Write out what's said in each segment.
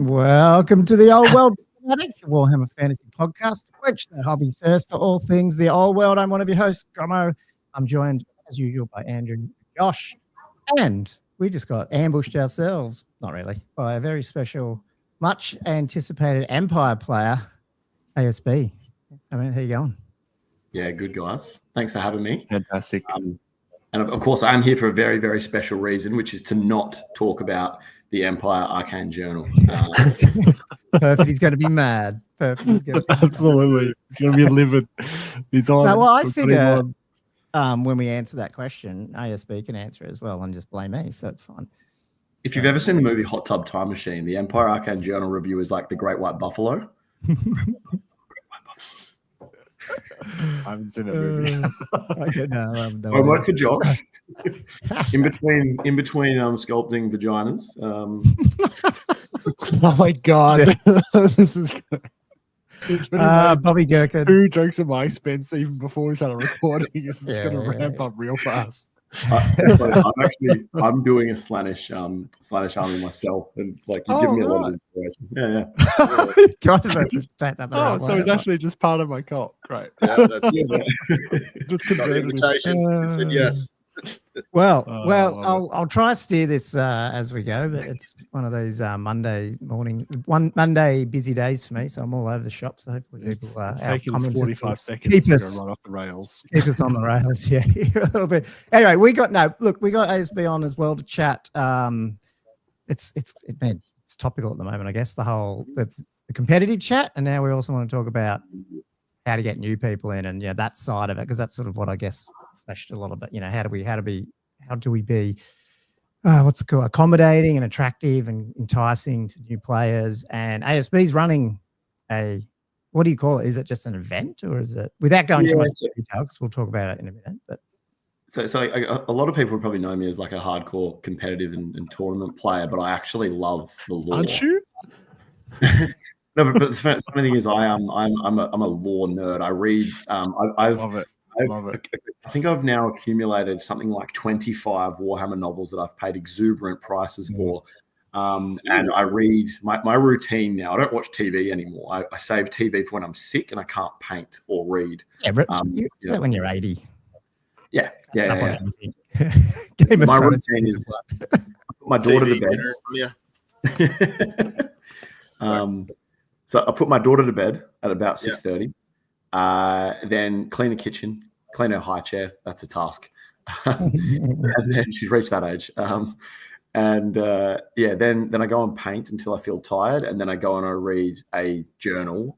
Welcome to the Old World Fanatics, your Warhammer Fantasy podcast, which the hobby thirst for all things the old world. I'm one of your hosts, Gommo. I'm joined, as usual, by Andrew and Josh. And we just got ambushed ourselves, not really, by a very special, much anticipated Empire player, ASB. I mean, how you going? Yeah, good, guys. Thanks for having me. Fantastic. And of course, I'm here for a very, very special reason, which is to not talk about the Empire Arcane Journal. Perfect. He's going to be mad. Perfect. He's going to be Absolutely. He's going to be livid. He's on. No, well, I figure when we answer that question, ASB can answer it as well and just blame me, so it's fine. If you've ever seen the movie Hot Tub Time Machine, the Empire Arcane Journal review is like the Great White Buffalo. I haven't seen that movie. I don't know. I work for Josh. in between sculpting vaginas. Oh my god, this is good. Bobby Gherkin. 2 jokes at my expense even before we started recording. It's just going to ramp up real fast. I'm doing a Slanish army myself, and like you give me a lot of inspiration. Yeah. So he's actually just part of my cult. Great. Yeah, that's it. Just Got the invitation. He said yes. Well, I'll try to steer this as we go, but it's one of these Monday busy days for me, so I'm all over the shop. So hopefully people taking 45 seconds keep to us go right off the rails. Keep us on the rails, yeah, a little bit. Anyway, we got ASB on as well to chat. It's topical at the moment, I guess. The competitive chat, and now we also want to talk about how to get new people in, and that side of it, because that's sort of what I guess flashed a lot of it. How do we be what's it called, accommodating and attractive and enticing to new players? And ASB's running what do you call it? Is it just an event, or is it, without going too much detail, because we'll talk about it in a minute? But so a lot of people would probably know me as like a hardcore competitive and tournament player, but I actually love the lore. Aren't you? No, but the funny thing is, I'm a lore nerd. I read. Love it. I think I've now accumulated something like 25 Warhammer novels that I've paid exuberant prices for. And I read my routine now. I don't watch TV anymore. I save TV for when I'm sick and I can't paint or read. Yeah, you do that when you're 80. Yeah. My routine is put my daughter to bed. So I put my daughter to bed at about 6:30. Then clean the kitchen, clean her high chair. That's a task. And then she's reached that age. Then I go and paint until I feel tired. And then I go and I read a novel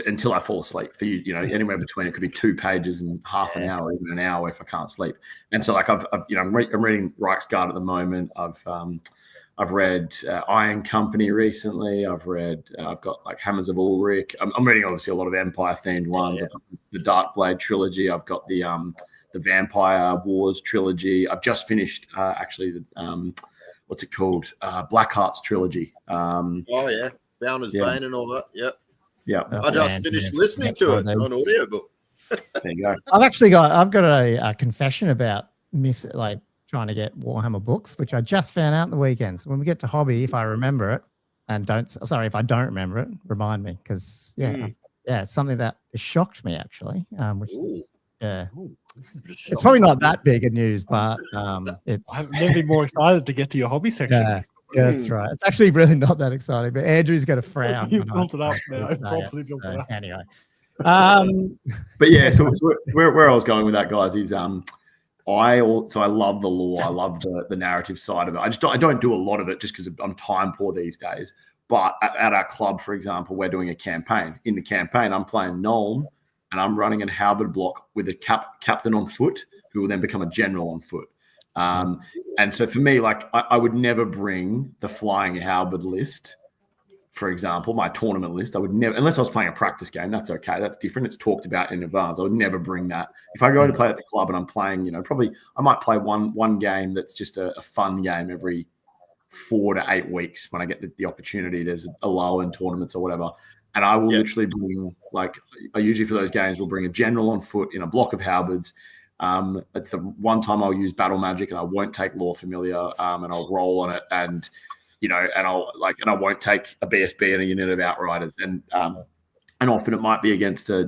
until I fall asleep. For anywhere between, it could be 2 pages and half an hour, even an hour if I can't sleep. And so like I'm reading Reichsguard at the moment. I've read Iron Company recently. I've got like Hammers of Ulrich. I'm reading obviously a lot of Empire themed ones. I've got the Darkblade trilogy. I've got the Vampire Wars trilogy. I've just finished what's it called? Blackheart's trilogy. Bounders Bane and all that. Yep. Yeah. I just finished listening to it on audiobook. There you go. I've got a confession about trying to get Warhammer books, which I just found out in the weekend. So when we get to Hobby, if I remember it, if I don't remember it, remind me, because it's something that shocked me actually. It's probably not that big of news, but I've never been more excited to get to your hobby section. Yeah, that's right. It's actually really not that exciting, but Andrew's got a frown. You built it up now. Properly built it up. Anyway. But yeah, so where I was going with that, guys, is I love the lore. I love the narrative side of it. I don't do a lot of it just because I'm time poor these days. But at our club, for example, we're doing a campaign. In the campaign, I'm playing Nuln, and I'm running a halberd block with a captain on foot, who will then become a general on foot. And so for me, like I would never bring the flying halberd list, for example, my tournament list. I would never, unless I was playing a practice game. That's okay. That's different. It's talked about in advance. I would never bring that. If I go to play at the club and I'm playing, probably I might play one game that's just a fun game every 4 to 8 weeks when I get the opportunity. There's a lull in tournaments or whatever. And I will literally bring, I usually for those games will bring a general on foot in a block of halberds. It's the one time I'll use battle magic and I won't take law familiar, and I'll roll on it, and and I won't take a BSB and a unit of outriders, and often it might be against a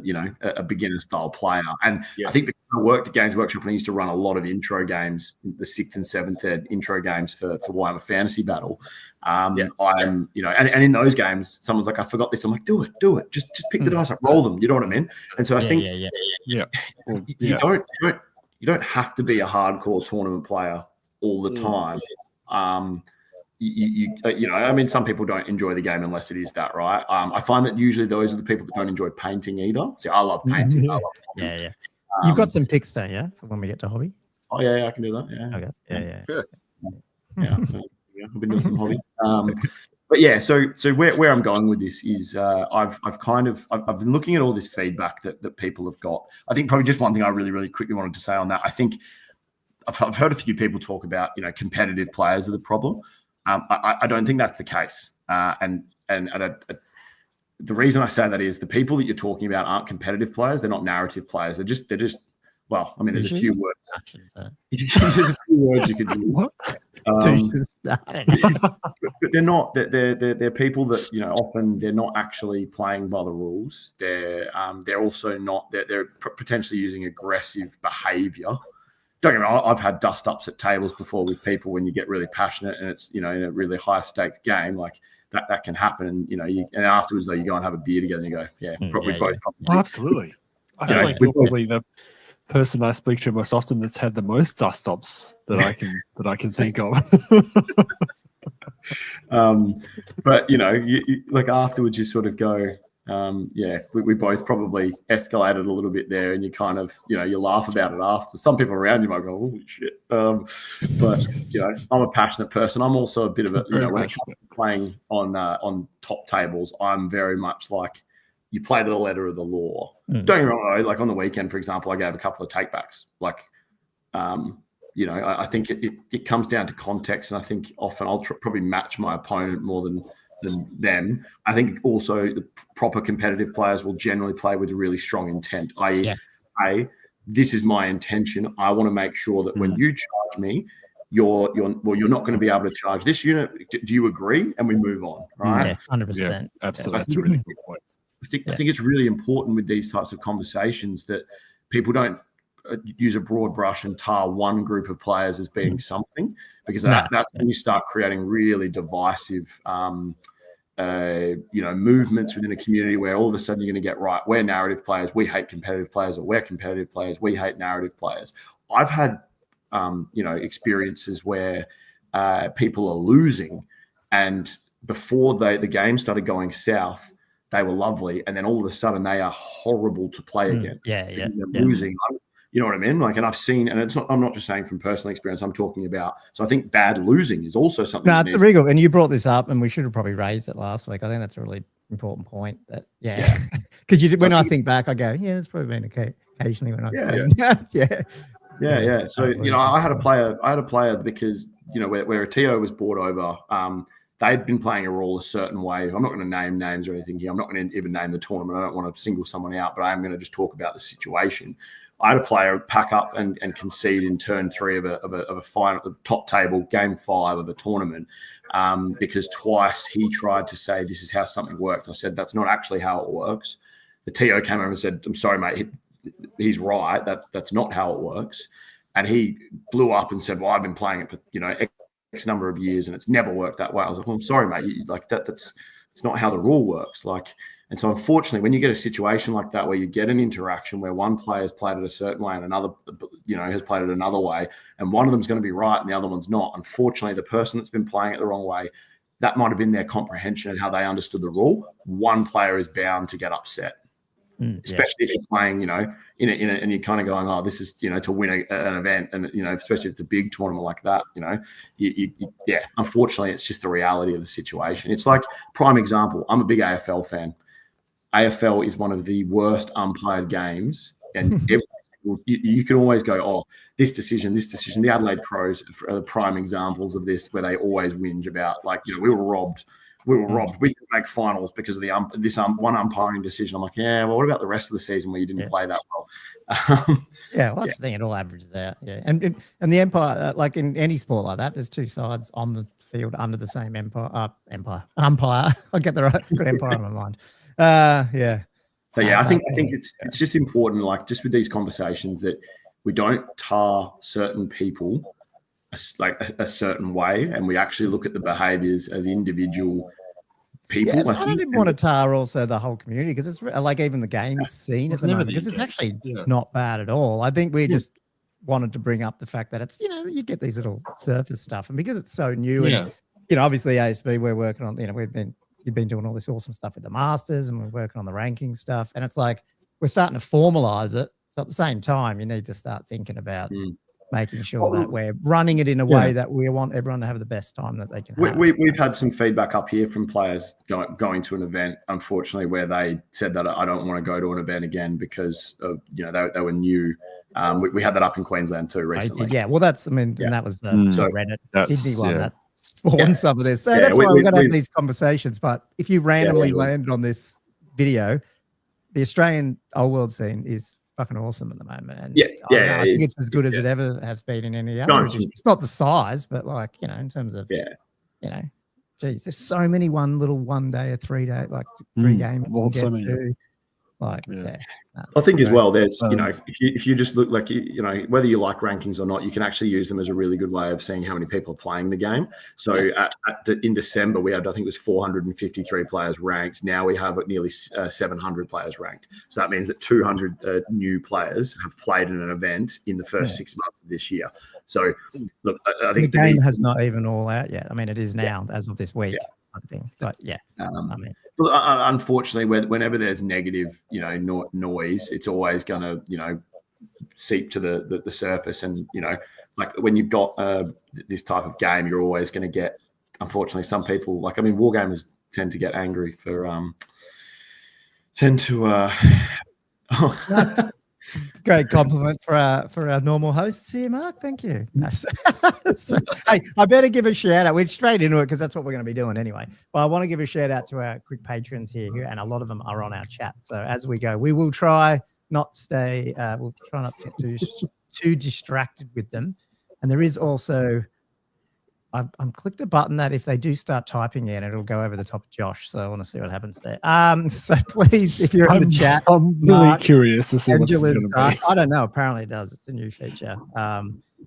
beginner style player. And I think because I worked at Games Workshop and I used to run a lot of intro games, the 6th and 7th ed intro games for Warhammer Fantasy Battle. I'm and in those games, someone's like, I forgot this. I'm like, do it, just pick the dice up, roll them. You know what I mean? And so I think you don't have to be a hardcore tournament player all the time. Some people don't enjoy the game unless it is that, right? I find that usually those are the people that don't enjoy painting either. See, I love painting. You've got some picks, don't you, for when we get to hobby? Oh yeah, I can do that. Yeah. Okay. I've been doing some hobby. But yeah, so where I'm going with this is I've been looking at all this feedback that people have got. I think probably just one thing I really, really quickly wanted to say on that. I think I've heard a few people talk about competitive players are the problem. I don't think that's the case. And the reason I say that is the people that you're talking about aren't competitive players. They're not narrative players. They're just well, I mean, there's a few words. There's a few words you could do. But they're not. They're people that often they're not actually playing by the rules. They're also not. They're potentially using aggressive behaviour. Don't get me wrong, I've had dust ups at tables before with people when you get really passionate and it's in a really high stakes game like that can happen, and and afterwards though you go and have a beer together and you go both. Oh, absolutely. I feel like you're probably the person I speak to most often that's had the most dust ups that I can think of. But you like afterwards you sort of go. We both probably escalated a little bit there, and you kind of, you laugh about it after. Some people around you might go, "Holy shit!" But I'm a passionate person. I'm also a bit of a, when it comes to playing on top tables, I'm very much like you play to the letter of the law. Don't get me wrong. Like on the weekend, for example, I gave a couple of takebacks. Like, I think it comes down to context, and I think often I'll probably match my opponent more than them. I think also the proper competitive players will generally play with a really strong intent, i.e., this is my intention. I want to make sure that when you charge me, you're not going to be able to charge this unit. Do you agree? And we move on, right? Yeah, 100%. Absolutely. That's a really good point. I think it's really important with these types of conversations that people don't use a broad brush and tar one group of players as being something, because that's when you start creating really divisive movements within a community where all of a sudden you're going to get, right, we're narrative players, we hate competitive players, or we're competitive players, we hate narrative players. I've had experiences where people are losing, and before the game started going south, they were lovely, and then all of a sudden they are horrible to play against. They're losing. You know what I mean? Like, and I've seen, and I'm not just saying from personal experience, I'm talking about, so I think bad losing is also something. No, it's a real, and you brought this up, and we should have probably raised it last week. I think that's a really important point that, because when I think back, I go, it's probably been occasionally when I've seen that. So, I had a player because, where a TO was brought over, they'd been playing a role a certain way. I'm not going to name names or anything here. I'm not going to even name the tournament. I don't want to single someone out, but I am going to just talk about the situation. I had a player pack up and concede in turn 3 of a final top table game 5 of a tournament because twice he tried to say this is how something worked. I said that's not actually how it works. The TO came over and said, "I'm sorry, mate. He's right. That's not how it works." And he blew up and said, "Well, I've been playing it for X number of years and it's never worked that way." I was like, "Well, I'm sorry, mate. That's not how the rule works." And so unfortunately, when you get a situation like that where you get an interaction where one player has played it a certain way and another, has played it another way, and one of them is going to be right and the other one's not, unfortunately, the person that's been playing it the wrong way, that might have been their comprehension and how they understood the rule. One player is bound to get upset, especially if you're playing, in it, and you're kind of going, "Oh, this is, to win an event," and especially if it's a big tournament like that, unfortunately, it's just the reality of the situation. It's like prime example. I'm a big AFL fan. AFL is one of the worst umpired games, and you can always go, "Oh, this decision." The Adelaide Crows are prime examples of this, where they always whinge about, we were robbed we were robbed. We didn't make finals because of the one umpiring decision. I'm like, yeah, well, what about the rest of the season where you didn't play that well? Yeah, well, that's the thing. It all averages out. Yeah, and the Empire, like in any sport like that, there's two sides on the field under the same umpire. I get the right good empire in my mind. Yeah. So yeah, I think it's just important, like just with these conversations, that we don't tar certain people like a certain way, and we actually look at the behaviors as individual people. Yeah, I don't even want to tar also the whole community, because it's like even the game scene at the moment, because it's actually not bad at all. I think we just wanted to bring up the fact that it's, you get these little surface stuff, and because it's so new, and obviously ASB, we're working on, you've been doing all this awesome stuff with the Masters, and we're working on the ranking stuff, and it's like we're starting to formalize it. So at the same time, you need to start thinking about making sure that we're running it in a way that we want everyone to have the best time that they can have. We've had some feedback up here from players going to an event, unfortunately, where they said that I don't want to go to an event again because of, they were new. We had that up in Queensland too recently. Yeah, well, that's, and that was the Reddit Sydney one that spawned some of this. So that's why we're going to have these conversations. But if you randomly landed on this video, the Australian old world scene is fucking awesome at the moment, and I think it's as good as it ever has been in any other. It's not the size, but like in terms of geez, there's so many one day or 3 day, like 3 games. I think as well, there's if you just look like whether you like rankings or not, you can actually use them as a really good way of seeing how many people are playing the game. So in December we had, I think it was 453 players ranked. Now we have nearly 700 players ranked. So that means that 200 new players have played in an event in the first 6 months of this year. So look, I think the game has not even all out yet. I mean, it is now as of this week. I think, but well, unfortunately, whenever there's negative, noise, it's always going to, seep to the surface. And like when you've got this type of game, you're always going to get, unfortunately, some people wargamers tend to get angry for It's a great compliment for our normal hosts here, Mark. Thank you. So, hey, I better give a shout out. We're straight into it because that's what we're going to be doing anyway. But I want to give a shout out to our quick patrons here, and a lot of them are on our chat. So as we go, we will try not to get too distracted with them. And there is also, I'm clicked a button that if they do start typing in, it'll go over the top of Josh. So I want to see what happens there. So please, if you're in the chat, I'm really curious to see what this is going to be. I don't know. Apparently it does. It's a new feature.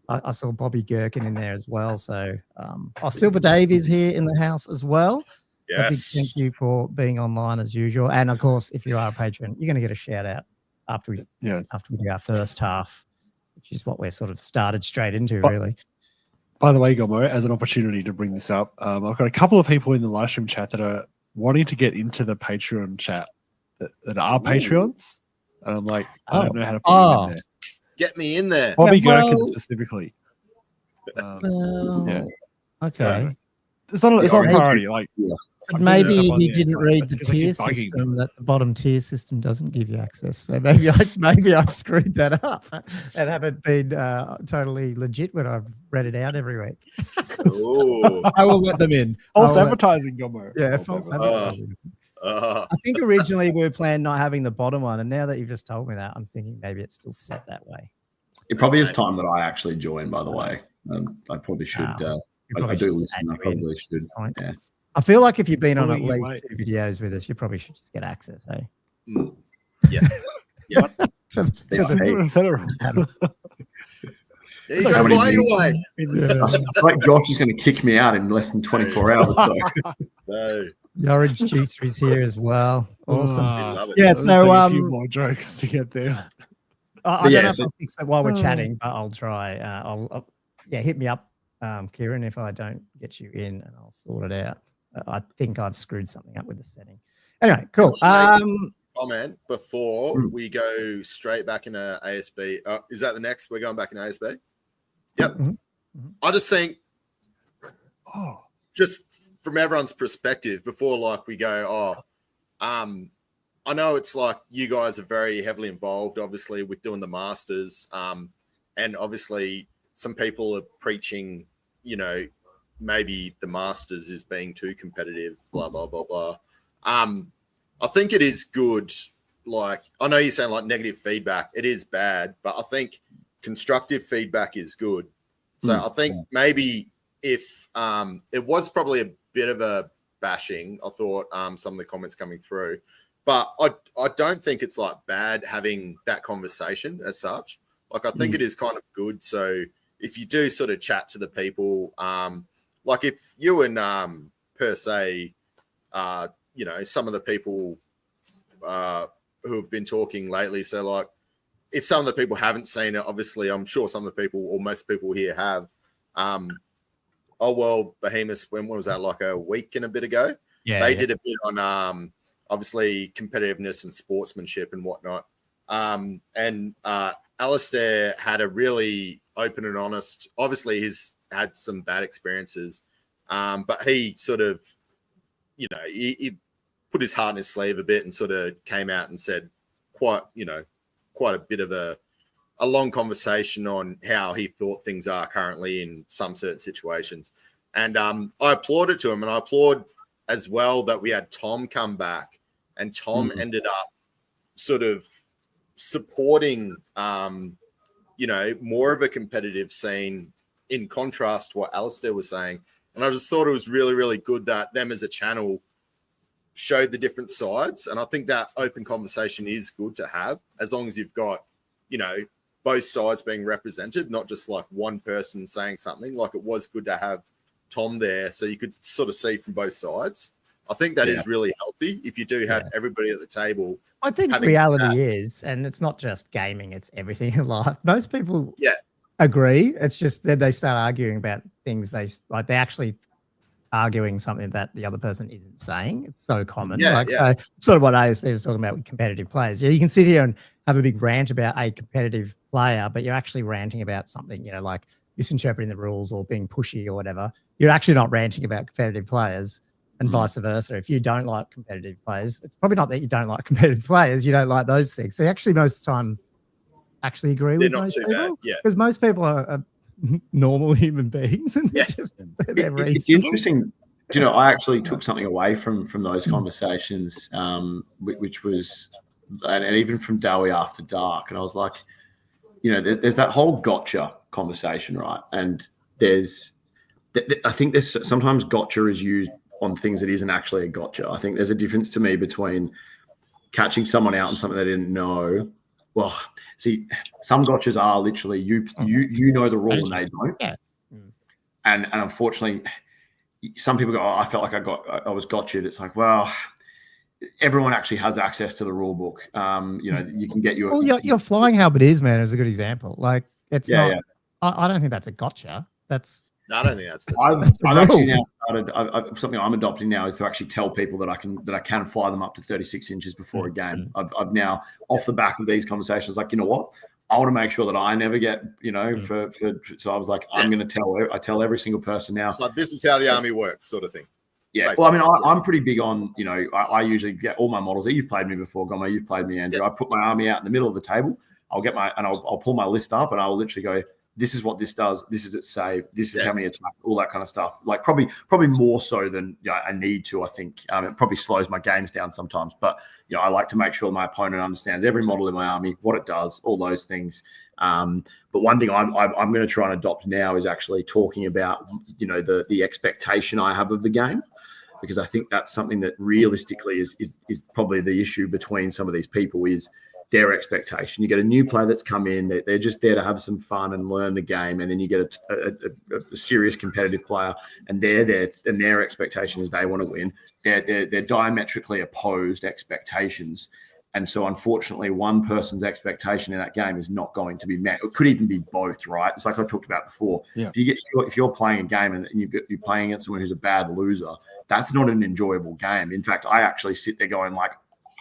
I saw Bobby Gherkin in there as well. So Silver Dave is here in the house as well. Yes. Thank you for being online as usual. And of course, if you are a patron, you're going to get a shout out after we do our first half, which is what we're sort of started straight into, really. By the way, Gommo, as an opportunity to bring this up, I've got a couple of people in the live stream chat that are wanting to get into the Patreon chat that are Patreons. And I'm like, I don't know how to put them in there. Get me in there. Bobby Gherkin specifically. Okay. It's not a priority. But maybe he didn't read the tier system, that the bottom tier system doesn't give you access. So maybe I've screwed that up and haven't been totally legit when I've read it out every week. I will let them in. False advertising, Gommo. Yeah, false advertising. I think originally we were planning not having the bottom one, and now that you've just told me that, I'm thinking maybe it's still set that way. It probably is time that I actually join, by the way. I probably should. I do listen. I probably should. Yeah. I feel like if you've been on at least 2 videos with us, you probably should just get access, hey? Yeah. You got to buy your way. I like Josh is going to kick me out in less than 24 hours. So. No. The orange juicer is here as well. Awesome. Love it. Yeah, so a few more jokes to get there. I don't know if I'll fix that while we're chatting, but I'll try. Hit me up, Kieran, if I don't get you in, and I'll sort it out. I think I've screwed something up with the setting. Anyway, cool. Comment before we go straight back into ASB. Is that the next? We're going back into ASB? Yep. Mm-hmm. I just think, just from everyone's perspective, before we go, I know it's like you guys are very heavily involved, obviously, with doing the Masters. And obviously some people are preaching, maybe the Masters is being too competitive, blah, blah, blah, blah. I think it is good. Like, I know you're saying like negative feedback, it is bad, but I think constructive feedback is good. So I think maybe if it was probably a bit of a bashing, I thought some of the comments coming through, but I don't think it's like bad having that conversation as such. Like, I think it is kind of good. So if you do sort of chat to the people, like if you and per se, you know, some of the people who have been talking lately, so like if some of the people haven't seen it, obviously I'm sure some of the people or most people here have. Oh well, Behemoth, when was that? Like a week and a bit ago. Yeah, they did a bit on obviously competitiveness and sportsmanship and whatnot. And Alistair had a really open and honest. Obviously, he's had some bad experiences, but he sort of, you know, he put his heart in his sleeve a bit and sort of came out and said quite a bit of a long conversation on how he thought things are currently in some certain situations. And I applauded to him, and I applaud as well that we had Tom come back, and Tom ended up sort of supporting, you know, more of a competitive scene in contrast to what Alistair was saying. And I just thought it was really, really good that them as a channel showed the different sides. And I think that open conversation is good to have, as long as you've got, you know, both sides being represented, not just like one person saying something. Like, it was good to have Tom there so you could sort of see from both sides. I think that is really healthy if you do have everybody at the table. I think reality is, and it's not just gaming, it's everything in life. Most people agree. It's just that they start arguing about things they actually arguing something that the other person isn't saying. It's so common. So sort of what ASB was talking about with competitive players. Yeah, you can sit here and have a big rant about a competitive player, but you're actually ranting about something, you know, like misinterpreting the rules or being pushy or whatever. You're actually not ranting about competitive players, and vice versa. If you don't like competitive players, it's probably not that you don't like competitive players, you don't like those things. So actually most of the time actually agree with most people. Because most people are normal human beings, and it's interesting. You know, I actually took something away from those conversations, which was, and even from Dowie After Dark, and I was like, you know, there's that whole gotcha conversation, right? And I think there's sometimes gotcha is used on things that isn't actually a gotcha. I think there's a difference to me between catching someone out on something they didn't know. Well, see, some gotchas are literally you know the rule and they don't. Yeah. And unfortunately, some people go, oh, I felt like I was gotcha'd. It's like, well, everyone actually has access to the rule book. You know, you can get your... Well, your flying habit is, man, is a good example. Like, it's not... Yeah. I don't think that's a gotcha. No, I don't think that's. I've actually now started. Something I'm adopting now is to actually tell people that I can fly them up to 36 inches before a game. I've now, off the back of these conversations, like, you know what, I want to make sure that I never get, you know, so I was like, I'm going to tell every single person now. So this is how the army works, sort of thing. Yeah. Basically. Well, I mean, I'm pretty big on, you know, I usually get all my models. You've played me before, Gommo. You've played me, Andrew. I put my army out in the middle of the table. I'll pull my list up, and I'll literally go, this is what this does. This is its save. This is how many attacks, all that kind of stuff. Like probably more so than I need to, I think. It probably slows my games down sometimes. But, you know, I like to make sure my opponent understands every model in my army, what it does, all those things. But one thing I'm going to try and adopt now is actually talking about, you know, the expectation I have of the game, because I think that's something that realistically is probably the issue between some of these people is their expectation. You get a new player that's come in, they're just there to have some fun and learn the game, and then you get a serious competitive player, and they're there, and their expectation is they want to win. They're diametrically opposed expectations, and so unfortunately, one person's expectation in that game is not going to be met. It could even be both, right? It's like I talked about before. Yeah. If you're playing a game and you're playing against someone who's a bad loser, that's not an enjoyable game. In fact, I actually sit there going like,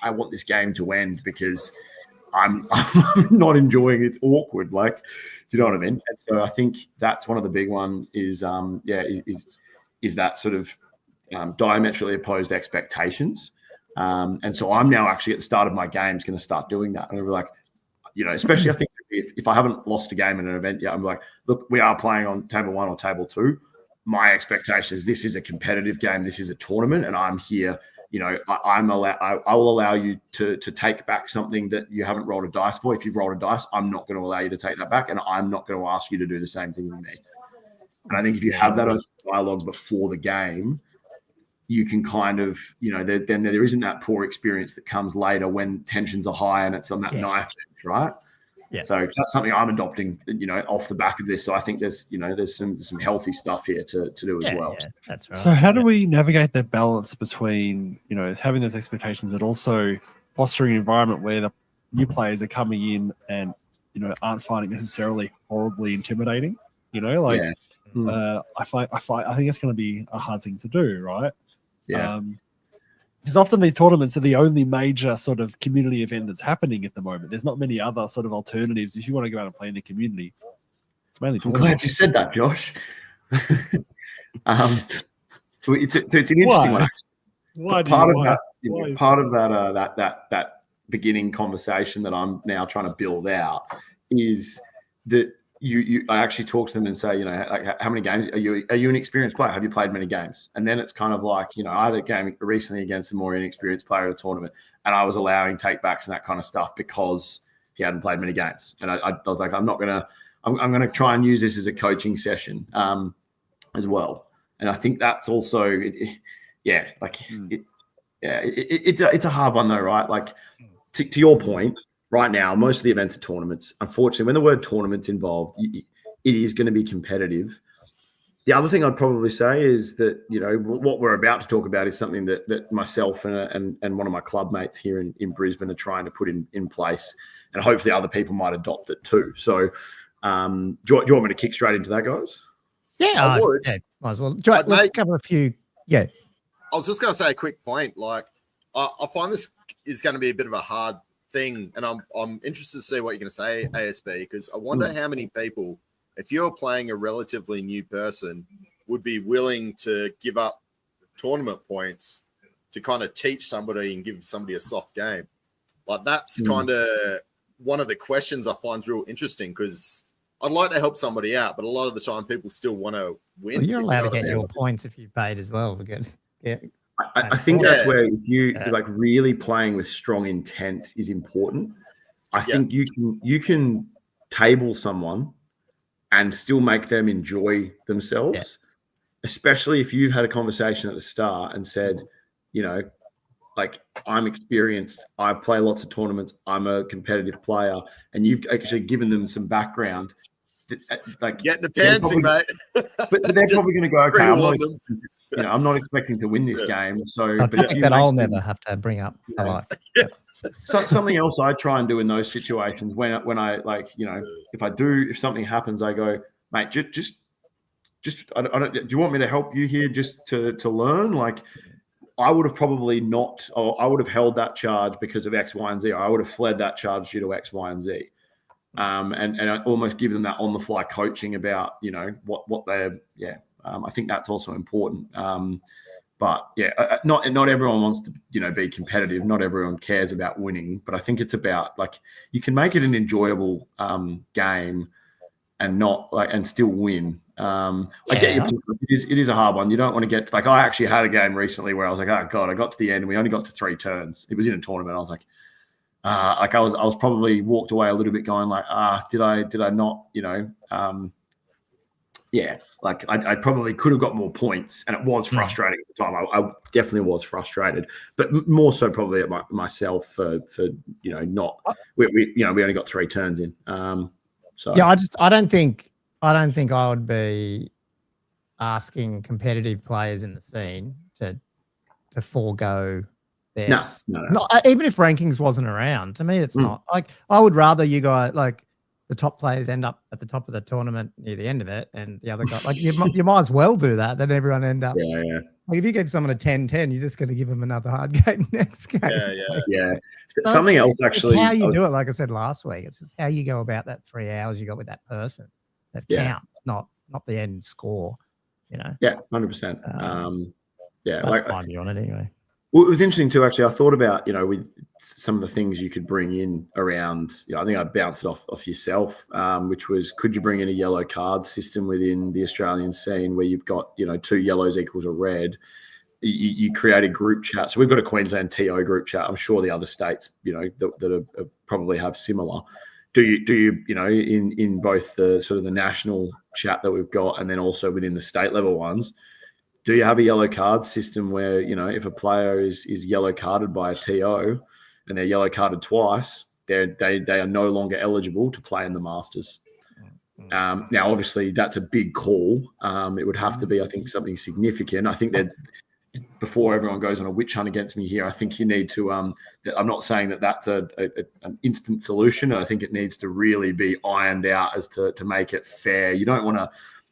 I want this game to end because I'm not enjoying it. It's awkward. Like, do you know what I mean? And so I think that's one of the big ones is that sort of diametrically opposed expectations. And so I'm now actually at the start of my games going to start doing that. And I'm like, you know, especially I think if I haven't lost a game in an event yet, I'm like, look, we are playing on table 1 or table 2. my expectation is this is a competitive game. This is a tournament, and I'm here. You know, I will allow you to take back something that you haven't rolled a dice for. If you've rolled a dice, I'm not going to allow you to take that back, and I'm not going to ask you to do the same thing with me. And I think if you have that dialogue before the game, you can kind of, you know, then there isn't that poor experience that comes later when tensions are high and it's on that knife edge, right? Yeah. So that's something I'm adopting, you know, off the back of this. So I think there's some healthy stuff here to do as well. Yeah, that's right. So how do we navigate that balance between, you know, having those expectations, but also fostering an environment where the new players are coming in and, you know, aren't finding necessarily horribly intimidating? You know, like I think it's going to be a hard thing to do, right? Yeah. Because often these tournaments are the only major sort of community event that's happening at the moment. There's not many other sort of alternatives if you want to go out and play in the community. It's mainly. I'm glad you said that, Josh. It's an interesting one. Why? Part of that beginning conversation that I'm now trying to build out is that I actually talk to them and say, you know, like, how many games are you an experienced player? Have you played many games? And then it's kind of like, you know, I had a game recently against a more inexperienced player at a tournament, and I was allowing take backs and that kind of stuff because he hadn't played many games. And I was like, I'm going to try and use this as a coaching session as well. And I think that's also, it's a hard one though, right? Like to your point, right now, most of the events are tournaments. Unfortunately, when the word tournament's involved, it is going to be competitive. The other thing I'd probably say is that, you know, what we're about to talk about is something that myself and one of my club mates here in Brisbane are trying to put in place, and hopefully other people might adopt it too. So do you want me to kick straight into that, guys? Yeah, I would. Yeah, might as well. Let's cover a few. Yeah. I was just going to say a quick point. Like, I find this is going to be a bit of a hard thing, and I'm interested to see what you're going to say, ASB, because I wonder how many people, if you're playing a relatively new person, would be willing to give up tournament points to kind of teach somebody and give somebody a soft game. Like, that's kind of one of the questions I find real interesting, because I'd like to help somebody out, but a lot of the time people still want to win. Well, you're allowed to get your points if you paid as well. I think that's where if you like really playing with strong intent is important. I think you can table someone and still make them enjoy themselves, especially if you've had a conversation at the start and said, you know, like, I'm experienced, I play lots of tournaments, I'm a competitive player, and you've actually given them some background. Like, getting the pantsy, mate. But they're probably going to go, okay, I'm not expecting to win this game. So that I'll never have to bring up. I like. So something else I try and do in those situations when I, like, you know, if something happens, I go, mate, just I don't, do you want me to help you here just to learn? Like, I would have probably not, or I would have held that charge because of X, Y, and Z. Or I would have fled that charge due to X, Y, and Z. And I almost give them that on the fly coaching about, you know, what they're, I think that's also important. But not everyone wants to, you know, be competitive. Not everyone cares about winning, but I think it's about, like, you can make it an enjoyable game and not like, and still win. I get your point. It is a hard one. You don't want to get, like, I actually had a game recently where I was like, oh God, I got to the end and we only got to 3 turns. It was in a tournament. I was like, I was probably walked away a little bit going like, did I not, you know, like I probably could have got more points, and it was frustrating at the time. I definitely was frustrated, but more so probably at myself for you know, not we only got 3 turns in. So yeah, I don't think I would be asking competitive players in the scene to forego this. No. Even if rankings wasn't around, to me, it's not. Like, I would rather you guys, like, the top players end up at the top of the tournament near the end of it, and the other guy, like, you might as well do that than everyone end up. Yeah. Like, if you give someone a 10-10, you're just going to give them another hard game next game. Yeah. So something else, actually. It's how you do it, like I said last week. It's just how you go about that 3 hours you got with that person that counts, not the end score, you know? Yeah, 100%. That's like, my view on it anyway. Well, it was interesting too, actually. I thought about, you know, with some of the things you could bring in around, I think I bounced it off yourself, which was, could you bring in a yellow card system within the Australian scene where you've got, 2 yellows equals a red? You create a group chat. So we've got a Queensland TO group chat. I'm sure the other states, that are probably have similar. Do you, in both the sort of the national chat that we've got and then also within the state level ones, do you have a yellow card system where, if a player is yellow carded by a TO and they're yellow carded twice, they are no longer eligible to play in the Masters? Now, obviously, that's a big call. It would have to be, I think, something significant. I think that before everyone goes on a witch hunt against me here, I think you need to. I'm not saying that that's an instant solution. I think it needs to really be ironed out as to make it fair. You don't want to.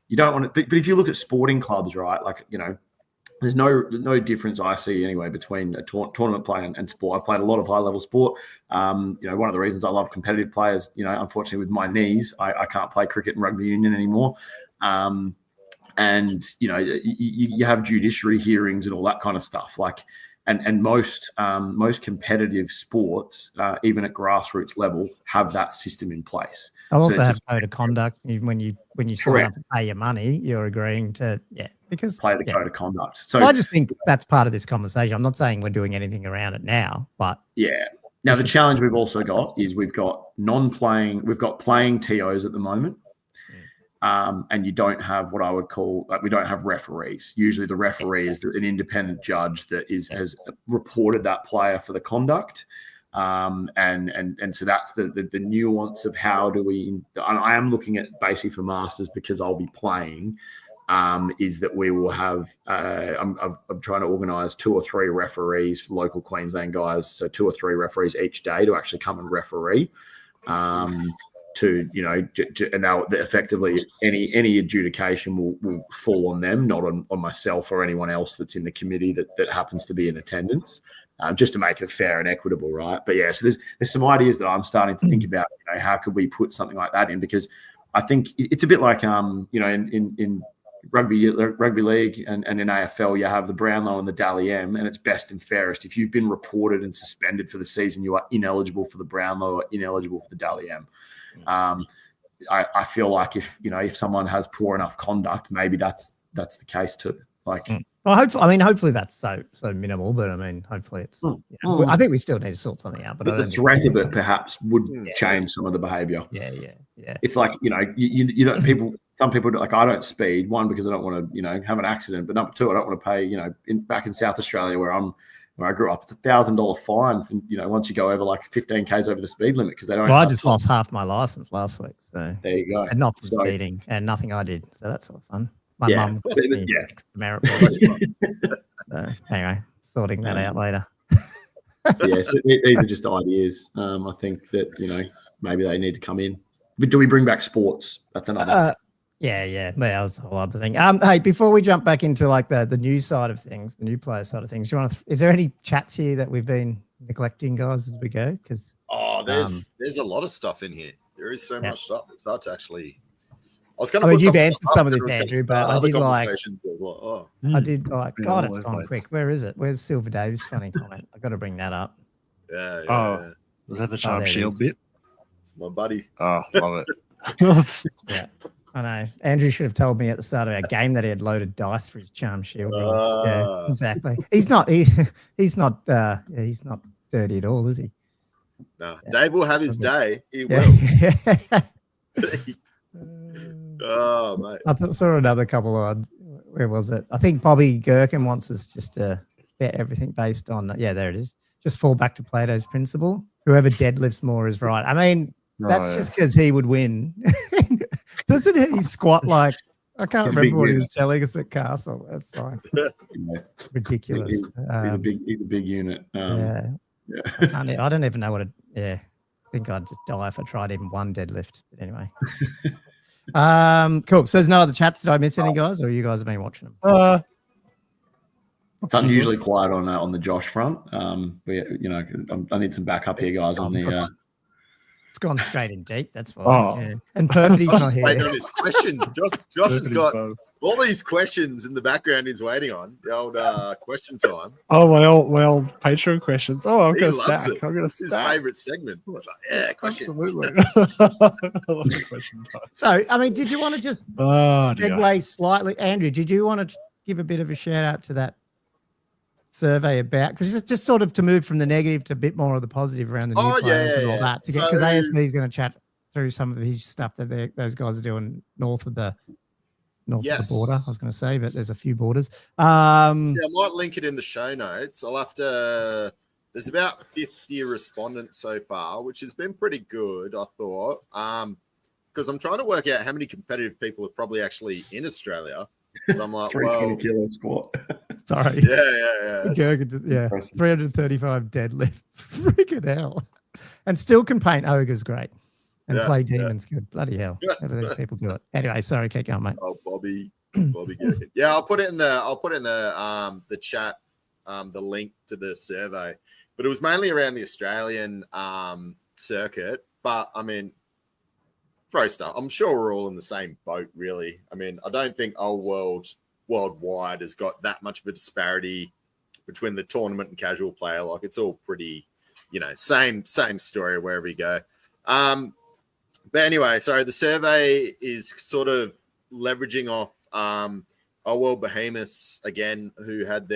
But if you look at sporting clubs, right? Like, there's no difference I see anyway between a tournament play and sport. I played a lot of high level sport. One of the reasons I love competitive players, unfortunately with my knees, I can't play cricket and rugby union anymore. And you have judiciary hearings and all that kind of stuff. Like, and most competitive sports, even at grassroots level, have that system in place. I also have code of conduct. Even when you sign up to pay your money, you're agreeing to because play the code of conduct. So I just think that's part of this conversation. I'm not saying we're doing anything around it now, but Now the challenge we've also got is we've got playing TOs at the moment. And you don't have what I would call, we don't have referees. Usually the referee is an independent judge that has reported that player for the conduct. And so that's the nuance of how do we, I am looking at basically for Masters because I'll be playing, is that we will have, I'm trying to organise 2 or 3 referees for local Queensland guys. So 2 or 3 referees each day to actually come and referee. And now effectively any adjudication will fall on them, not on myself or anyone else that's in the committee that happens to be in attendance, just to make it fair and equitable, right? But so there's some ideas that I'm starting to think about. How could we put something like that in? Because I think it's a bit like in rugby league and in AFL, you have the Brownlow and the Dally M, and it's best and fairest. If you've been reported and suspended for the season, you are ineligible for the Brownlow or ineligible for the Dally M. I feel like if someone has poor enough conduct, maybe that's the case too. Like, well, hopefully that's so minimal, but hopefully it's. I think we still need to sort something out. But the threat of it perhaps would change some of the behaviour. Yeah. It's like you don't people. Some people like, I don't speed, one because I don't want to have an accident, but number 2, I don't want to pay back in South Australia where I grew up, it's $1,000 fine for, once you go over like 15 k's over the speed limit because they don't. So I just lost half my license last week, so there you go. And not from speeding, and nothing I did, so that's all fun. My mum cost me merit points. So anyway, sorting that out later. So these are just ideas. I think that maybe they need to come in. But do we bring back sports? That's another. Yeah, that was a whole other thing. Hey, before we jump back into like the new side of things, the new player side of things, is there any chats here that we've been neglecting, guys, as we go? Because there's a lot of stuff in here. There is so much stuff. It's hard to actually. I was going to. You've answered some of this, Andrew, but I did like. God, it's gone quick. Where is it? Where's Silver Dave's funny comment? I've got to bring that up. Yeah. Was that the Charm Shield bit? It's my buddy. Oh, love it. Yeah. I know. Andrew should have told me at the start of our game that he had loaded dice for his Charm Shield. Yeah, exactly. He's not dirty at all, is he? No. Dave will have his day. He will. Oh, mate. I saw another couple on. Where was it? I think Bobby Gherkin wants us just to bet everything based on. Yeah, there it is. Just fall back to Plato's principle. Whoever deadlifts more is right. I mean, that's just because he would win. Doesn't he squat like, I can't remember what he was telling us at Castle. That's like ridiculous. He's a big unit. I don't even know what it. Yeah, I think I'd just die if I tried even one deadlift. But anyway, cool. So there's no other chats. Did I miss any, guys, or you guys have been watching them? It's unusually quiet on the Josh front. I need some backup here, guys. On the. It's gone straight in deep. That's fine. And Perfety's not here. Waiting on his questions. Josh has got All these questions in the background he's waiting on. The old question time. Oh, my old Patreon questions. Oh, I'm He going to loves stack. it. I'm going to It's his stack. favorite segment. It's like, yeah, questions. Absolutely. I love the question time. So, I mean, did you want to just Oh, dear. segue slightly? Andrew, did you want to give a bit of a shout out to that survey about, because just sort of to move from the negative to a bit more of the positive around the new players and all that, because ASB is going to chat through some of his stuff that those guys are doing north of the border. I was going to say, but there's a few borders. I might link it in the show notes. I'll have to. There's about 50 respondents so far, which has been pretty good, I thought. Because I'm trying to work out how many competitive people are probably actually in Australia. So I'm like, 320 kilo squat. Sorry. Yeah. Yeah. 335 deadlift. Freaking hell. And still can paint ogres great. And play demons good. Bloody hell. How do these people do it? Anyway, sorry, keep going, mate. Oh, Bobby Gherkin. Yeah, I'll put it in the chat, the link to the survey. But it was mainly around the Australian circuit. But I mean, throw stuff. I'm sure we're all in the same boat, really. I mean, I don't think worldwide has got that much of a disparity between the tournament and casual player. Like, it's all pretty, same story wherever you go. But anyway, so the survey is sort of leveraging off our world behemoths again, who had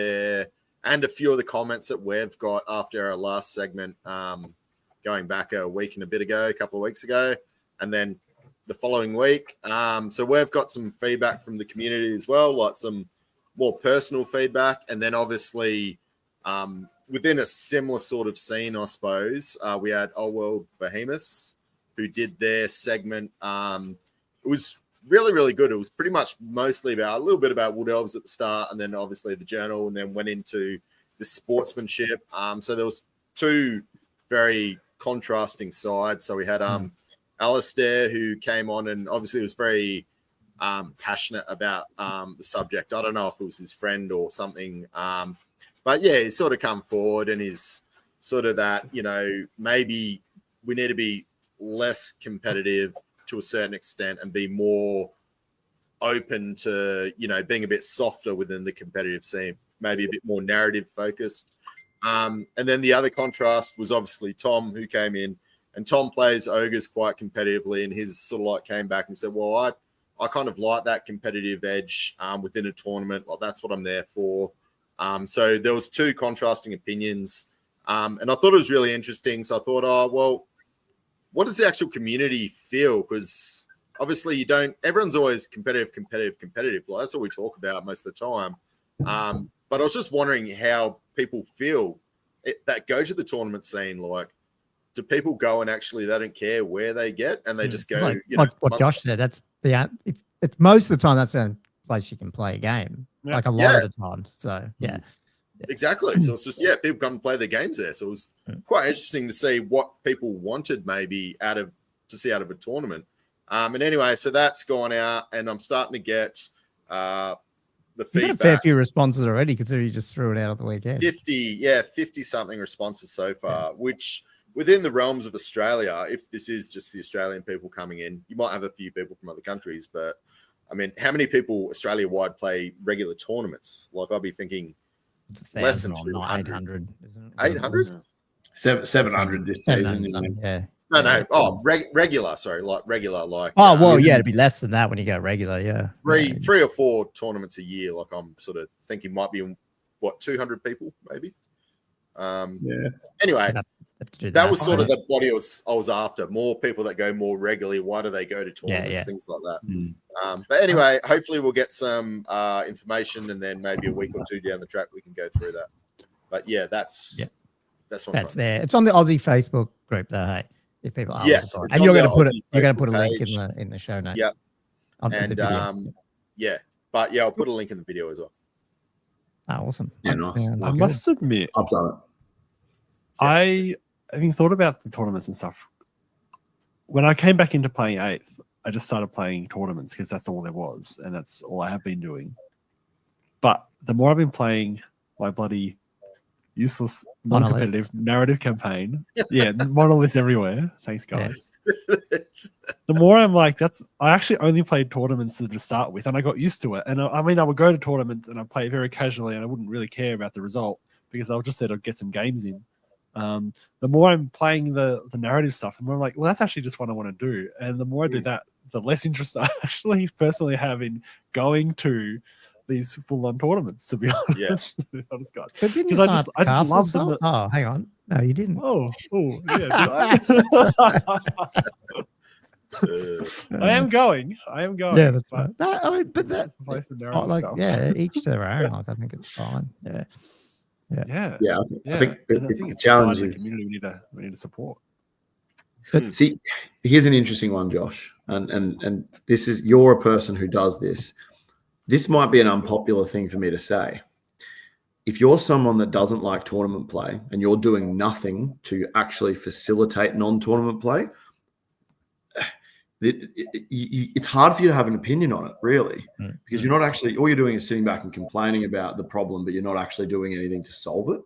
and a few of the comments that we've got after our last segment, going back a couple of weeks ago, and then the following week. So we've got some feedback from the community as well, like some more personal feedback, and then obviously within a similar sort of scene, I suppose, we had our world behemoths, who did their segment. It was really, really good. It was pretty much mostly a little bit about Wood Elves at the start, and then obviously the journal, and then went into the sportsmanship. So there was two very contrasting sides. So we had Alistair, who came on and obviously was very passionate about the subject. I don't know if it was his friend or something. But yeah, he's sort of come forward and is sort of that, maybe we need to be less competitive to a certain extent and be more open to, being a bit softer within the competitive scene, maybe a bit more narrative focused. And then the other contrast was obviously Tom, who came in, and Tom plays ogres quite competitively, and his sort of like came back and said, well, I kind of like that competitive edge within a tournament. Like, that's what I'm there for. So there was two contrasting opinions, and I thought it was really interesting. So I thought, what does the actual community feel? Because obviously everyone's always competitive. Like, that's what we talk about most of the time. But I was just wondering how people feel that go to the tournament scene. Like, do people go and actually they don't care where they get, and they just go? Like what Josh said. That's it's most of the time that's the only place you can play a game. Yeah. Like a lot of the time. So yeah. Exactly. So it's just, people come and play their games there. So it was quite interesting to see what people wanted maybe to see out of a tournament. And anyway, so that's gone out, and I'm starting to get the feedback. You got a fair few responses already, considering you just threw it out of the weekend. 50 something responses so far, which within the realms of Australia, if this is just the Australian people coming in, you might have a few people from other countries, but I mean, how many people Australia-wide play regular tournaments? Like, I'll be thinking less than 800, isn't it? 800? 700 this season. Yeah. No. Oh, regular. Sorry, like regular. Like. Oh well, it'd be less than that when you go regular. Yeah. Three or four tournaments a year. Like, I'm sort of thinking might be 200 people maybe. Anyway, that was sort of the body I was after. More people that go more regularly. Why do they go to tournaments? Things like that. But anyway, hopefully we'll get some information, and then maybe a week or two down the track we can go through that. But yeah, that's there. It's on the Aussie Facebook group though. Hey, if people are and you're going to put a link in the show notes. Yeah, and I'll put a link in the video as well. Oh, awesome. Yeah, nice. I must admit, I've done it. I having thought about the tournaments and stuff. When I came back into playing 8th, I just started playing tournaments because that's all there was, and that's all I have been doing. But the more I've been playing my bloody useless, Monolith. non-competitive narrative campaign. Yeah, monoliths everywhere. Thanks, guys. The more I'm like, I actually only played tournaments to start with, and I got used to it. And I mean, I would go to tournaments and I play very casually, and I wouldn't really care about the result because I was just there to get some games in. The more I'm playing the narrative stuff, the more I'm like, well, that's actually just what I want to do. And the more I do that, the less interest I actually personally have in going to these full-on tournaments, to be honest. Yeah. To be honest, guys. But didn't you I sign just up for Castle love Assault? them. Oh, hang on. No, you didn't. Oh, yeah. Did I? I am going. Yeah, that's but right. No, I mean, but it's that's a place for oh, narrative like, stuff. yeah, each to their own. Like, I think it's fine. Yeah. Yeah. I think And I the think it's challenge the is community we need to support. But see, here's an interesting one, Josh, and this is, you're a person who does this. This might be an unpopular thing for me to say. If you're someone that doesn't like tournament play and you're doing nothing to actually facilitate non-tournament play, it's hard for you to have an opinion on it, really, because you're not actually, all you're doing is sitting back and complaining about the problem, but you're not actually doing anything to solve it.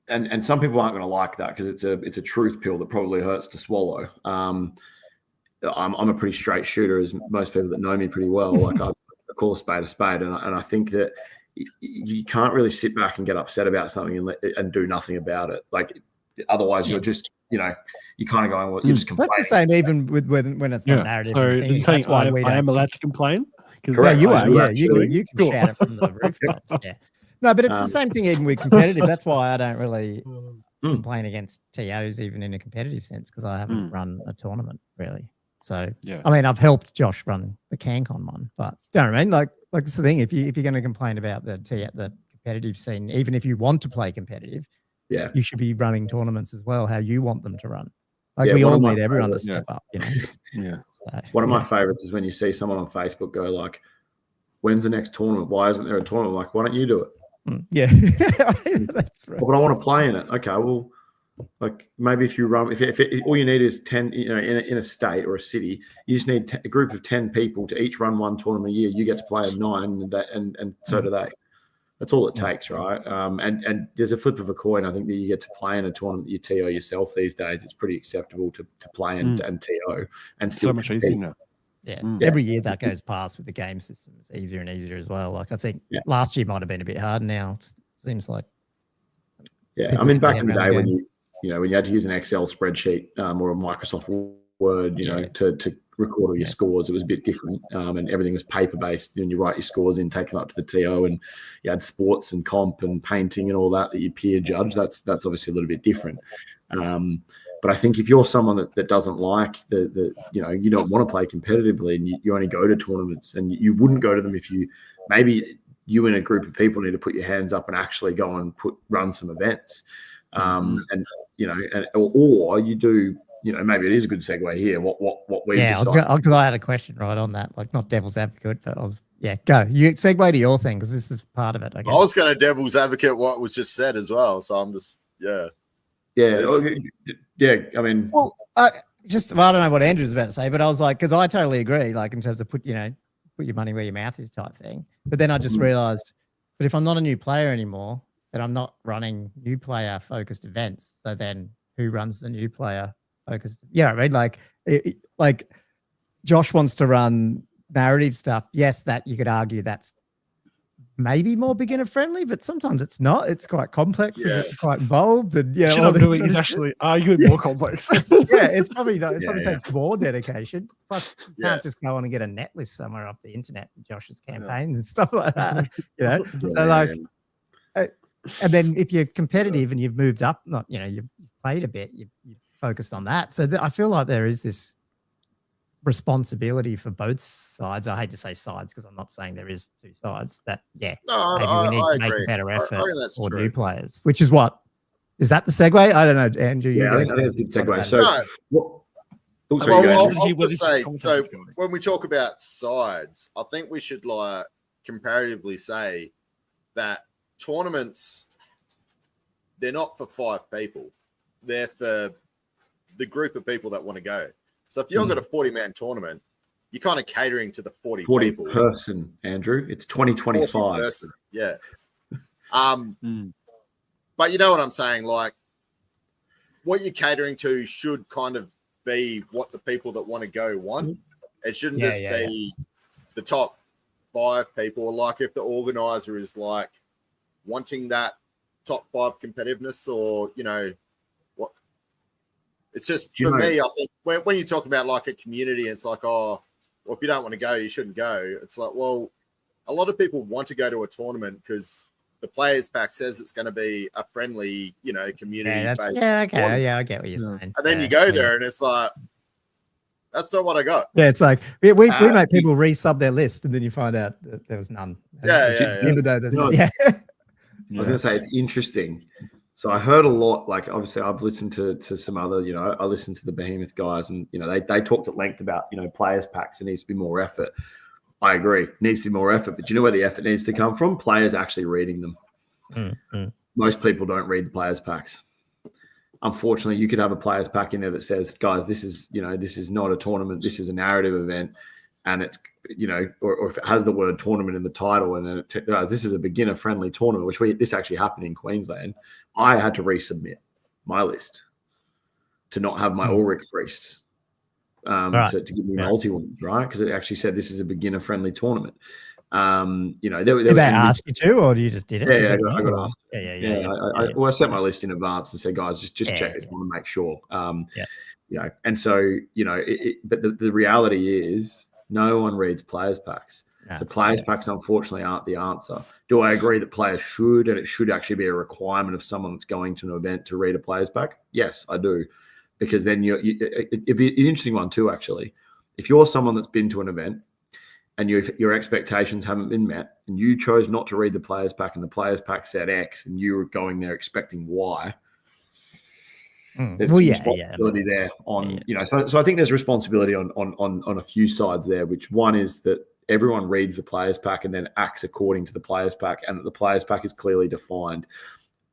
And some people aren't going to like that because it's a truth pill that probably hurts to swallow. I'm a pretty straight shooter, as most people that know me pretty well. Like, I call a spade, and I think that you can't really sit back and get upset about something and do nothing about it. Like, otherwise you're just, you're kind of going, well, you're just complaining. that's the same even with when it's not narrative. So are you saying I am allowed to complain? Yeah, you are. Yeah, Absolutely. you can shout it from the rooftops. Yeah. No, but it's the same thing even with competitive. That's why I don't really complain against TOs even in a competitive sense, because I haven't run a tournament really. So I mean, I've helped Josh run the CanCon one, but you know what I mean? Like it's the thing. If you're going to complain about the competitive scene, even if you want to play competitive, you should be running tournaments as well, how you want them to run. Like, we all need everyone to step up, you know. So, one of my favorites is when you see someone on Facebook go like, when's the next tournament? Why isn't there a tournament? I'm like, why don't you do it? Yeah. That's right. Well, but I want to play in it. Okay, well, like, maybe if you run, if all you need is 10, in a state or a city, you just need a group of 10 people to each run one tournament a year. You get to play at 9, and so do they. That's all it takes, right? And there's a flip of a coin. I think that you get to play in a tournament, you TO yourself these days. It's pretty acceptable to play and TO, and still so much easier now. Yeah. Every year that goes past with the game system, it's easier and easier as well. Like, I think last year might have been a bit hard. Now it seems like. Yeah, I mean, back in the day when when you had to use an Excel spreadsheet or a Microsoft Word, to record all your scores, it was a bit different, and everything was paper based. And you write your scores in, take them up to the TO, and you had sports and comp and painting and all that you peer judge. That's obviously a little bit different. But I think if you're someone that doesn't like you don't want to play competitively, and you only go to tournaments, and you wouldn't go to them if maybe you and a group of people need to put your hands up and actually go and run some events, or you do. Maybe it is a good segue here. What we because I had a question right on that, like, not devil's advocate, but go. You segue to your thing because this is part of it. I guess I was going to devil's advocate what was just said as well, so I'm just I mean, I don't know what Andrew's about to say, but I was like, because I totally agree, like, in terms of put your money where your mouth is type thing. But then I just realized, but if I'm not a new player anymore, then I'm not running new player focused events. So then who runs the new player focused? You know what I mean? Like Josh wants to run narrative stuff. Yes, that you could argue that's maybe more beginner friendly, but sometimes it's not. It's quite complex and it's quite involved. And what I'm doing is actually arguably more complex. It's probably not. It probably takes more dedication. Plus, you can't just go on and get a net list somewhere off the internet and Josh's campaigns and stuff like that. So and then if you're competitive and you've moved up, you've played a bit, you've focused on that. So I feel like there is this responsibility for both sides. I hate to say sides because I'm not saying there is two sides. That maybe we need to make a better effort for new players. Which is what is that the segue? I don't know, Andrew. I think it's a good segue. So, I'll just say. So when we talk about sides, I think we should comparatively say that tournaments, they're not for 5 people. They're for the group of people that want to go. So if you've got a 40-man tournament, you're kind of catering to the 40 people. person, Andrew. It's 2025. Person, yeah. But you know what I'm saying? Like, what you're catering to should kind of be what the people that want to go want. It shouldn't be the top 5 people. Like, if the organizer is like wanting that top 5 competitiveness, or what? It's just for me. I think when you talk about like a community, it's like, oh, well, if you don't want to go, you shouldn't go. It's like, well, a lot of people want to go to a tournament because the players pack says it's going to be a friendly, community-based. I get what you're saying. And then you go there, and it's like, that's not what I got. Yeah, it's like we make people resub their list, and then you find out that there was none. Even though there's I was going to say, it's interesting. So I heard a lot, like, obviously I've listened to some other, I listened to the Behemoth guys, and, they talked at length about, players packs. There needs to be more effort. I agree. It needs to be more effort. But do you know where the effort needs to come from? Players actually reading them. Most people don't read the players packs. Unfortunately, you could have a players pack in there that says, guys, this is not a tournament. This is a narrative event. And it's, or if it has the word tournament in the title, and then this is a beginner friendly tournament, which this actually happened in Queensland. I had to resubmit my list to not have my Ulrich priest. To give me multi ones, right? Because it actually said this is a beginner friendly tournament. Did they ask you to, or you just did it? Yeah, I got asked. I sent my list in advance and said, guys, just check this. I want to make sure. And so but the reality is, no one reads players packs. So players packs, unfortunately, aren't the answer. Do I agree that players should, and it should actually be a requirement of someone that's going to an event to read a players pack? Yes, I do. Because then it'd be an interesting one too, actually. If you're someone that's been to an event and your expectations haven't been met, and you chose not to read the players pack, and the players pack said X, and you were going there expecting Y, there's responsibility there on, So I think there's responsibility on a few sides there. Which one is that everyone reads the players pack and then acts according to the players pack, and that the players pack is clearly defined.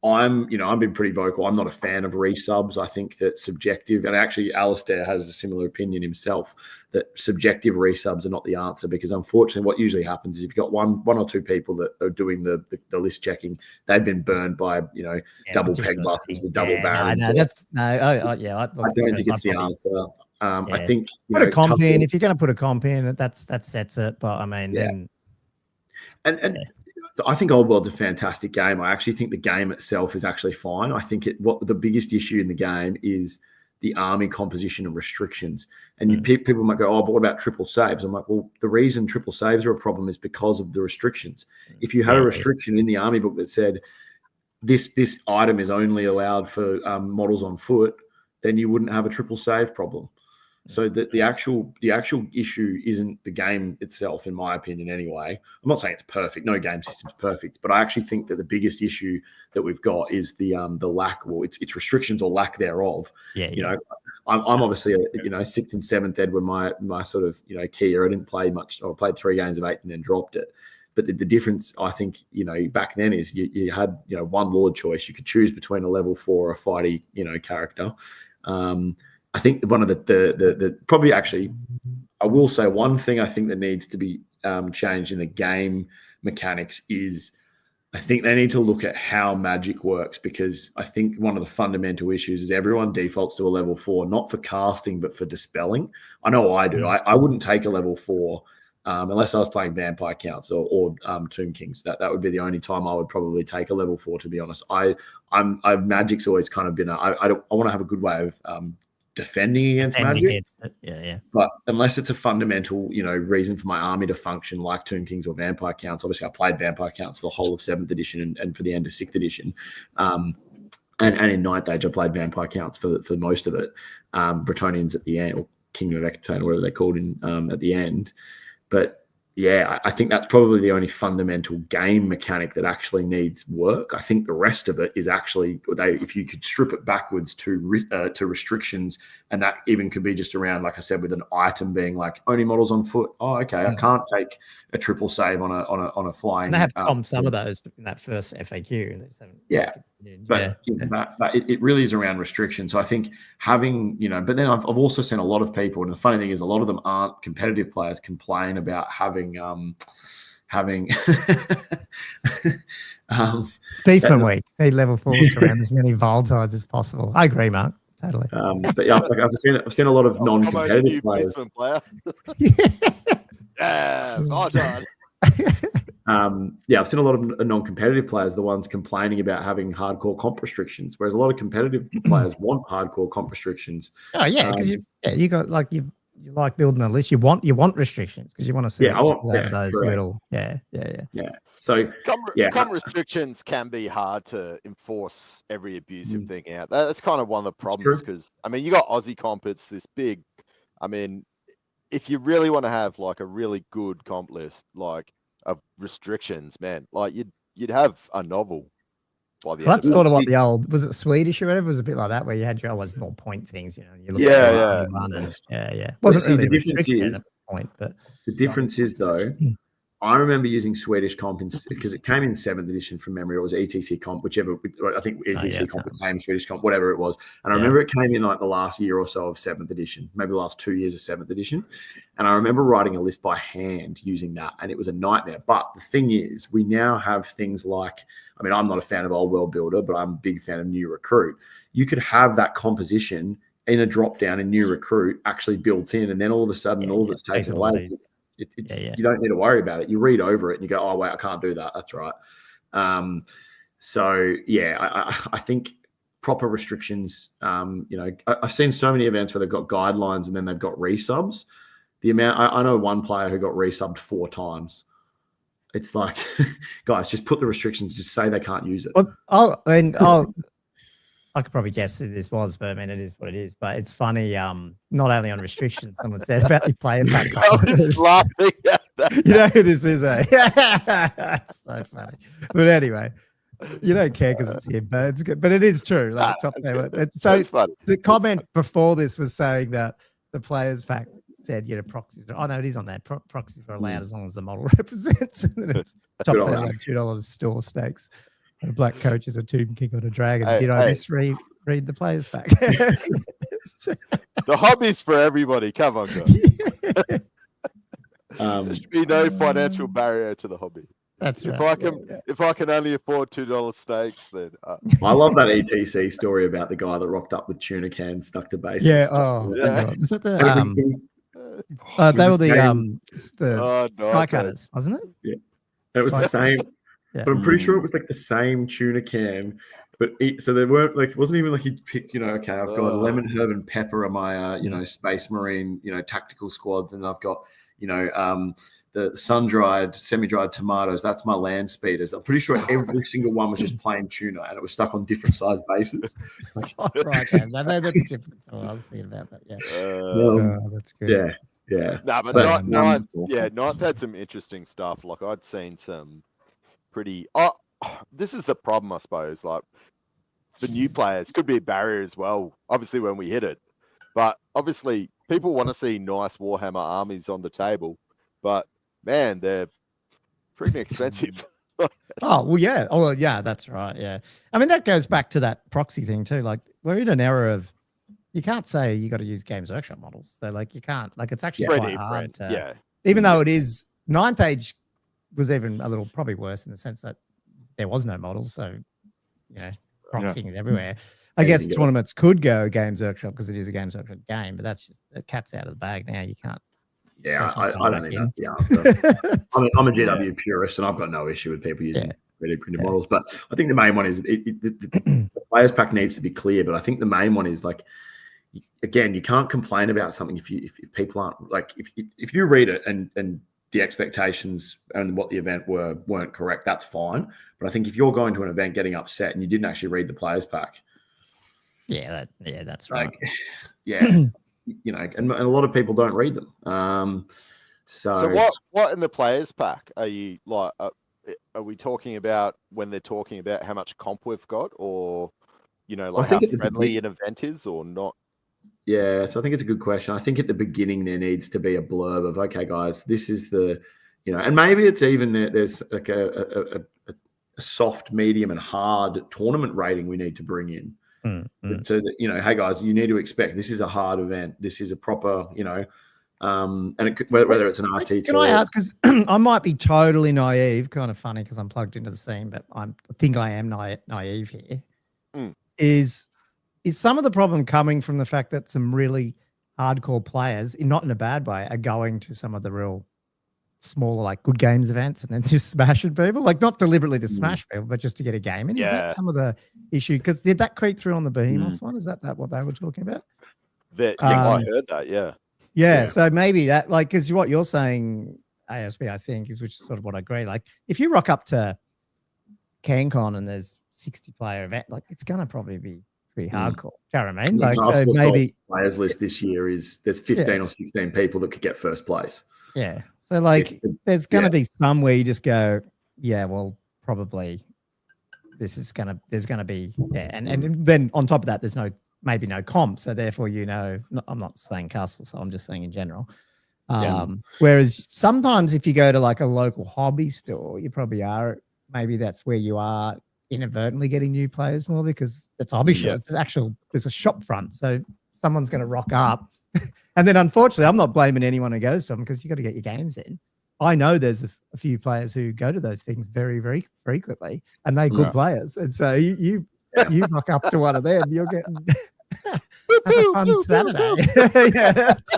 I've been pretty vocal. I'm not a fan of resubs. I think that subjective, and actually Alistair has a similar opinion himself, that subjective resubs are not the answer, because unfortunately what usually happens is if you've got one or two people that are doing the list checking, they've been burned by, double peg busters with double barons. I don't think it's the answer. I think put a comp in. If you're going to put a comp in, that sets it. But I mean, then I think Old World's a fantastic game. I actually think the game itself is actually fine. I think what the biggest issue in the game is the army composition and restrictions. And people might go, oh, but what about triple saves? I'm like, well, the reason triple saves are a problem is because of the restrictions. If you had a restriction in the army book that said this item is only allowed for models on foot, then you wouldn't have a triple save problem. So the actual issue isn't the game itself, in my opinion, anyway. I'm not saying it's perfect. No game system's perfect, but I actually think that the biggest issue that we've got is the lack, well, it's restrictions or lack thereof. I'm obviously a 6th and 7th ed with my sort of key year. I didn't play much. I played 3 games of 8 and then dropped it. But the difference, I think, back then is you had one Lord choice. You could choose between a level 4 or a fighty character. I think one of the probably actually, I will say one thing I think that needs to be changed in the game mechanics is I think they need to look at how magic works, because I think one of the fundamental issues is everyone defaults to a level 4, not for casting, but for dispelling. I know I do. I wouldn't take a level 4 unless I was playing Vampire Counts or Tomb Kings. That would be the only time I would probably take a level 4, to be honest. Magic's always kind of been I want to have a good way of defending against magic. But unless it's a fundamental, reason for my army to function, like Tomb Kings or Vampire Counts. Obviously, I played Vampire Counts for the whole of 7th edition and for the end of 6th edition. And in 9th Age, I played Vampire Counts for most of it. Bretonians at the end, or Kingdom of Ecbatone, or whatever they're called at the end. But yeah, I think that's probably the only fundamental game mechanic that actually needs work. I think the rest of it is actually, if you could strip it backwards to restrictions, and that even could be just around, like I said, with an item being like only models on foot. Oh, okay, I can't take a triple save on a flying. And they have some of those in that first FAQ. But it really is around restrictions. So I think having, but then I've also seen a lot of people, and the funny thing is a lot of them aren't competitive players, complain about having It's Beastmen week. Need level 4s to ram as many volatiles as possible. I agree, Mark. Totally. But yeah, I've seen a lot of non-competitive players. Yeah, Voltile. Yeah, I've seen a lot of non-competitive players, the ones complaining about having hardcore comp restrictions, whereas a lot of competitive players want hardcore comp restrictions. Oh yeah, because you got like you like building a list. You want restrictions because you want to see those correct. little yeah. So com restrictions can be hard to enforce every abusive thing out. That's kind of one of the problems because I mean you got Aussie comp, it's this big. I mean, if you really want to have like a really good comp list, like of restrictions, man, like you'd have a novel by the end. That's sort of what the old was it Swedish or whatever, it was a bit like that where you had your always more point things, you know. You look at wasn't really the difference is at the point, but the difference is though. I remember using Swedish comp because it came in 7th edition from memory. It was ETC comp, whichever. I think ETC comp became Swedish comp, whatever it was. And I remember it came in like the last year or so of 7th edition, maybe the last 2 years of 7th edition. And I remember writing a list by hand using that, and it was a nightmare. But the thing is, we now have things like, I mean, I'm not a fan of Old World Builder, but I'm a big fan of New Recruit. You could have that composition in a drop down in New Recruit actually built in, and then all of a sudden, all that's taken away. You don't need to worry about it. You read over it and you go, oh, wait, I can't do that. That's right. So, yeah, I think proper restrictions, you know, I've seen so many events where they've got guidelines and then they've got resubs. The amount, I know one player who got resubbed 4 times. It's like, guys, just put the restrictions, just say they can't use it. Well, I could probably guess who this was, but I mean, it is what it is. But it's funny, not only on restrictions, someone said about the player back. I was laughing at that. You know who this is, eh? That's so funny. But anyway, you don't care because it's him, but it's good. But it is true. Like top so the comment before this was saying that the players pack said, you know, proxies. Oh no, it is on there. Proxies are allowed as long as the model represents. And then it's top table like $2 store stakes. A black coach is a Tomb King on a dragon. Did I misread the players back? The hobby's for everybody. Come on, guys. There should be no financial barrier to the hobby. That's right. If I can only afford $2 stakes, then I love that ETC story about the guy that rocked up with tuna cans stuck to base. Yeah. Oh, yeah. Is that the they were the sky cutters, wasn't it? Yeah. It was the same. Yeah. But I'm pretty sure it was like the same tuna can, but so they weren't like, it wasn't even like he picked, you know, okay, I've got lemon, herb, and pepper on my, you know, Space Marine, you know, tactical squads, and I've got, you know, the sun-dried, semi-dried tomatoes. That's my land speeders. I'm pretty sure every single one was just plain tuna, and it was stuck on different size bases. Right, that's different. I was thinking about that. Yeah, that's good. Yeah. No, but Ninth had some interesting stuff. Like I'd seen some pretty this is the problem, I suppose, like for new players could be a barrier as well, obviously when we hit it, but obviously people want to see nice Warhammer armies on the table, but man, they're pretty expensive. That's right. Yeah, I mean that goes back to that proxy thing too. Like we're in an era of you can't say you got to use Games Workshop models, so like you can't, like it's actually quite hard to, even though it is 9th age was even a little probably worse in the sense that there was no models, so you know proxying is everywhere. I guess tournaments could go Games Workshop because it is a Games Workshop game, but that's just the cat's out of the bag now. You can't. Yeah, I don't think that's the answer. I'm a GW purist, and I've got no issue with people using 3D printed models. But I think the main one is the players pack needs to be clear. But I think the main one is like, again, you can't complain about something if people aren't like if you read it and the expectations and what the event weren't correct, that's fine. But I think if you're going to an event getting upset and you didn't actually read the players pack, that's right. Like, you know, and a lot of people don't read them. So what in the players pack are you like? Are we talking about when they're talking about how much comp we've got, or you know, like how friendly an event is, or not? Yeah, so I think it's a good question. I think at the beginning there needs to be a blurb of, okay, guys, this is the, you know, and maybe it's even there's like a soft, medium, and hard tournament rating we need to bring in. So that, you know, hey guys, you need to expect this is a hard event. This is a proper, you know, And it could, whether it's an RT Can I ask, because I might be totally naive, kind of funny because I'm plugged into the scene, but I think I am naive here. Is some of the problem coming from the fact that some really hardcore players, not in a bad way, are going to some of the real smaller, like good games events and then just smashing people, like not deliberately to smash people, but just to get a game in? Is that some of the issue? Because did that creep through on the Behemoths one? Is that what they were talking about? I heard that, Yeah, so maybe that, like, because what you're saying, ASB, I think, which is sort of what I agree. Like, if you rock up to CanCon and there's 60-player event, like, it's going to probably be pretty hardcore. Do you know what I mean? Like, so maybe players list this year is there's 15 or 16 people that could get first place. Yeah. So, like, there's going to be some where you just go, yeah, well, probably there's going to be, and then on top of that, there's maybe no comp. So therefore, I'm not saying Castle, so I'm just saying in general. Whereas sometimes if you go to like a local hobby store, you probably are, maybe that's where you are inadvertently getting new players more because it's a hobby shop. There's a shop front. So someone's going to rock up. And then unfortunately, I'm not blaming anyone who goes to them because you got to get your games in. I know there's a few players who go to those things very, very frequently and they're good players. And so you rock up to one of them, you're getting have a fun Saturday. That's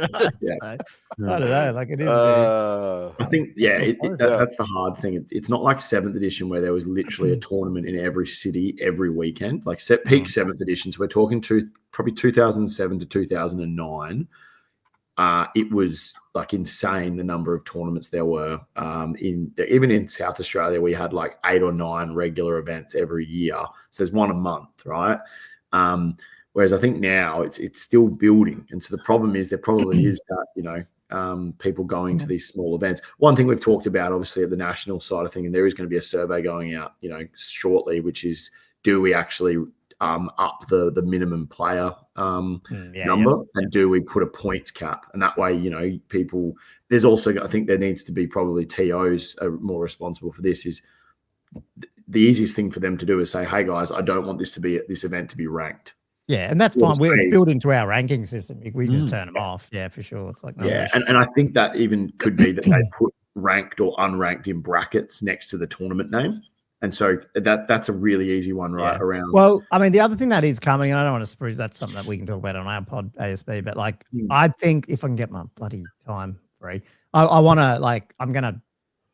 right. So, I don't know. Like it is. I think, that's the hard thing. It's not like 7th edition where there was literally a tournament in every city every weekend. Like peak 7th edition. So we're talking probably 2007 to 2009. It was like insane the number of tournaments there were. Even in South Australia, we had like 8 or 9 regular events every year. So there's one a month, right? Whereas I think now it's still building. And so the problem is there probably is that, people going to these small events. One thing we've talked about, obviously, at the national side of thing, and there is going to be a survey going out, shortly, which is, do we actually up the minimum player number, and do we put a points cap? And that way, people. There's also, I think, there needs to be probably TOs are more responsible for this. Is the easiest thing for them to do is say, hey guys, I don't want this event to be ranked. Yeah, and that's fine. It's built into our ranking system. We just turn them off. Yeah, for sure. It's like and I think that even could be that they put ranked or unranked in brackets next to the tournament name. And so that's a really easy one around. Well, I mean, the other thing that is coming, and I don't want to spruce, that's something that we can talk about on our pod ASB, but like I think if I can get my bloody time free, I want to I'm going to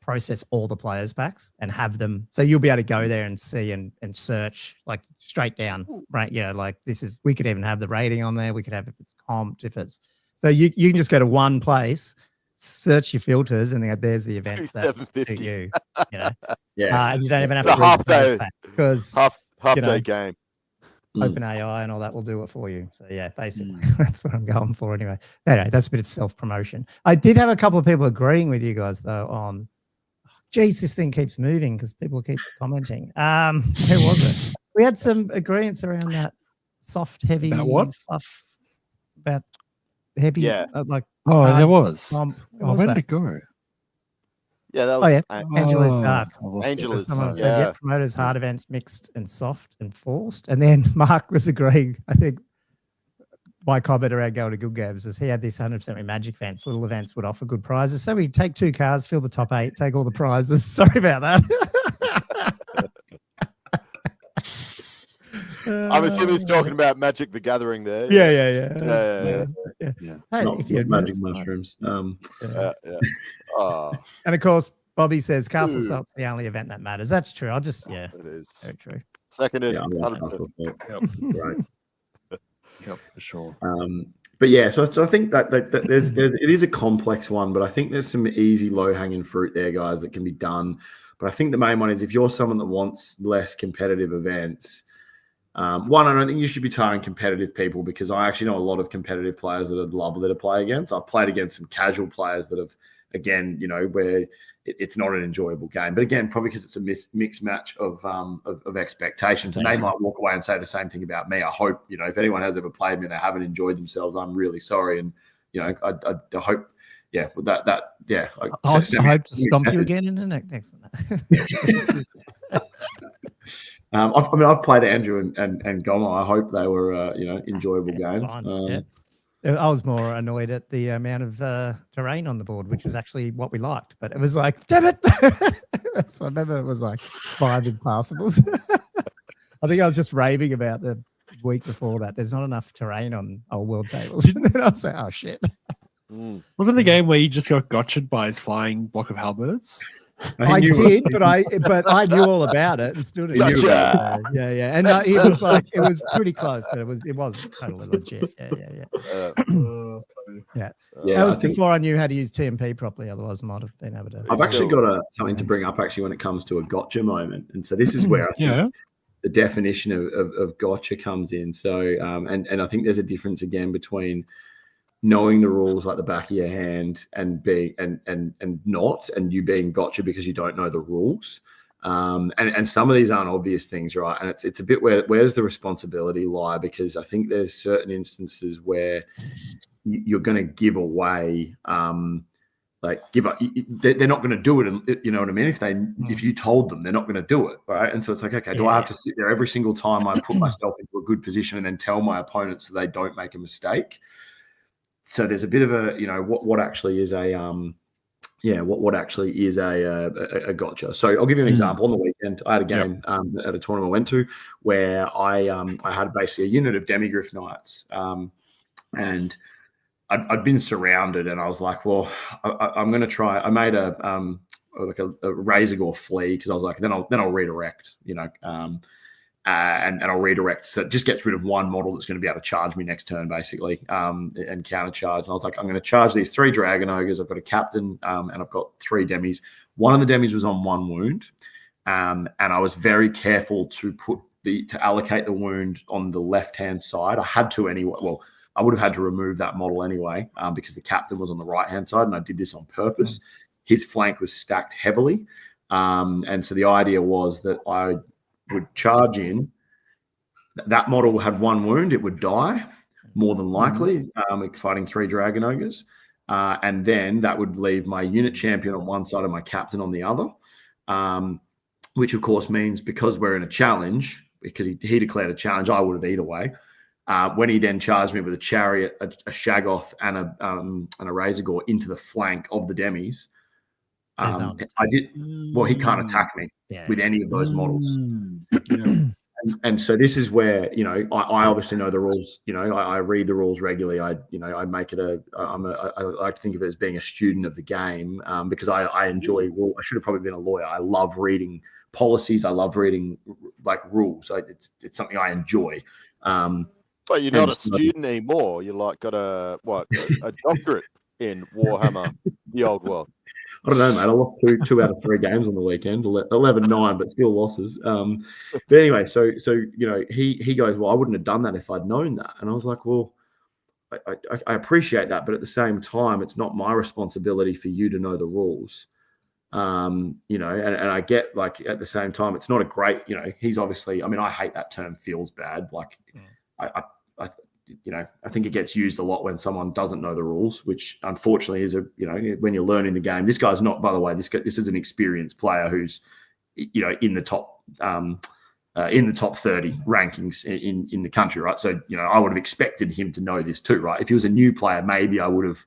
process all the players packs and have them. So you'll be able to go there and see and search like straight down, right? Like we could even have the rating on there. We could have if it's comped, so you can just go to one place, search your filters, and there's the events that suit you. And you don't even have to read the players pack because half day game. Open AI and all that will do it for you. So yeah, basically that's what I'm going for anyway. Anyway, that's a bit of self-promotion. I did have a couple of people agreeing with you guys though on, geez, this thing keeps moving because people keep commenting. Who was it? We had some agreements around that soft, heavy fluff, about heavy, there was. Where did it go? Yeah, that was. Angela's Dark. Angela's Someone said, promoters, hard events, mixed and soft and forced. And then Mark was agreeing, I think, my comment around going to good games is he had this 100% magic events. Little events would offer good prizes. So we take 2 cards, fill the top 8, take all the prizes. Sorry about that. I'm assuming he's talking about Magic the Gathering there. Yeah. Hey, if you magic mushrooms. And of course, Bobby says Castle Salt's the only event that matters. That's true. It is very true. Seconded. Right. Yep, for sure. But so I think that there's it is a complex one, but I think there's some easy low hanging fruit there, guys, that can be done. But I think the main one is if you're someone that wants less competitive events. One, I don't think you should be targeting competitive people because I actually know a lot of competitive players that are lovely to play against. I've played against some casual players that have, again, where it's not an enjoyable game. But again, probably because it's a mixed match of expectations. And they might walk away and say the same thing about me. I hope, if anyone has ever played me and they haven't enjoyed themselves, I'm really sorry. And, I hope, I hope to stomp you again in the next one. I've played Andrew and Gommo. I hope they were, enjoyable games. I was more annoyed at the amount of terrain on the board, which was actually what we liked. But it was like, damn it! So I remember it was like 5 impassables. I think I was just raving about the week before that. There's not enough terrain on old world tables. And then I was like, oh shit. Wasn't the game where you just got gotcha'd by his flying block of halberds? I did, but I knew all about it and still didn't. Gotcha. Yeah. And it was like it was pretty close, but it was totally legit. Yeah. That was before I knew how to use TMP properly. Otherwise, I might have been able to. I've actually got something to bring up actually when it comes to a gotcha moment, and so this is where I think the definition of gotcha comes in. So and I think there's a difference again between knowing the rules like the back of your hand and being and you being gotcha because you don't know the rules. And some of these aren't obvious things, right? And it's a bit where does the responsibility lie? Because I think there's certain instances where you're going to give away, they're not going to do it. You know what I mean? If you told them, they're not going to do it, right? And so it's like, okay, do I have to sit there every single time I put myself into a good position and then tell my opponents so they don't make a mistake? So there's a bit of a, what actually is a what actually is a gotcha. So I'll give you an example. On the weekend, I had a game at a tournament I went to where I had basically a unit of demigriff knights, and I'd been surrounded, and I was like, well, I'm going to try. I made a razor gore flea because I was like, then I'll redirect, and I'll redirect. So it just gets rid of one model that's going to be able to charge me next turn, basically, and counter charge. And I was like, I'm going to charge these 3 dragon ogres. I've got a captain, and I've got 3 demis. One of the demis was on 1 wound, and I was very careful to allocate the wound on the left hand side. I had to anyway. Well, I would have had to remove that model anyway because the captain was on the right hand side, and I did this on purpose. His flank was stacked heavily, and so the idea was that I would charge in. That model had 1 wound; it would die more than likely, fighting 3 dragon ogres, and then that would leave my unit champion on one side and my captain on the other, which of course means because we're in a challenge, because he declared a challenge, I would have either way. When he then charged me with a chariot, a shagoth, and a razor gore into the flank of the demis, I did. Well, he can't attack me with any of those models. And so this is where I obviously know the rules. I read the rules regularly. I make it I like to think of it as being a student of the game because I enjoy. Well, I should have probably been a lawyer. I love reading policies. I love reading rules. It's something I enjoy. But you're not a student anymore. You're got a doctorate in Warhammer, the old world. I don't know, mate. I lost two out of 3 games on the weekend, 11-9, but still losses. But anyway, so he goes, well, I wouldn't have done that if I'd known that. And I was like, well, I appreciate that, but at the same time, it's not my responsibility for you to know the rules. And I get at the same time, it's not a great, he's obviously, I hate that term feels bad. I think it gets used a lot when someone doesn't know the rules, which unfortunately is when you're learning the game. This guy's not, by the way, this is an experienced player who's, in the top 30 rankings in the country, right? So, I would have expected him to know this too, right? If he was a new player, maybe I would have.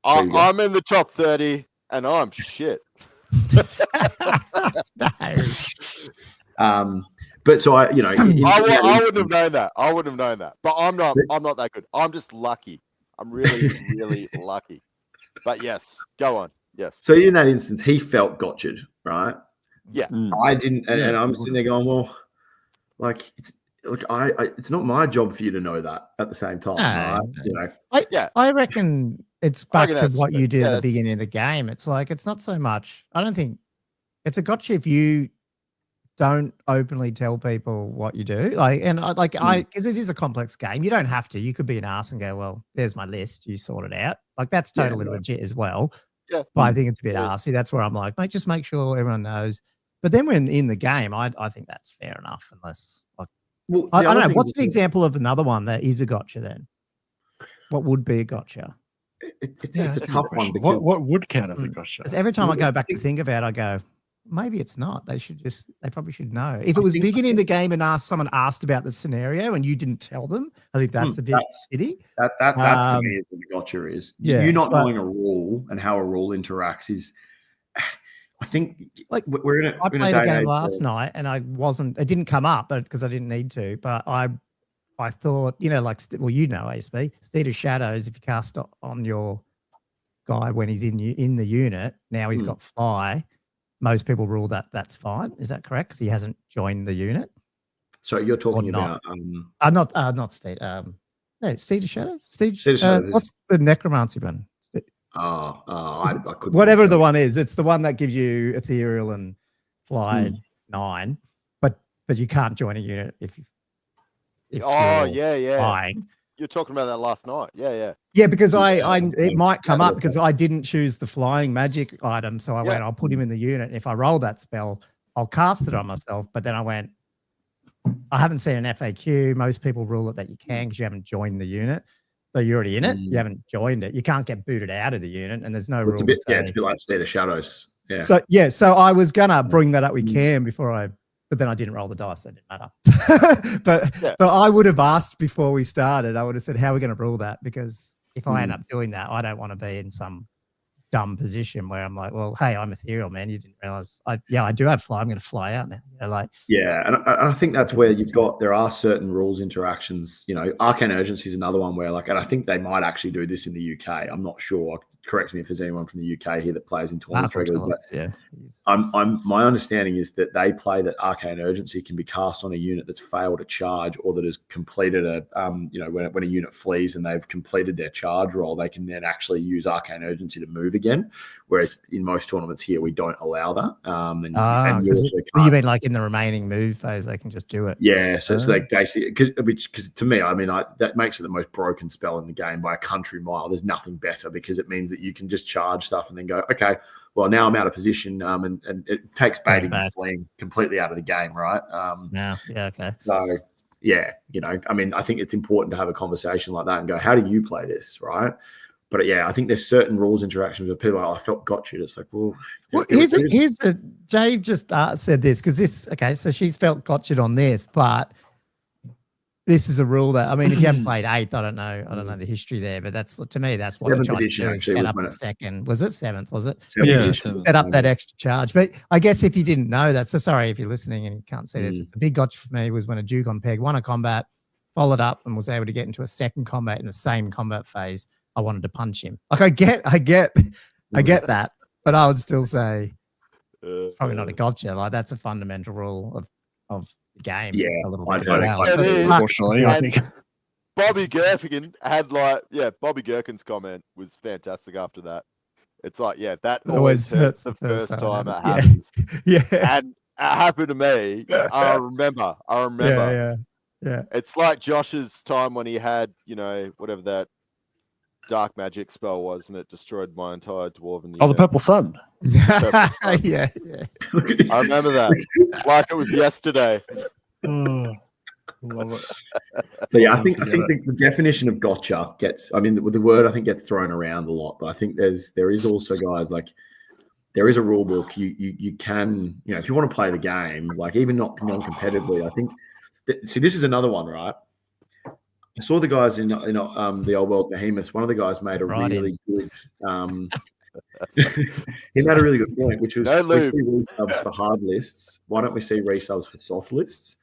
I'm in the top 30 and I'm shit. But so I wouldn't have known that. I wouldn't have known that. But I'm not that good. I'm just lucky. I'm really, really lucky. But yes, go on. Yes. So in that instance, he felt gotcha'd, right? Yeah. I didn't, and I'm sitting there going, well, it's not my job for you to know that at the same time, right? I reckon it's back to what you did at the beginning of the game. It's like it's not so much. I don't think it's a gotcha if you don't openly tell people what you do. Because it is a complex game. You don't have to. You could be an arse and go, well, there's my list. You sort it out. That's totally legit as well. Yeah. But I think it's a bit arsey. That's where I'm like, mate, just make sure everyone knows. But then when in the game, I think that's fair enough. Unless I don't know. What's an example of another one that is a gotcha then? What would be a gotcha? It's a tough one. What would count as a gotcha? Because every time I go back to think about it, I go, maybe it's not. They probably should know. If it was beginning the game and someone asked about the scenario and you didn't tell them, I think that's a bit shitty. That's to me what the gotcha is. Yeah, you not knowing a rule and how a rule interacts is. I think like we're in I played a game last night and it didn't come up, but because I didn't need to. But I thought, like, ASB, Steed of Shadows. If you cast on your guy when he's in the unit, now he's got fly. Most people rule that's fine. Is that correct? Because he hasn't joined the unit. So you're talking about not Steed. No, Steed of Shadows. Steed of Shadows. What's the necromancy one? I couldn't. Whatever the one is, it's the one that gives you ethereal and fly 9, but you can't join a unit if you're flying. You're talking about that last night. Yeah, because it might come up because I didn't choose the flying magic item, so I went, I'll put him in the unit. If I roll that spell, I'll cast it on myself. But then I went, I haven't seen an FAQ. Most people rule it that you can because you haven't joined the unit. So you're already in it. You haven't joined it. You can't get booted out of the unit, and there's no rules. It's a bit like State of Shadows. Yeah. So I was gonna bring that up with Cam but then I didn't roll the dice, so it didn't matter. but I would have asked before we started. I would have said, how are we going to rule that? Because if I end up doing that, I don't want to be in some dumb position where I'm like, well, hey, I'm ethereal, man. You didn't realize I do have fly. I'm going to fly out now. And I think that's where there are certain rules interactions. Arcane Urgency is another one where and I think they might actually do this in the UK. I'm not sure. Correct me if there's anyone from the UK here that plays in tournaments regularly. My understanding is that they play that Arcane Urgency can be cast on a unit that's failed a charge or that has completed when a unit flees and they've completed their charge roll, they can then actually use Arcane Urgency to move again. Whereas in most tournaments here, we don't allow that. You mean like in the remaining move phase, they can just do it? Yeah. So they basically, because to me, that makes it the most broken spell in the game by a country mile. There's nothing better because it means that you can just charge stuff and then go, okay, well, now I'm out of position, and it takes baiting and fleeing completely out of the game, right? Okay. So, I think it's important to have a conversation like that and go, how do you play this, right? But I think there's certain rules interactions with people. I felt gotcha. It's like, here's Jave just said this because so she's felt gotcha on this, but this is a rule that if you haven't played 8th, I don't know the history there, but that's what you're trying to do is set up the second. Was it 7th? Was it? Set up that extra charge. But I guess if you didn't know that, so sorry if you're listening and you can't see this. It's a big gotcha for me was when a Duke on Peg won a combat, followed up, and was able to get into a second combat in the same combat phase. I wanted to punch him. Like I get that, but I would still say it's probably not a gotcha. Like that's a fundamental rule of the game. Yeah, a little bit. Unfortunately, I think Bobby Gherkin had Bobby Gherkin's comment was fantastic after that. It's like, that always hurts the first time it happens. Yeah. And it happened to me. I remember. Yeah. It's like Josh's time when he had, whatever that dark magic spell was, and it destroyed my entire dwarven unit. The Purple Sun. Yeah. I remember that like it was yesterday. Love it. So I think the definition of gotcha gets, the word I think gets thrown around a lot, but I think there is also guys like there is a rule book. You can, if you want to play the game, like even not non-competitively, I think this is another one, right? I saw the guys in the old world behemoths. One of the guys made a really good. He made a really good point, which was we see resubs for hard lists. Why don't we see resubs for soft lists?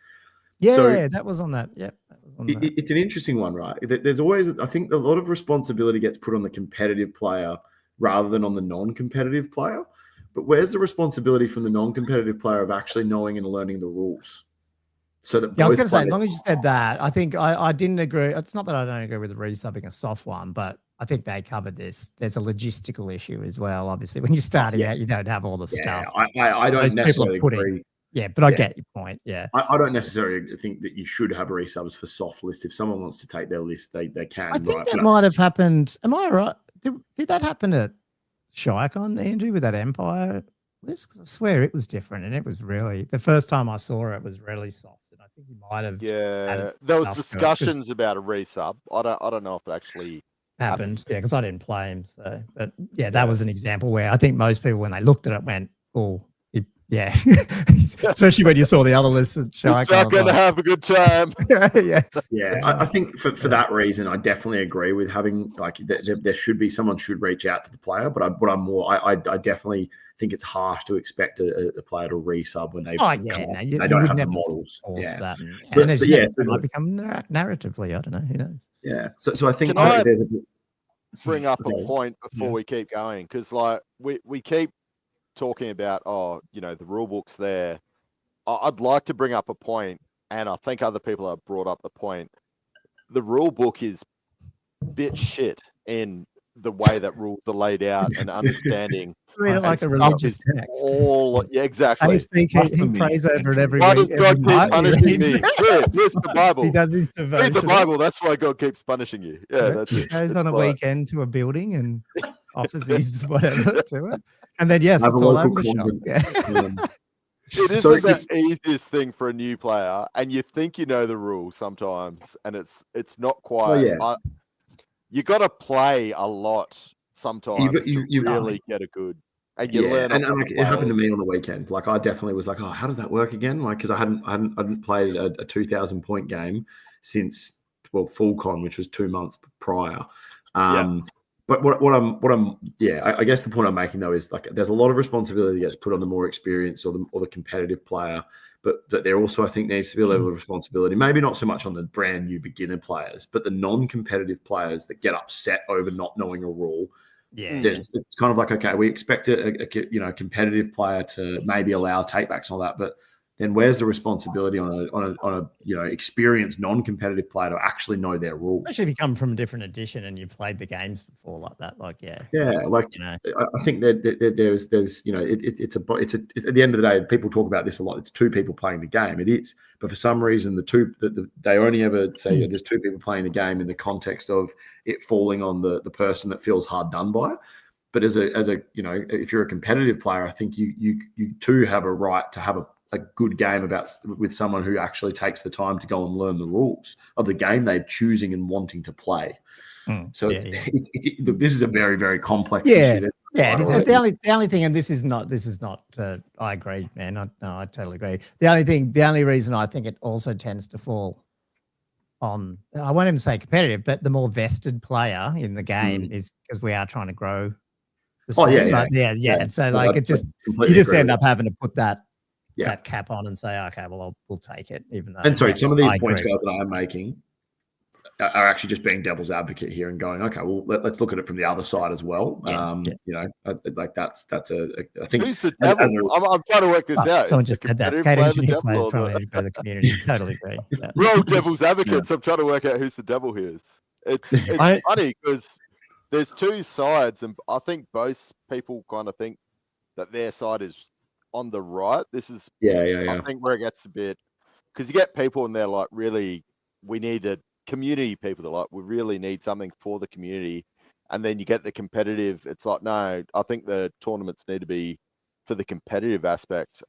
Yeah, that was on that. Yeah, that was on that. It's an interesting one, right? There's always, I think, a lot of responsibility gets put on the competitive player rather than on the non-competitive player. But where's the responsibility from the non-competitive player of actually knowing and learning the rules? So that I was going to say, as long as you said that, I think I didn't agree. It's not that I don't agree with the resubbing a soft one, but I think they covered this. There's a logistical issue as well. Obviously, when you're starting out, you don't have all the stuff. I don't necessarily agree. Yeah, but I get your point. Yeah, I don't necessarily think that you should have resubs for soft lists. If someone wants to take their list, they can. I think that might have happened. Am I right? Did that happen at Shicon, Andrew, with that Empire list? Because I swear it was different, and it was really the first time I saw it was really soft. I think you might have. Yeah, there was discussions about a resub. I don't know if it actually happened. Yeah, because I didn't play him. So, but that was an example where I think most people, when they looked at it, went, "Oh, Yeah, especially when you saw the other list. Not going to have a good time. Yeah. I think for that reason, I definitely agree with having like there should be someone should reach out to the player. But I definitely think it's harsh to expect a player to resub when they you don't have never the models. Force that, but it might become narratively. I don't know. Who knows? Yeah. So I think there's a bring up a point before we keep going, because like we keep talking about the rule book's there. I'd like to bring up a point, and I think other people have brought up the point. The rule book is a bit shit in the way that rules are laid out and understanding. Read it like a religious text. Exactly. He prays over it every Why week. does God keep punishing me? Read the Bible. He does his devotion. Read the Bible. That's why God keeps punishing you. Yeah, that's it. He goes on a weekend to a building and offers his whatever to it. And then, yes, it's all over the shop. It isn't the easiest thing for a new player, and you think you know the rules sometimes, and it's not quite. You got to play a lot sometimes to really get a good. And you learn. And like, it happened to me on the weekend. Like I definitely was like, oh, how does that work again? Like because I hadn't played a 2,000 point game since full con, which was 2 months prior. But I guess the point I'm making though is like there's a lot of responsibility that gets put on the more experienced or the competitive player, but there also I think needs to be a level of responsibility. Maybe not so much on the brand new beginner players, but the non-competitive players that get upset over not knowing a rule. Yeah, it's kind of like, okay, we expect a competitive player to maybe allow takebacks and all that, but then where's the responsibility on a experienced non-competitive player to actually know their rules? Especially if you come from a different edition and you've played the games before like that, I think that there's it's at the end of the day, people talk about this a lot. It's two people playing the game. It is, but for some reason, they only ever say there's two people playing the game in the context of it falling on the person that feels hard done by. But as a if you're a competitive player, I think you too have a right to have a good game with someone who actually takes the time to go and learn the rules of the game they're choosing and wanting to play. So this is a very, very complex issue. The only thing, and this is not. I agree, man. I totally agree. The only reason I think it also tends to fall on, I won't even say competitive, but the more vested player in the game is because we are trying to grow the scene. And so like it just you just end up having to put that cap on and say, okay, well, we'll take it, even though. And sorry, some of these points, guys, that I'm making are actually just being devil's advocate here and going, okay, well, let's look at it from the other side as well. Like that's I think. Who's the devil? I'm trying to work this out. Someone just said that. Kate Engineer players trying to grow the community. Totally agree. We're all devil's advocates. I'm trying to work out who's the devil here. It's funny because there's two sides, and I think both people kind of think that their side is on the right. This is I think where it gets a bit, because you get people and they're like, really, we need a community. People that like, we really need something for the community, and then you get the competitive. It's like, no, I think the tournaments need to be for the competitive aspect.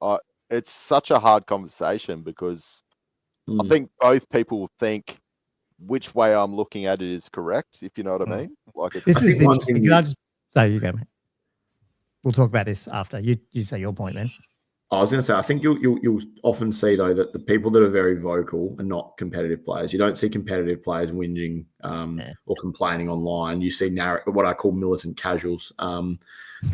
It's such a hard conversation because I think both people think which way I'm looking at it is correct, if you know what I mean. Like this is interesting. Can I just say, you go, mate? We'll talk about this after. You say your point, then. I was going to say, I think you'll often see, though, that the people that are very vocal are not competitive players. You don't see competitive players whinging or complaining online. You see what I call militant casuals. I'm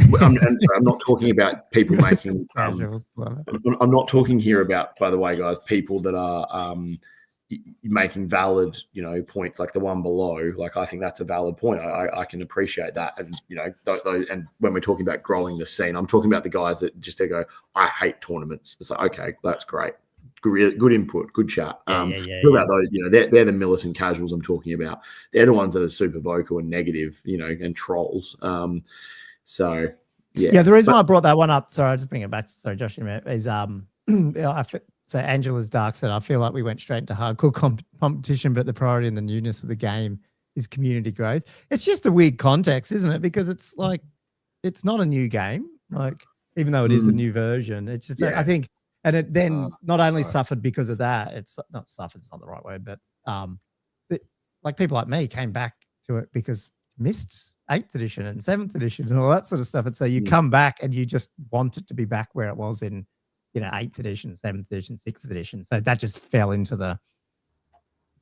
not talking about people making casuals. I'm not talking here about, by the way, guys, people that are making valid, points like the one below. Like, I think that's a valid point. I can appreciate that. And, and when we're talking about growing the scene, I'm talking about the guys that just go, I hate tournaments. It's like, okay, that's great. Good input, good chat. About those, they're the militant casuals I'm talking about. They're the ones that are super vocal and negative, and trolls. The reason why I brought that one up, sorry, I'll just bring it back. Sorry, Josh, is so Angela's Dark said, I feel like we went straight into hardcore competition, but the priority and the newness of the game is community growth. It's just a weird context, isn't it? Because it's like, it's not a new game, like, even though it is a new version. It's just, I think, and it then not only suffered because of that, it's not suffered, it's not the right word, but like people like me came back to it because missed 8th edition and 7th edition and all that sort of stuff. And so you come back and you just want it to be back where it was in 8th edition, 7th edition, 6th edition. So that just fell into the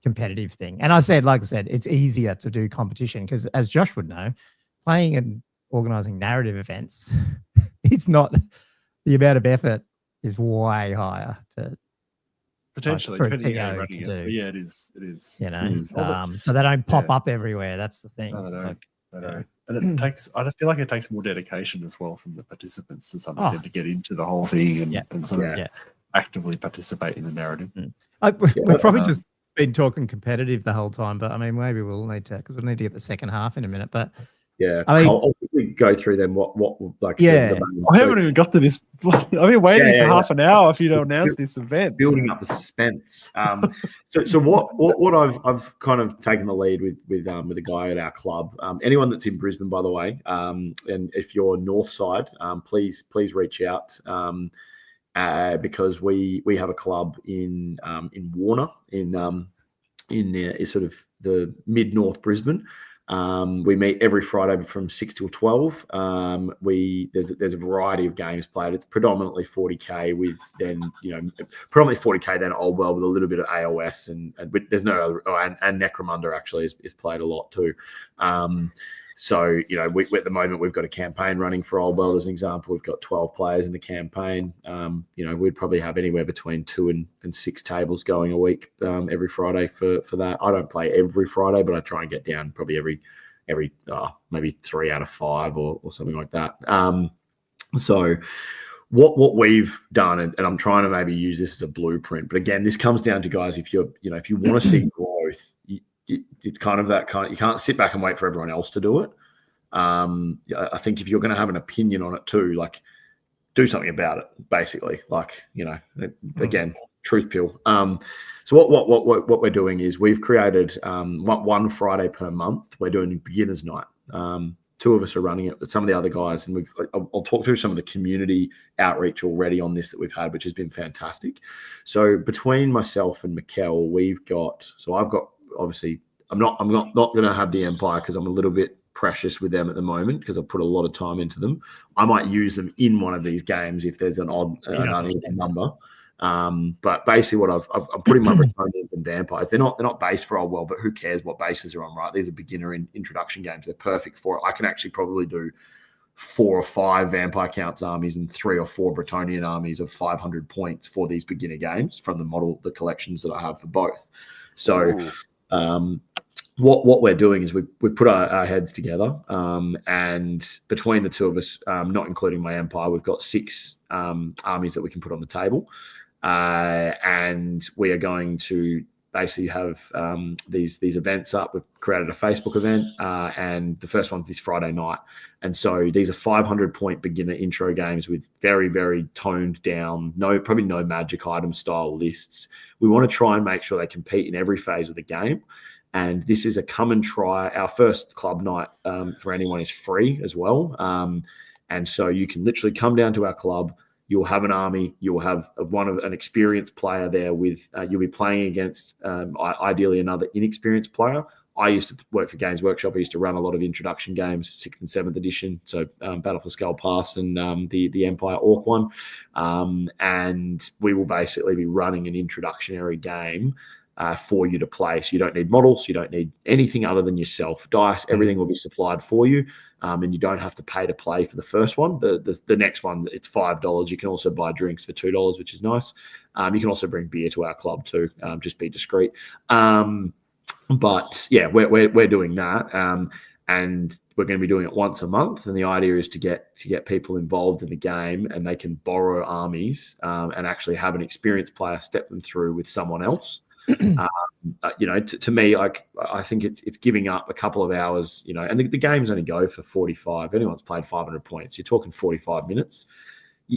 competitive thing. And like I said, it's easier to do competition because, as Josh would know, playing and organizing narrative events, it's not the amount of effort is way higher to potentially for a depending TO on how you're to running do. it. But yeah, it is. So they don't pop up everywhere. That's the thing. I know. Like, I know. And it takes, I feel like it takes more dedication as well from the participants to some extent to get into the whole thing and sort of actively participate in the narrative. We've probably just been talking competitive the whole time, but I mean, maybe we'll need to, because we'll need to get the second half in a minute. But I'll quickly go through them. I haven't even got to this. I've been waiting for half an hour for you to announce this event. Building up the suspense. So what I've kind of taken the lead with a guy at our club. Anyone that's in Brisbane, by the way, and if you're north side, please reach out. Because we have a club in Warner in sort of the mid-north Brisbane. We meet every Friday from 6 till 12. There's a variety of games played. It's predominantly 40k with then predominantly 40k then Old World with a little bit of AOS and there's no other, and Necromunda actually is played a lot too. So, we at the moment, we've got a campaign running for Old World as an example. We've got 12 players in the campaign. We'd probably have anywhere between 2 and 6 tables going a week every Friday for that. I don't play every Friday, but I try and get down probably every maybe 3 out of 5 or something like that. So what we've done, and I'm trying to maybe use this as a blueprint, but again, this comes down to, guys, if you want to see growth, it's kind of that you can't sit back and wait for everyone else to do it. I think if you're going to have an opinion on it too, like do something about it, basically. Like, again, truth pill. So what we're doing is we've created one Friday per month. We're doing beginners night. 2 of us are running it, but some of the other guys, and I'll talk through some of the community outreach already on this that we've had, which has been fantastic. So between myself and Mikkel, I've got, obviously, I'm not going to have the Empire because I'm a little bit precious with them at the moment because I've put a lot of time into them. I might use them in one of these games if there's an odd number. But basically, I'm putting my Bretonians and vampires. They're not based for Old World, but who cares what bases they're on, right? These are beginner introduction games. They're perfect for it. I can actually probably do 4 or 5 Vampire Counts armies and 3 or 4 Bretonian armies of 500 points for these beginner games from the collections that I have for both. So. What we're doing is we put our heads together, and between the 2 of us, not including my Empire, we've got 6 armies that we can put on the table, and we are going to basically have these events up. We've created a Facebook event, and the first one's this Friday night. And so these are 500-point beginner intro games with very, very toned down, probably no magic item style lists. We want to try and make sure they compete in every phase of the game. And this is a come and try. Our first club night for anyone is free as well. And so you can literally come down to our club. You'll have an army. You'll have an experienced player there with. You'll be playing against ideally another inexperienced player. I used to work for Games Workshop. I used to run a lot of introduction games, 6th and 7th edition. So Battle for Skull Pass and the Empire Orc one. And we will basically be running an introductionary game for you to play. So you don't need models. You don't need anything other than yourself. Dice, everything will be supplied for you. And you don't have to pay to play for the first one. The next one, it's $5. You can also buy drinks for $2, which is nice. You can also bring beer to our club too. Just be discreet. But yeah, we're doing that, and we're going to be doing it once a month. And the idea is to get people involved in the game, and they can borrow armies and actually have an experienced player step them through with someone else. To me, I think it's giving up a couple of hours. And the games only go for 45. Anyone's played 500 points, you're talking 45 minutes.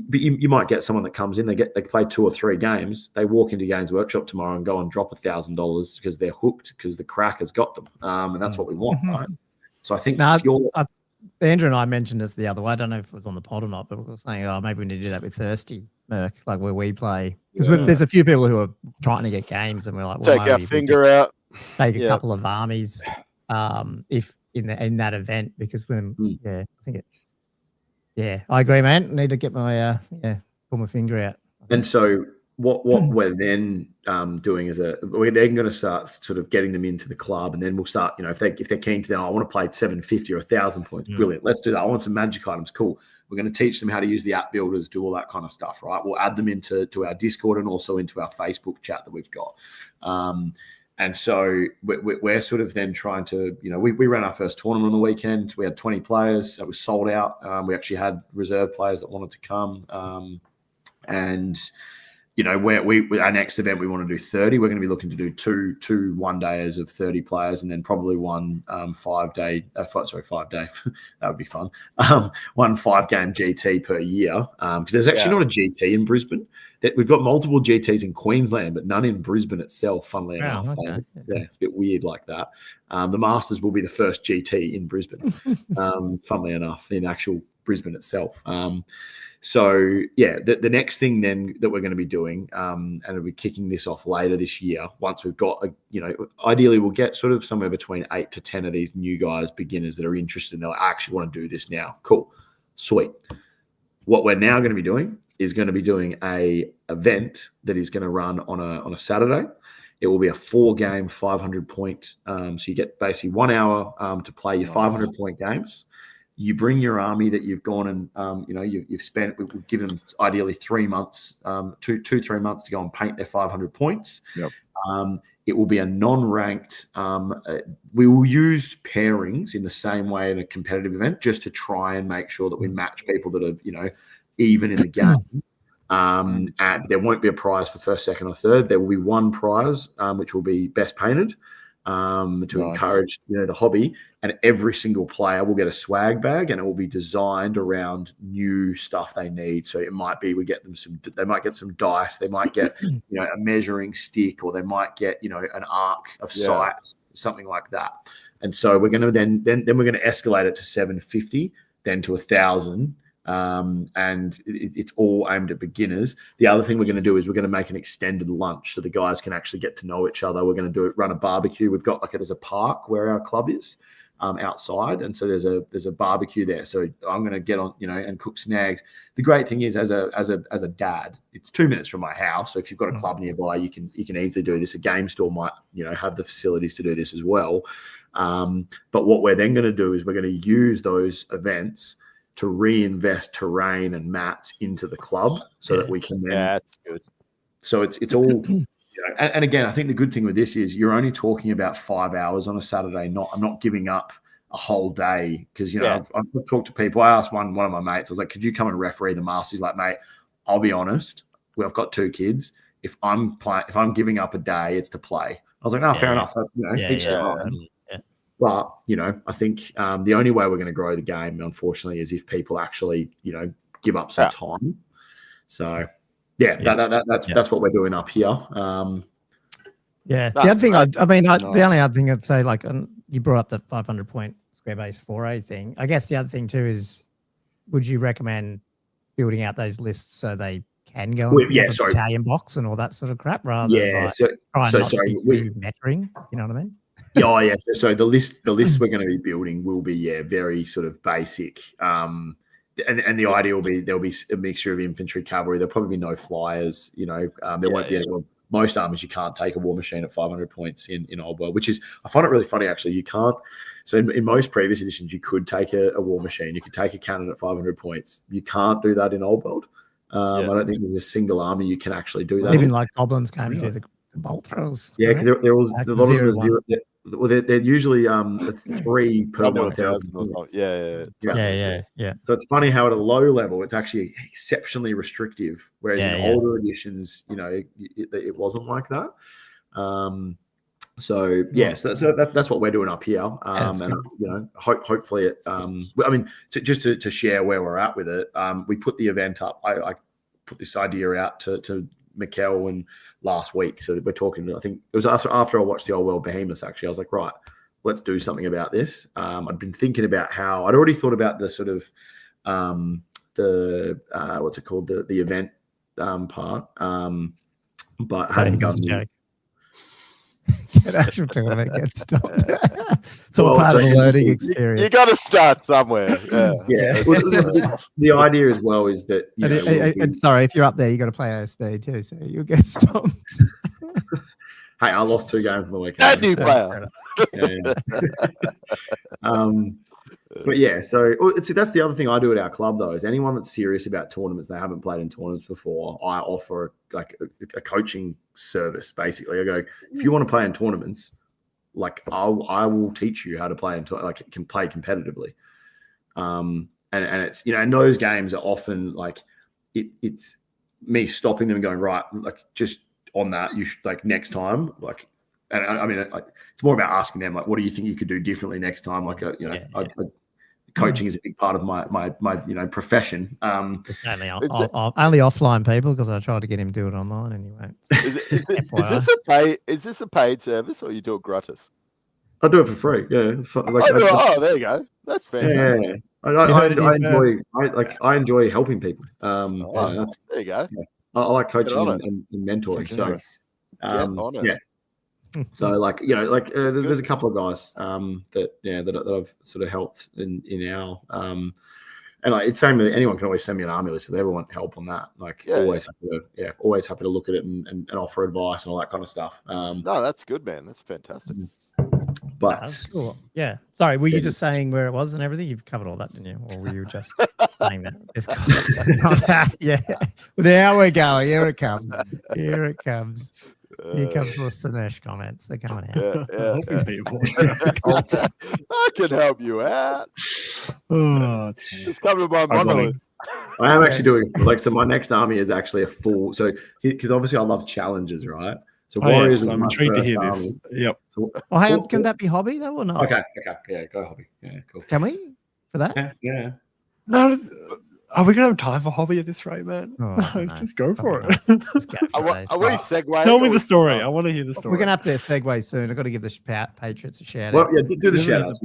But you might get someone that comes in, they play 2 or 3 games, they walk into Games Workshop tomorrow and go and drop $1,000 because they're hooked because the crack has got them, and that's what we want, right? So I think Andrew and I mentioned this the other way. I don't know if it was on the pod or not, but we were saying, maybe we need to do that with Thirsty Merc, like where we play, because there's a few people who are trying to get games, and we're like, take our finger out, take a couple of armies, if in that event, because when I think it. Yeah, I agree, man. Need to get my pull my finger out. And so what we're then doing is we're then going to start sort of getting them into the club, and then we'll start, if they're keen to, then I want to play 750 or 1,000 points. Brilliant. Let's do that. I want some magic items. Cool. We're going to teach them how to use the app builders, do all that kind of stuff, right? We'll add them into our Discord and also into our Facebook chat that we've got. And so we're sort of then trying to, we ran our first tournament on the weekend. We had 20 players. It was sold out. We actually had reserve players that wanted to come. And our next event, we want to do 30. We're going to be looking to do two 1 days of 30 players, and then probably one 5 day. That would be fun. 1 5-game GT per year, because there's actually not a GT in Brisbane. We've got multiple GTs in Queensland, but none in Brisbane itself. Funnily enough, okay. It's a bit weird like that. The Masters will be the first GT in Brisbane. Funnily enough, in actual Brisbane itself. So the next thing then that we're going to be doing, and we'll be kicking this off later this year, once we've got, ideally we'll get sort of somewhere between 8 to 10 of these new guys, beginners that are interested and they'll actually want to do this now. Cool. Sweet. What we're now going to be doing is going to be doing a event that is going to run on a Saturday. It will be a 4-game, 500-point. So you get basically 1 hour to play your 500-point games. You bring your army that you've gone and you've spent. We'll give them ideally 3 months, 3 months to go and paint their 500 points. Yep. It will be a non-ranked. We will use pairings in the same way in a competitive event, just to try and make sure that we match people that are even in the game. And there won't be a prize for first, second, or third. There will be one prize, which will be best painted. To encourage the hobby, and every single player will get a swag bag, and it will be designed around new stuff they need. So it might be they might get some dice, they might get a measuring stick, or they might get an arc of sight, something like that. And so we're going to then we're going to escalate it to 750, then to 1,000. And it's all aimed at beginners. The other thing we're going to do is we're going to make an extended lunch so the guys can actually get to know each other. We're going to run a barbecue. We've got there's a park where our club is outside, and so there's a barbecue there. So I'm going to get on and cook snags. The great thing is, as a dad, it's 2 minutes from my house. So if you've got a club nearby, you can easily do this. A game store might have the facilities to do this as well. But what we're then going to do is we're going to use those events to reinvest terrain and mats into the club, so that we can then. Yeah, that's good. So it's all. And again, I think the good thing with this is you're only talking about 5 hours on a Saturday. I'm not giving up a whole day, because I've talked to people. I asked one of my mates. I was like, "Could you come and referee the Masters?" He's like, "Mate, I'll be honest. I've got 2 kids. If I'm giving up a day, it's to play." I was like, "No, fair enough. Each their own." But, I think the only way we're going to grow the game, unfortunately, is if people actually, give up some time. So, that's what we're doing up here. The other thing, the only other thing I'd say, you brought up the 500-point square base 4A thing. I guess the other thing too is, would you recommend building out those lists so they can go into the battalion box and all that sort of crap, rather than measuring? You know what I mean? So the list we're going to be building will be very sort of basic, and the idea will be there'll be a mixture of infantry, cavalry. There'll probably be no flyers. There won't be most armies. You can't take a war machine at 500 points in Old World, which is, I find it really funny actually. You can't. So in most previous editions, you could take a war machine. You could take a cannon at 500 points. You can't do that in Old World. I don't think there's a single army you can actually do that. Even goblins can't do the bolt throws. Yeah, there was a lot of them. Well, they're usually 3 per 1,000. Yeah. So it's funny how at a low level it's actually exceptionally restrictive, whereas in older editions, it wasn't like that. So that's what we're doing up here, and hopefully it. Just to share where we're at with it, we put the event up. I put this idea out to Mikkel and last week, so we're talking. I think it was after I watched the Old World Behemoths. Actually, I was like, right, let's do something about this. I'd been thinking about how I'd already thought about the sort of what's it called, the event part, but I hadn't done. an actual tournament gets stopped. It's all part of the learning experience. You got to start somewhere. Yeah. Well, the idea as well is that and sorry, if you're up there, you got to play ASB too, so you'll get stopped. Hey, I lost 2 games on the weekend. That new player. But yeah, so that's the other thing I do at our club though, is anyone that's serious about tournaments, they haven't played in tournaments before, I offer like a coaching service. Basically, I go, if you want to play in tournaments, like I will teach you how to play can play competitively. And it's, and those games are often like it's me stopping them and going, right, like just on that, you should, like, next time, like, and I mean, it's more about asking them, like, what do you think you could do differently next time? Like, coaching is a big part of my profession. Just only offline people, because I tried to get him to do it online anyway. Is this a paid service, or you do it gratis? I do it for free. Yeah, it's fun. Like, there you go. That's fantastic. Yeah. I enjoy helping people. There you go. Yeah. I like coaching and mentoring. So, yeah. So, there's a couple of guys that I've sort of helped in our and it's same with anyone can always send me an army list if they ever want help on that. Like, always happy to look at it and offer advice and all that kind of stuff. No, that's good, man. That's fantastic. But that's cool. Yeah. Sorry, were you just saying where it was and everything? You've covered all that, didn't you? Or were you just saying that? Yeah. Well, there we go. Here it comes. Here comes the Sinesh comments. They're coming out. I can help you out. Just cover my monolith. I am actually doing so my next army is actually a full, so because obviously I love challenges, right? So Warriors. I'm intrigued to hear this. Yep. So, hang on, can that be hobby though or not? Okay. Yeah, go hobby. Yeah, cool. Can we for that? Yeah. No, are we gonna have time for hobby at this rate, man? Just go for it. Are we segueing? Tell me the story. I want to hear the story. We're gonna have to segue soon. I've got to give the Patriots a shout out. Well, yeah, do the shout outs.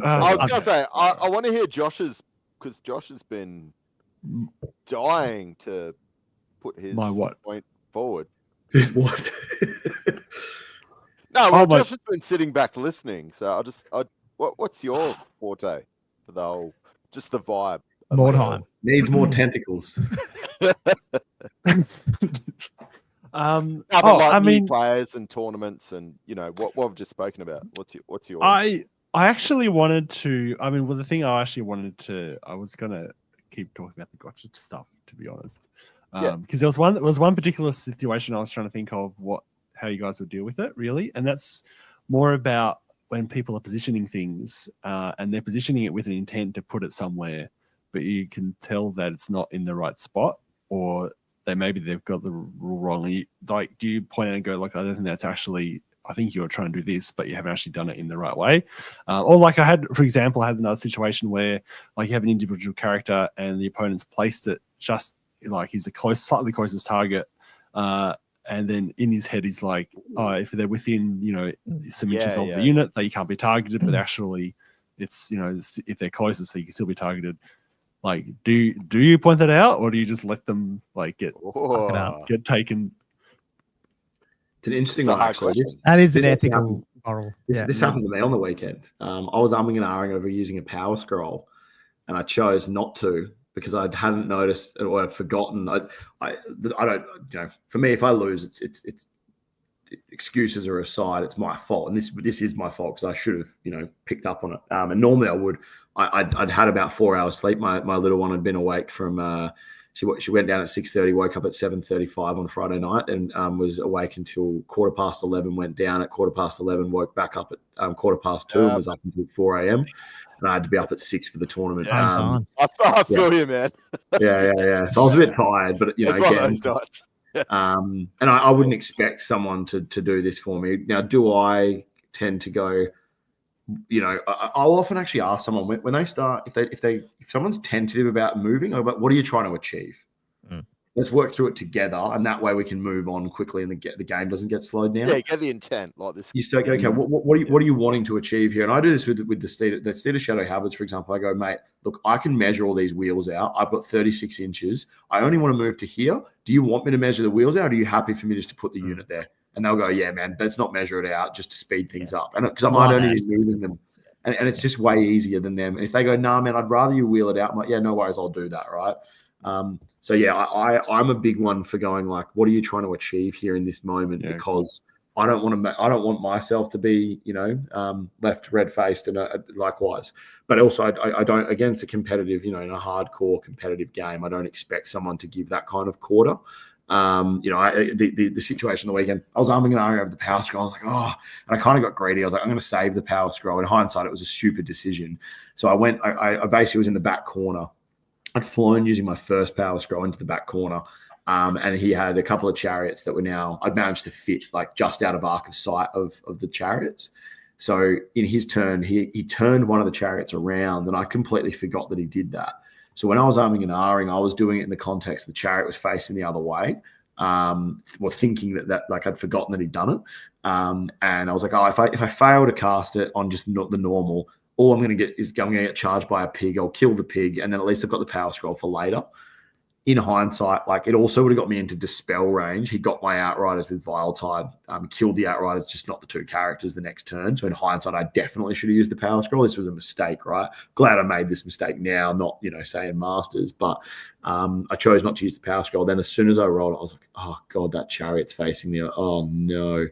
I was gonna say I want to hear Josh's, because Josh has been dying to put his point forward. His what? No, Josh has been sitting back listening. So what's your forte for the whole, just the vibe? Mordheim needs more tentacles. Players and tournaments, and what we've just spoken about. What's your? I actually wanted to. I mean, well, the thing I actually wanted to. I was gonna keep talking about the gotcha stuff, to be honest. Because there was one particular situation I was trying to think of how you guys would deal with it, really, and that's more about when people are positioning things and they're positioning it with an intent to put it somewhere, but you can tell that it's not in the right spot, or they've got the rule wrong. Like, do you point out and go, like, I don't think that's actually, I think you're trying to do this, but you haven't actually done it in the right way. Or like for example, I had another situation where, like, you have an individual character and the opponent's placed it just like he's the slightly closest target, and then in his head he's like, if they're within some inches of the unit, they can't be targeted, but actually it's if they're closest, so you can still be targeted. Like, do you point that out, or do you just let them like get taken? It's an interesting one, actually. That is an ethical moral. This happened to me on the weekend. I was umming and ahhing over using a power scroll, and I chose not to because I hadn't noticed or I'd forgotten. I don't, for me, if I lose, it's excuses are aside, it's my fault, and this is my fault because I should have picked up on it. And normally I would. I'd had about 4 hours sleep. My little one had been awake from. She went down at 6:30, woke up at 7:35 on Friday night, and was awake until 11:15. Went down at 11:15, woke back up at 2:15, and was up until 4 a.m. And I had to be up at 6 for the tournament. I feel you, man. Yeah. So I was a bit tired, but again. And I wouldn't expect someone to do this for me. Now, do I tend to go? I'll often actually ask someone when they start, if someone's tentative about moving, about what are you trying to achieve? Let's work through it together, and that way we can move on quickly, and the game doesn't get slowed down. Yeah, get the intent like this. You start, okay, what are you wanting to achieve here? And I do this with the Steed of Shadow Halberds, for example. I go, mate, look, I can measure all these wheels out. I've got 36 inches. I only want to move to here. Do you want me to measure the wheels out, or are you happy for me just to put the unit there? and they'll go, yeah, man, let's not measure it out just to speed things up. And because I might only be moving them. And it's just way easier than them. And if they go, nah, man, I'd rather you wheel it out. I'm like, yeah, no worries, I'll do that, right? So yeah, I'm a big one for going like, what are you trying to achieve here in this moment? Yeah, because I don't want myself to be, left red faced and likewise. But also, I don't. Again, it's a competitive, in a hardcore competitive game. I don't expect someone to give that kind of quarter. The situation the weekend, I was arming and ahhing over the power scroll. I was like, and I kind of got greedy. I was like, I'm going to save the power scroll. In hindsight, it was a stupid decision. So I basically was in the back corner. I'd flown using my first power scroll into the back corner. And he had a couple of chariots that were I'd managed to fit like just out of arc of sight of the chariots. So in his turn, he turned one of the chariots around, and I completely forgot that he did that. So when I was arming and ahhing, I was doing it in the context the chariot was facing the other way, thinking that like I'd forgotten that he'd done it. And I was like, if I fail to cast it on just not the normal, all I'm going to get is I'm going to get charged by a pig. I'll kill the pig, and then at least I've got the power scroll for later. In hindsight, like it also would have got me into dispel range. He got my Outriders with Viletide, killed the Outriders, just not the two characters the next turn. So in hindsight, I definitely should have used the power scroll. This was a mistake, right? Glad I made this mistake now, not, say in Masters, but I chose not to use the power scroll. Then as soon as I rolled it, I was like, oh God, that chariot's facing me. Oh no.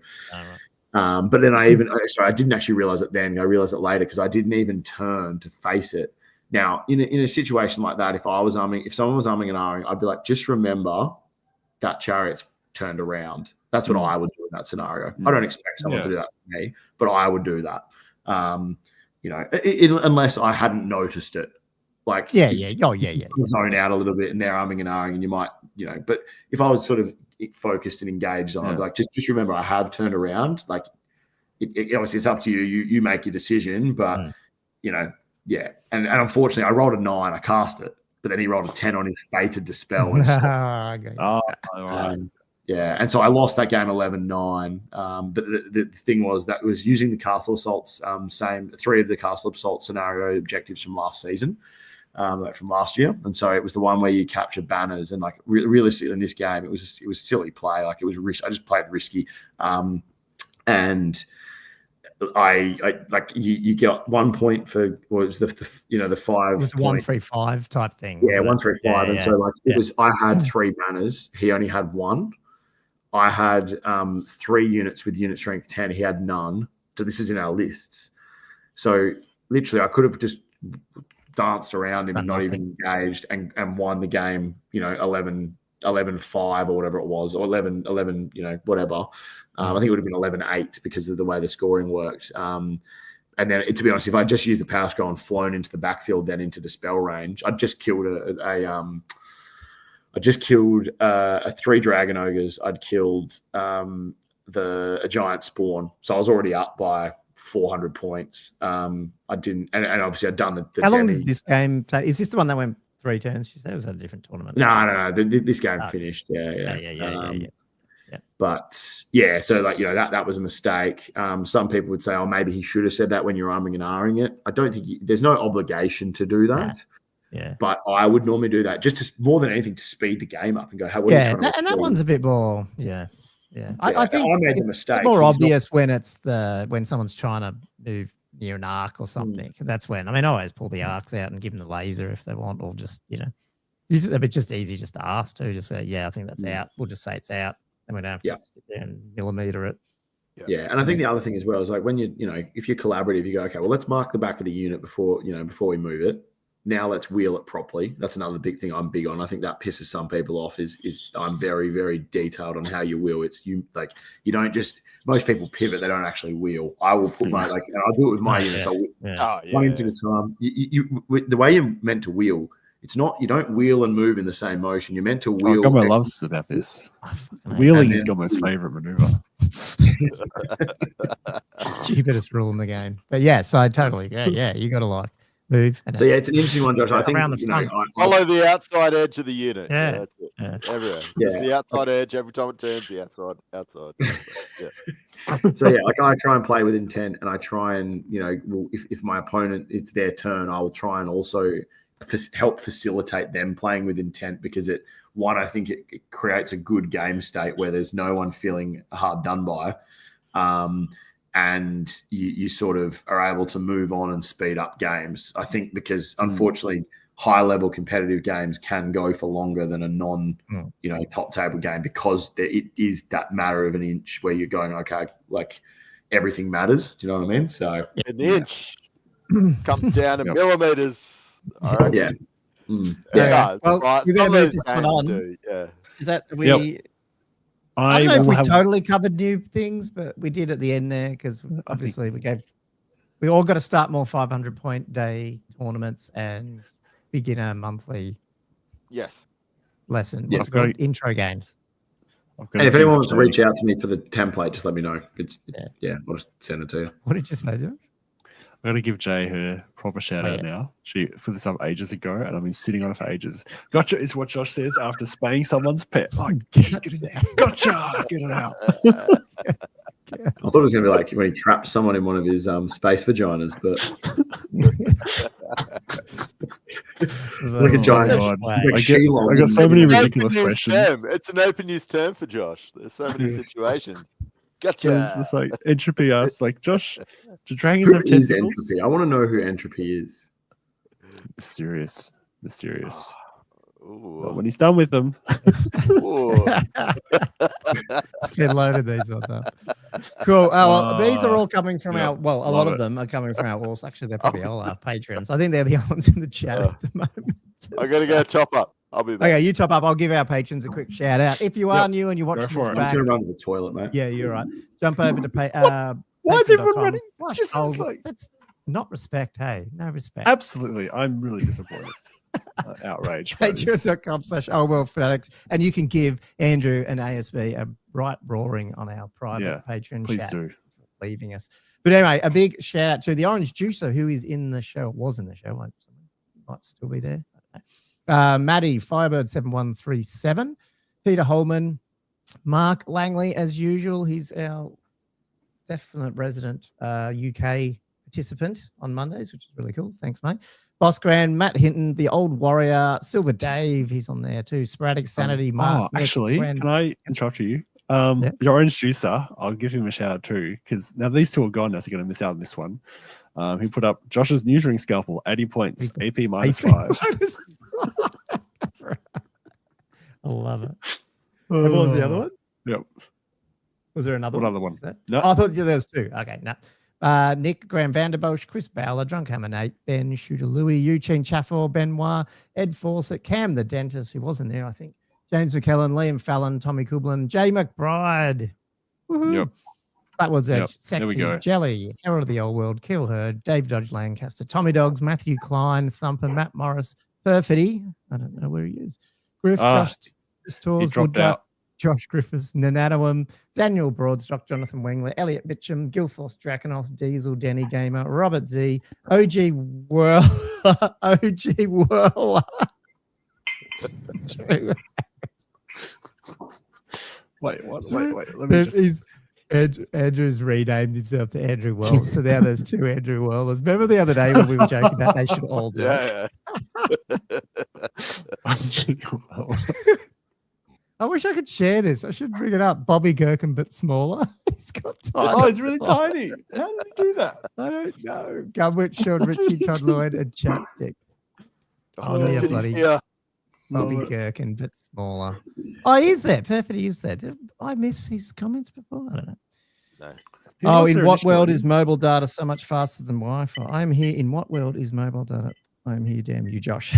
But then I didn't actually realize it then. I realized it later because I didn't even turn to face it. Now, in a situation like that, if someone was arming and ahhing, I'd be like, just remember that chariot's turned around. That's what I would do in that scenario. I don't expect someone to do that for me, but I would do that. Unless I hadn't noticed it. Like, zone out a little bit and they're arming and ahhing, and you might, but if I was sort of focused and engaged on it, like, just remember I have turned around. Like, it obviously it's up to you. You make your decision, but, yeah, and unfortunately, I rolled a 9. I cast it, but then he rolled a 10 on his fated dispel. And yeah, and so I lost that game 11-9. But the thing was that was using the castle assaults, same 3 of the castle assault scenario objectives from last season, from last year, and so it was the one where you capture banners, and like realistically in this game, it was silly play. Like it was I just played risky, and. I like you got 1 point for what was the 5. It was 1-3-5 type thing. Yeah, 1-3-5, and so like it was. I had 3 banners. He only had 1. I had 3 units with unit strength 10. He had none. So this is in our lists. So literally, I could have just danced around him and not even engaged and won the game. 11-5 or whatever it was, or 11, whatever. I think it would have been 11-8 because of the way the scoring worked. And then, to be honest, if I just used the power scroll and flown into the backfield, then into dispel range, I'd just killed a 3 dragon ogres. I'd killed a giant spawn, so I was already up by 400 points. I didn't, and obviously I'd done the. How long did this game take? Is this the one that went 3 turns? You said, or was that a different tournament? No. This game finished. Yeah. But yeah, so like that was a mistake. Some people would say, oh, maybe he should have said that when you're arming and ahhing it. I don't think there's no obligation to do that. Yeah. But I would normally do that just more than anything to speed the game up and go, hey, what are you trying to that one's a bit more. Yeah. I think I made the mistake. It's more obvious when when someone's trying to move near an arc or something. That's when I always pull the arcs out and give them the laser if they want, or just it's just easy just to ask to just say, I think that's out. We'll just say it's out. And we don't have to sit there and millimeter it. Yeah, and I think the other thing as well is like when if you're collaborative, you go, okay, well, let's mark the back of the unit before we move it. Now let's wheel it properly. That's another big thing I'm big on. I think that pisses some people off. Is I'm very, very detailed on how you wheel. You don't just. Most people pivot. They don't actually wheel. I will put my and I'll do it with my units. One inch at a time. The way you're meant to wheel. It's not, you don't wheel and move in the same motion. You're meant to wheel. Gommo loves about this. Wheeling is Gommo's favorite maneuver. Stupidest rule in the game. But so I totally agree. Yeah, you got to move. So it's an interesting one, Josh. I think follow the outside edge of the unit. Yeah, that's it. Everywhere. Just the outside edge. Every time it turns, the outside. Yeah. So I try and play with intent, and I try and if my opponent, it's their turn, I will try and also help facilitate them playing with intent, because I think it creates a good game state where there's no one feeling hard done by. And you sort of are able to move on and speed up games. I think because unfortunately high-level competitive games can go for longer than a top table game, because it is that matter of an inch where you're going, okay, like everything matters. Do you know what I mean? So an inch comes down in millimeters. All right. Yeah. Yeah. Well, right. you better move this one on. Yeah. Is that we? Yep. I don't know if we totally covered new things, but we did at the end there, because obviously we all got to start more 500-point day tournaments and beginner monthly lesson. What's it called? Intro games. And if anyone wants to reach out to me for the template, just let me know. I'll just send it to you. What did you say, Joe? I'm going to give Jay her proper shout out now. She put this up ages ago, and I've been sitting on it for ages. Gotcha is what Josh says after spaying someone's pet. Like, get it there. Gotcha. Get it out. I thought it was going to be like when he trapped someone in one of his space vaginas, but like a giant. I got so many ridiculous questions. It's an open use term for Josh. There's so many situations. Gotcha. It's like Entropy asks, like, Josh, do dragons have testicles? Entropy? I want to know who Entropy is. Mysterious. Well, when he's done with them. It's been loaded, these ones up. Cool. Well, these are all coming from a lot of them are coming from our walls. Actually, they're probably all our patrons. I think they're the only ones in the chat at the moment. I got to go top up. I'll be back. Okay, you top up. I'll give our patrons a quick shout out. If you are new and you're watching this back, I'm going to run to the toilet, mate. Yeah, you're right. Jump over to Why is everyone running? That's not respect, hey? No respect. Absolutely. I'm really disappointed. Outrage. Patreon.com/Fanatics. And you can give Andrew and ASB a right roaring on our private Patreon please chat. Do. Leaving us. But anyway, a big shout out to the Orange Juicer, who is in the show, was in the show. Might still be there. Maddie, Firebird7137, Peter Holman, Mark Langley, as usual. He's our definite resident UK participant on Mondays, which is really cool. Thanks, mate. Boss Grand, Matt Hinton, the Old Warrior, Silver Dave, he's on there too. Sporadic Sanity, Mark. Actually, can I interrupt you? The Orange Juicer, I'll give him a shout out too, because now these two are gone now, so you're going to miss out on this one. He put up Josh's neutering scalpel, 80 points, AP -5. I love it. What was the other one? Yep. Was there another one? What other one? No. I thought there was two. Okay, no. Nick, Graham Vanderbosch, Chris Bowler, Drunkhammer Nate, Ben, Shooter Louis, Eugene Chaffel, Benoit, Ed Fawcett, Cam the Dentist, who wasn't there, I think, James McKellen, Liam Fallon, Tommy Kublin, Jay McBride. Woohoo. Yep. That was it. Yep. Sexy, Jelly, Herald of the Old World, Kill Her, Dave Dodge Lancaster, Tommy Dogs, Matthew Klein, Thumper, Matt Morris, Perfidy. I don't know where he is. Griff, Josh Tours, dropped out. Josh Griffiths, Nanadawam, Daniel Broadstock, Jonathan Wengler, Elliot Mitchum, Gilfoss Draconos, Diesel, Denny Gamer, Robert Z, OG Whirl, OG Whirl. Wait. Let me just... Andrew's renamed himself to Andrew Well, so now there's two Andrew Wellers. Remember the other day when we were joking that they should all do it? I wish I could share this. I should bring it up. Bobby Gherkin, but smaller. He's got tiny. Oh, it's really tiny. How did he do that? I don't know. Gumwit, Sean Ritchie, Todd Lloyd, and Chapstick. Oh, yeah, bloody Bobby Gherkin, but smaller. Oh, he is there. Perfect, he is there. Did I miss his comments before? I don't know. No. In what world is mobile data so much faster than Wi-Fi? I am here. In what world is mobile data? I am here. Damn you, Josh.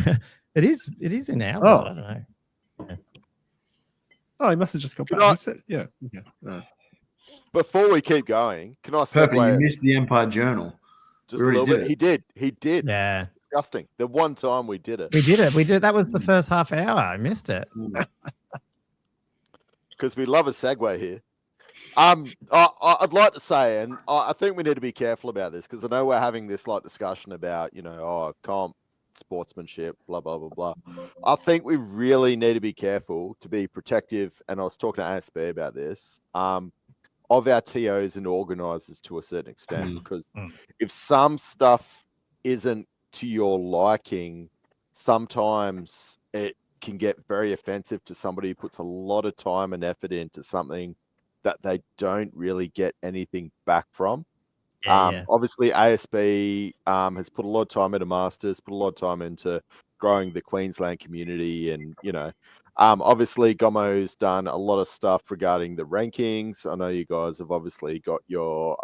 It is in our world. I don't know. Yeah. Oh, he must have just got back. Yeah. Before we keep going, can I segue? Perfect. You missed the Empire Journal. Just a little bit. He did. Yeah. Disgusting. The one time we did it. We did. That was the first half hour. I missed it. Because we love a segue here. I'd like to say, and I think we need to be careful about this, because I know we're having this discussion about, comp, sportsmanship, blah, blah, blah, blah. I think we really need to be careful to be protective, and I was talking to ASB about this, of our TOs and organisers to a certain extent, because if some stuff isn't to your liking, sometimes it can get very offensive to somebody who puts a lot of time and effort into something that they don't really get anything back from. Obviously, ASB has put a lot of time into Masters, put a lot of time into growing the Queensland community, and obviously Gommo's done a lot of stuff regarding the rankings. I know you guys have obviously got your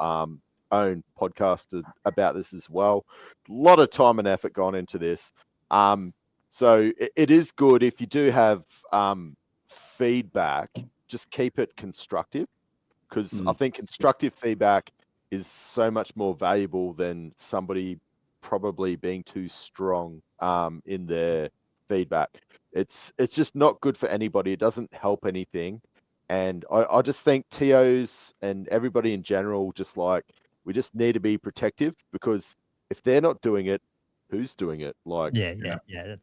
own podcast about this as well. A lot of time and effort gone into this. So it is good if you do have feedback, just keep it constructive, because I think constructive feedback is so much more valuable than somebody probably being too strong in their feedback. It's just not good for anybody. It doesn't help anything. And I just think TOs and everybody in general, we just need to be protective, because if they're not doing it, who's doing it?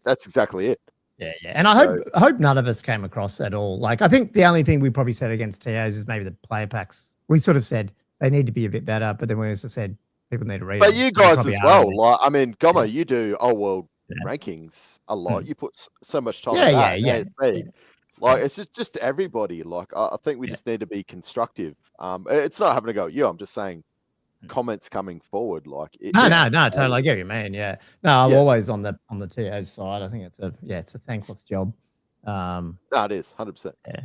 That's exactly it. Yeah. And I hope none of us came across at all. Like, I think the only thing we probably said against TOs is maybe the player packs. We sort of said they need to be a bit better, but then we also said people need to read. But them. you guys as well. Gommo, you do old world rankings a lot. You put so much time. It's just everybody. I think we just need to be constructive. It's not having to go at you. I'm just saying comments coming forward. No, totally. I get what you mean. Yeah. No, I'm always on the TO side. I think it's a thankless job. No, it is 100%. Yeah.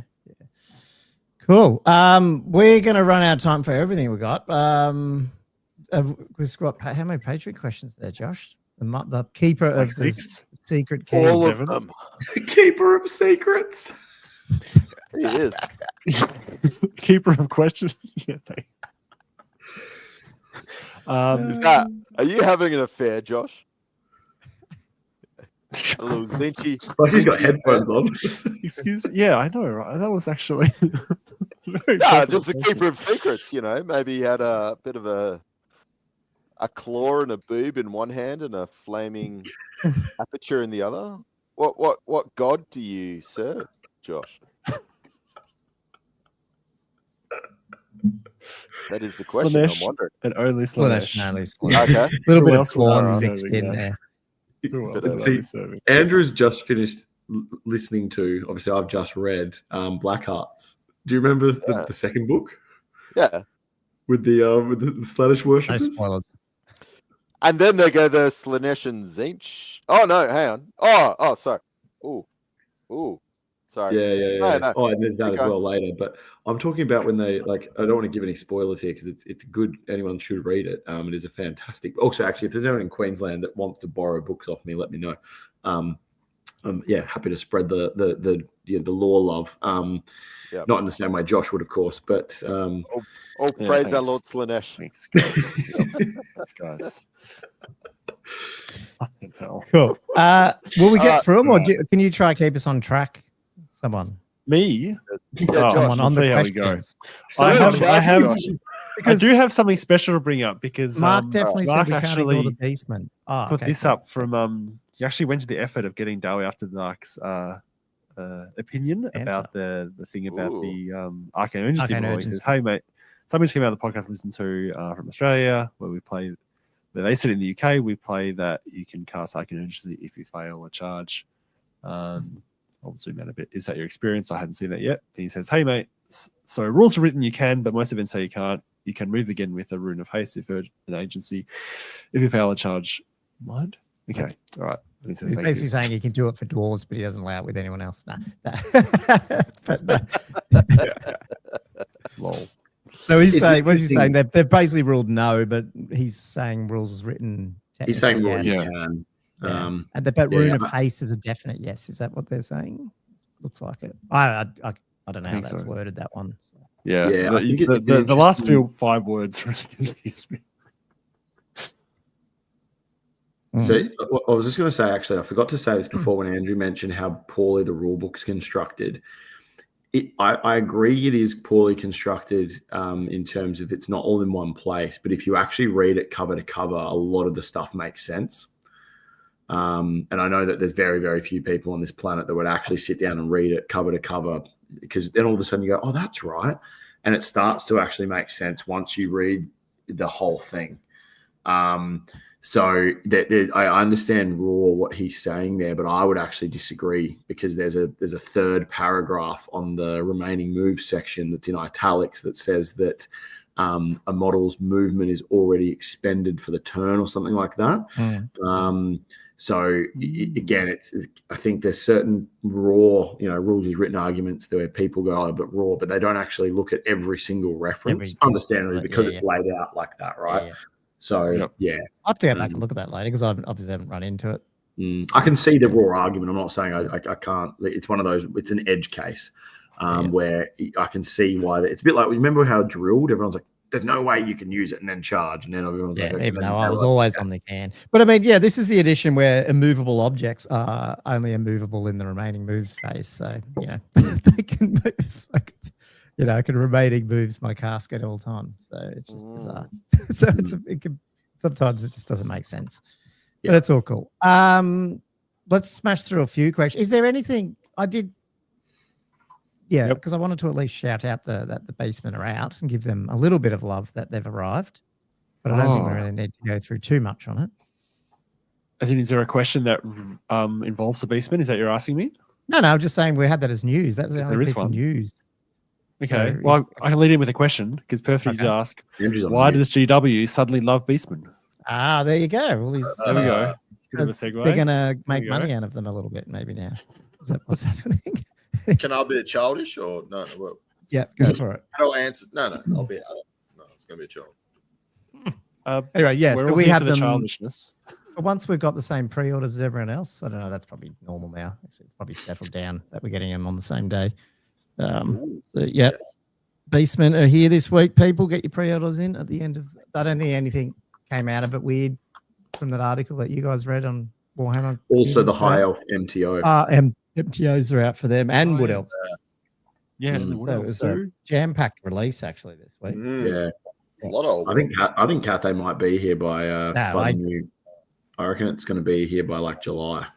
Cool. We're gonna run out of time for everything we got. We've got how many Patreon questions there, Josh? The keeper of the secret keys. All of them. Keeper of secrets. He is. Keeper of questions. Yeah. Are you having an affair, Josh? A little zinchy. Like he's got headphones on. Excuse me. Yeah, I know, right? That was actually just the keeper of secrets. Maybe he had a bit of a claw and a boob in one hand and a flaming aperture in the other. What god do you serve, Josh? That is the question. Slanesh, I'm wondering. And only Slanesh. Okay. A little bit of Swan mixed in there. Andrew's just finished listening to, obviously I've just read Black Hearts. Do you remember the second book? Yeah. With the Slanesh worshippers? No spoilers. And then they go the Slanesh and Zinch. Oh no, hang on. Oh, sorry. Ooh. Sorry. Yeah. No. Oh, and there's that as well later. But I'm talking about when they I don't want to give any spoilers here because it's good. Anyone should read it. It is a fantastic. Also, actually, if there's anyone in Queensland that wants to borrow books off me, let me know. Happy to spread the lore love. Not in the same way Josh would, of course, but praise our Lord Slanesh. Thanks, guys. Thanks, guys. Fucking hell. Cool. Will we get through them, or can you try to keep us on track? Someone. Me? Someone on the questions. I do have something special to bring up because Mark definitely said we can't ignore the Beastmen. Put this up from he actually went to the effort of getting Dawi After Dark's opinion about the thing about the Arcane Urgency. He says, "Hey mate, somebody came out of the podcast I listened to from Australia where we play. They said in the UK we play that you can cast Arcane Urgency if you fail a charge." I'll zoom out a bit. Is that your experience? I hadn't seen that yet. And he says, "Hey mate, so rules are written you can, but most events say you can't. You can move again with a Rune of Haste if you're an agency. If you fail a charge, mind." Okay, all right. He's basically saying he can do it for dwarves, but he doesn't allow it with anyone else. No. Lol. So he's saying, what is he saying? They've basically ruled no, but he's saying rules is written. He's saying yes. Yeah. And the Rune of Haste is a definite yes. Is that what they're saying? Looks like it. I don't know how that's worded, that one. So. Yeah. The last 5 words confused me. So I was just going to say, actually, I forgot to say this before when Andrew mentioned how poorly the rule book's constructed. I agree it is poorly constructed in terms of it's not all in one place, but if you actually read it cover to cover, a lot of the stuff makes sense. And I know that there's very, very few people on this planet that would actually sit down and read it cover to cover, because then all of a sudden you go, oh, that's right. And it starts to actually make sense once you read the whole thing. So I understand Raw what he's saying there, but I would actually disagree because there's a third paragraph on the remaining moves section that's in italics that says that a model's movement is already expended for the turn or something like that. So again, I think there's certain Raw, rules as written arguments where people go, oh, but Raw, but they don't actually look at every single reference, understandably, because it's laid out like that, right? So, yeah. I'll have to go back and look at that later because I obviously haven't run into it. I can see the Raw argument. I'm not saying I can't. It's one of those, it's an edge case where I can see why. It's a bit like, remember how drilled? Everyone's like, there's no way you can use it and then charge. And then everyone's like, even though I was always on the can. But I mean, this is the edition where immovable objects are only immovable in the remaining moves phase. So, they can move. Can remaining moves my casket all the time. So it's just bizarre. So sometimes it just doesn't make sense. But it's all cool. Let's smash through a few questions. Is there anything I did? Yeah, because I wanted to at least shout out that the Beastmen are out and give them a little bit of love that they've arrived. But I don't think we really need to go through too much on it. I think, is there a question that involves the Beastmen? Is that you're asking me? No, I'm just saying we had that as news. That was the only piece of news. Okay, well, I can lead in with a question because perfect to ask. Why does GW suddenly love Beastmen? There you go. Well, there we go. They're going to make money out of them a little bit maybe now. Is that what's happening? Can I be a childish or no? Well, yeah, go for it. I'll answer. No, I'll be. No, it's going to be a child. Anyway, so we have them. Childishness. Once we've got the same pre-orders as everyone else, I don't know. That's probably normal now. Actually, it's probably settled down that we're getting them on the same day. Beastmen are here this week. People, get your pre-orders in at the end of. I don't think anything came out of it weird from that article that you guys read on Warhammer. Also, the High Elf MTO. MTOs are out for them and Wood Elves. Yeah, and Wood Elves. It was a jam-packed release actually this week. Yeah, a lot of. I think Cathay might be here by the new. I reckon it's going to be here by like July.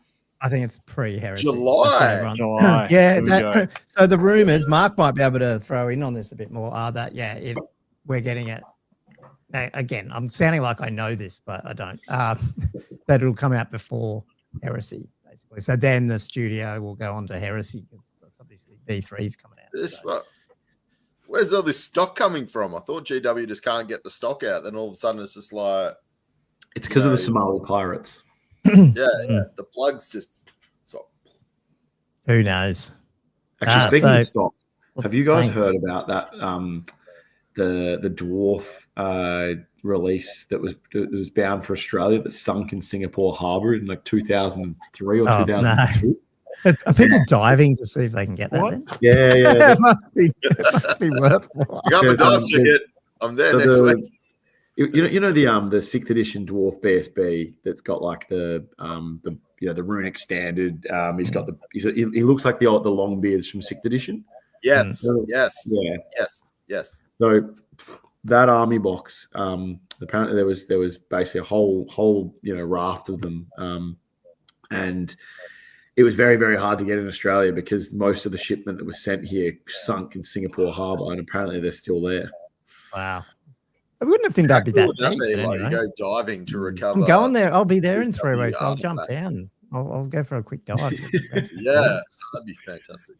I think it's pre-heresy. July. Yeah. So the rumors, Mark might be able to throw in on this a bit more, are that we're getting it. Again, I'm sounding like I know this, but I don't. That it'll come out before heresy, basically. So then the studio will go on to heresy because that's obviously V3's coming out. Where's all this stock coming from? I thought GW just can't get the stock out. Then all of a sudden it's just like. It's because of the Somali pirates. The plugs just stop. Who knows? Actually, speaking of stock, have you guys heard about that? The dwarf release that was bound for Australia that sunk in Singapore Harbour in like 2003 or 2002. No. Are people diving to see if they can get that? Then? Yeah. It must be worthwhile. You got my dive ticket. I'm there next week. You know the 6th edition dwarf BSB that's got like the runic standard. He's got he looks like the long beards from 6th edition. Yes. So that army box, apparently there was basically a whole raft of them, and it was very, very hard to get in Australia because most of the shipment that was sent here sunk in Singapore Harbour, and apparently they're still there. Wow. I wouldn't have think that'd be that deep. Anyway. You go diving to recover. I'm going there. I'll be there in 3 weeks. I'll jump down. I'll go for a quick dive. Yeah, that'd be fantastic.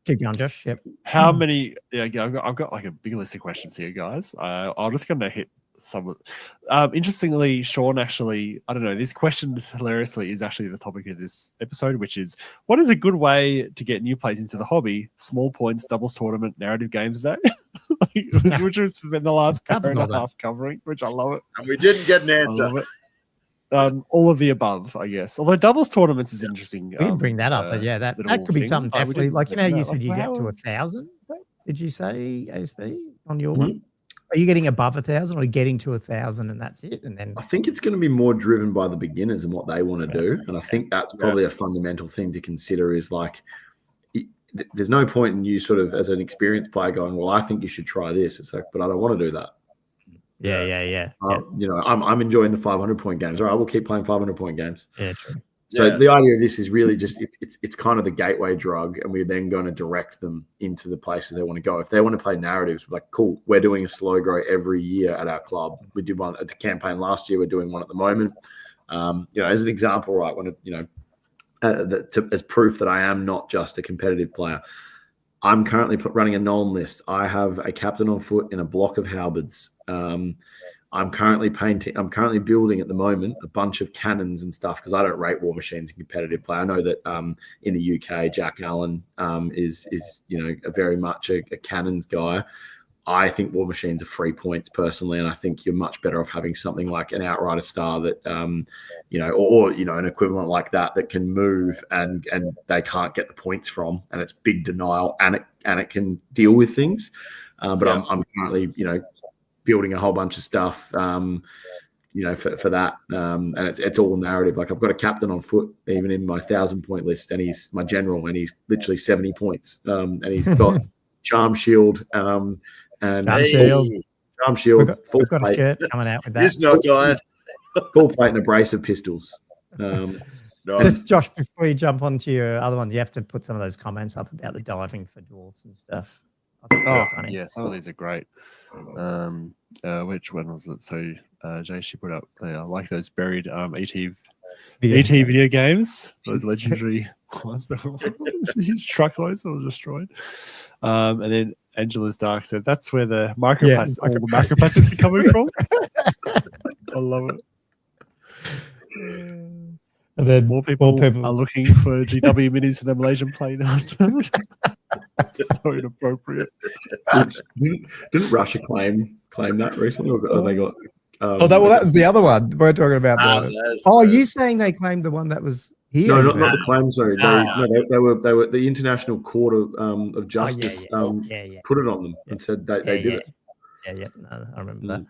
Keep going, Josh. Yep. How many? Yeah, I've got like a big list of questions here, guys. I'm just going to hit some. Interestingly, Sean actually, I don't know. This question hilariously is actually the topic of this episode, which is what is a good way to get new players into the hobby? Small points, doubles tournament, narrative games day, which has been the last hour and a half covering, which I love it. And we didn't get an answer. All of the above, I guess. Although doubles tournaments is interesting. We didn't bring that up, but yeah, that could be something definitely. Like you said you get to 1,000. Did you say ASB on your one? Are you getting above 1,000 or getting to 1,000 and that's it? And then I think it's going to be more driven by the beginners and what they want to do. And I think that's probably a fundamental thing to consider is like, there's no point in you sort of as an experienced player going, well, I think you should try this. It's like, but I don't want to do that. Yeah. I'm enjoying the 500-point games. All right, we'll keep playing 500-point games. Yeah, true. So the idea of this is really just it's kind of the gateway drug, and we're then going to direct them into the places they want to go. If they want to play narratives, we're like, cool, we're doing a slow grow every year at our club. We did one at the campaign last year. We're doing one at the moment. As an example, right? When as proof that I am not just a competitive player, I'm currently running a Nuln list. I have a captain on foot in a block of halberds. I'm currently building at the moment a bunch of cannons and stuff because I don't rate war machines in competitive play. I know that in the UK, Jack Allen is very much a cannons guy. I think war machines are free points personally, and I think you're much better off having something like an Outrider Star that or an equivalent like that can move and they can't get the points from, and it's big denial and it can deal with things. But I'm currently building a whole bunch of stuff, for that, and it's all narrative. Like I've got a captain on foot, even in my 1,000-point list, and he's my general, and he's literally 70 points, and he's got charm shield, and charm shield. We've got a shirt coming out with that. It's not going. Full plate and a brace of pistols. Just Josh, before you jump onto your other one, you have to put some of those comments up about the diving for dwarfs and stuff. Yeah, some of these are great. Which one was it? So Jay, she put up I like those buried ET video games, those legendary ones. These truckloads were destroyed. And then Angela's Dark said that's where the microplastics, all the microplastics are coming from. I love it. And then more people are looking for GW minis for the Malaysian play now. So inappropriate. Didn't Russia claim that recently, or they got? That was the other one we're talking about. Are you saying they claimed the one that was here? No, not the claim. Sorry, they were the International Court of Justice put it on them and said they did it. Yeah. No, I remember that.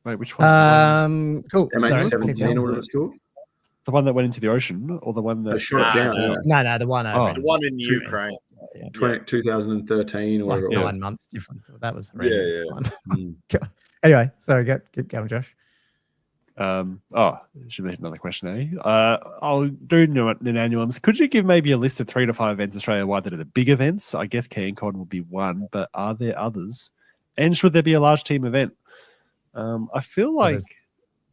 Wait, which one? Cool. MH17 or what it's called? The one that went into the ocean, or the one that shot down? No, the one over. The one in Ukraine. 2013 or 9 months difference. So that was horrendous. Yeah. Anyway, sorry, keep going, Josh. Should be another question, I'll do Nananulums. Could you give maybe a list of 3 to 5 events Australia-wide that are the big events? I guess CanCon will be one, but are there others? And should there be a large team event? I feel like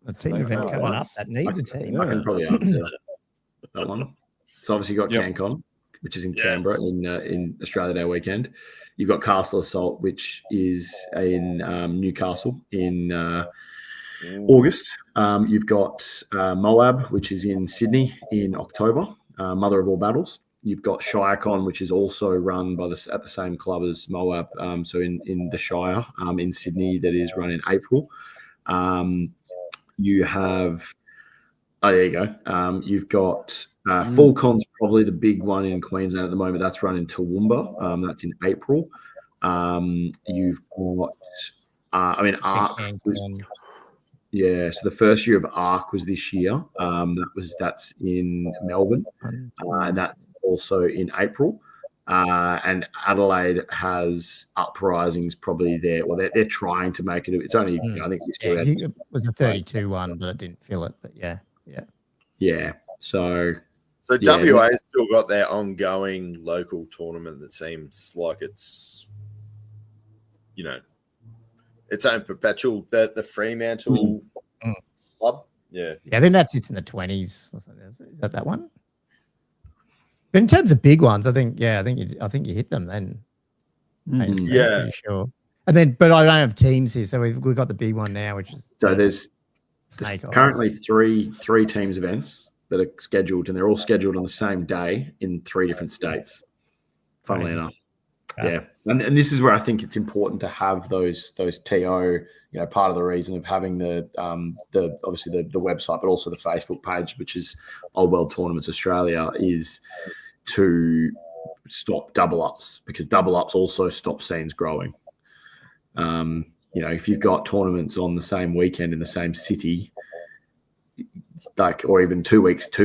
a team event coming up that needs a team. I can probably answer that one. So obviously you've got CanCon, which is in Canberra in Australia Day weekend. You've got Castle Assault, which is in Newcastle in August. You've got Moab, which is in Sydney in October, Mother of All Battles. You've got ShireCon, which is also run at the same club as Moab, so in the Shire in Sydney, that is run in April. You have, there you go. You've got Full Con's probably the big one in Queensland at the moment. That's run in Toowoomba. That's in April. You've got, Arc. Yeah, so the first year of ARC was this year. That's in Melbourne, and that's also in April. And Adelaide has Uprisings probably there. Well, they're trying to make it. It's only I think this year it was a 32 one, but it didn't fill it. But yeah. So WA's still got their ongoing local tournament that seems like it's its own perpetual, the Fremantle club. Yeah, I think that sits in the 20s or something. Is that one? But in terms of big ones, I think you hit them then. Pretty sure. And then, but I don't have teams here, so we've got the big one now, which is there's currently three teams events that are scheduled, and they're all scheduled on the same day in 3 different states. Funnily enough. Yeah. And this is where I think it's important to have those TO, part of the reason of having the obviously the website, but also the Facebook page, which is Old World Tournaments Australia, is to stop double ups, because double ups also stop scenes growing. If you've got tournaments on the same weekend in the same city, or even 2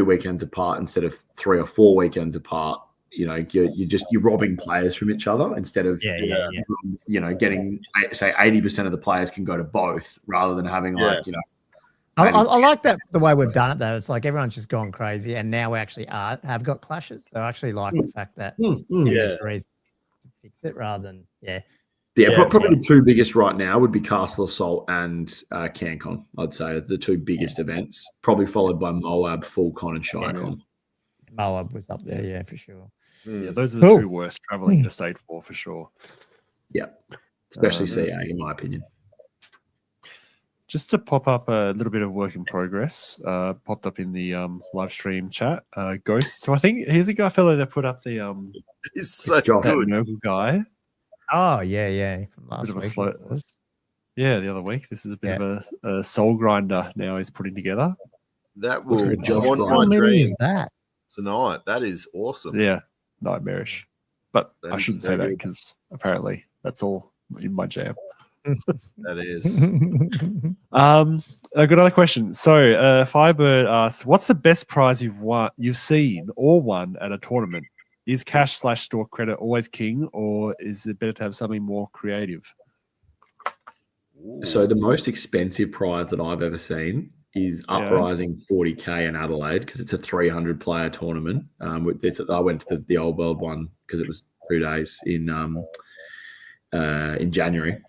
weekends apart instead of 3 or 4 weekends apart, you're robbing players from each other instead of getting, say, 80% of the players can go to both, rather than having I like that the way we've done it though. It's like everyone's just gone crazy, and now we actually have got clashes. So I actually like the fact that it's giving us a reason to fix it rather than probably the two biggest right now would be Castle Assault and CanCon. I'd say the two biggest events, probably followed by Moab, FullCon, and ShyCon. Moab was up there, yeah, for sure. Yeah, those are the two worst traveling to state for sure. Yeah, especially CA in my opinion. Just to pop up a little bit of work in progress, popped up in the live stream chat. Ghost. So I think here's a fellow that put up the It's so that noble guy. Oh yeah, from last week. Yeah, the other week. This is a bit of a soul grinder. Now he's putting together. That will haunt How many is that? tonight. That is awesome. Yeah, nightmarish. But That I is shouldn't so say that good. because apparently that's all in my jam. That is. I got another question. So Firebird asks, what's the best prize you've seen or won at a tournament? Is cash/store credit always king, or is it better to have something more creative? So the most expensive prize that I've ever seen is Uprising 40K in Adelaide because it's a 300-player tournament. I went to the Old World one because it was 2 days in January.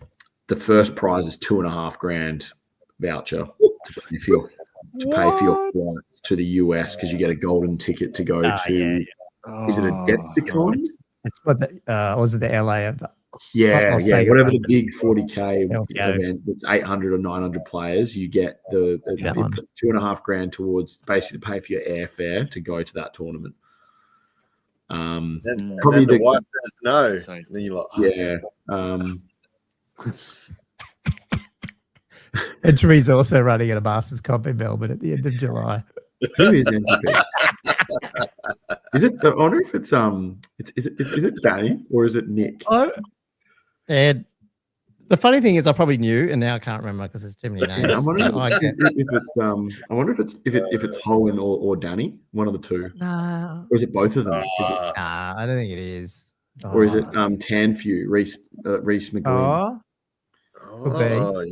The first prize is $2,500 voucher to pay for your flights to the US because you get a golden ticket to go to. Is it a Adepticon? It's what was it the LA? Yeah, Las Vegas whatever one. the big 40K event that's 800 or 900 players, you get the $2,500 towards basically to pay for your airfare to go to that tournament. Probably the wife says no. And then you're like, Entry's also running at a Masters Comp in Melbourne at the end of July. Who is Entry? Is it? I wonder if it's is it Danny or is it Nick? And the funny thing is, I probably knew, and now I can't remember because there's too many names. I wonder if it's Hohen or Danny, one of the two. No, or is it both of them? Nah, I don't think it is. Or is it Tanfew, Reese McGlynn? Could be.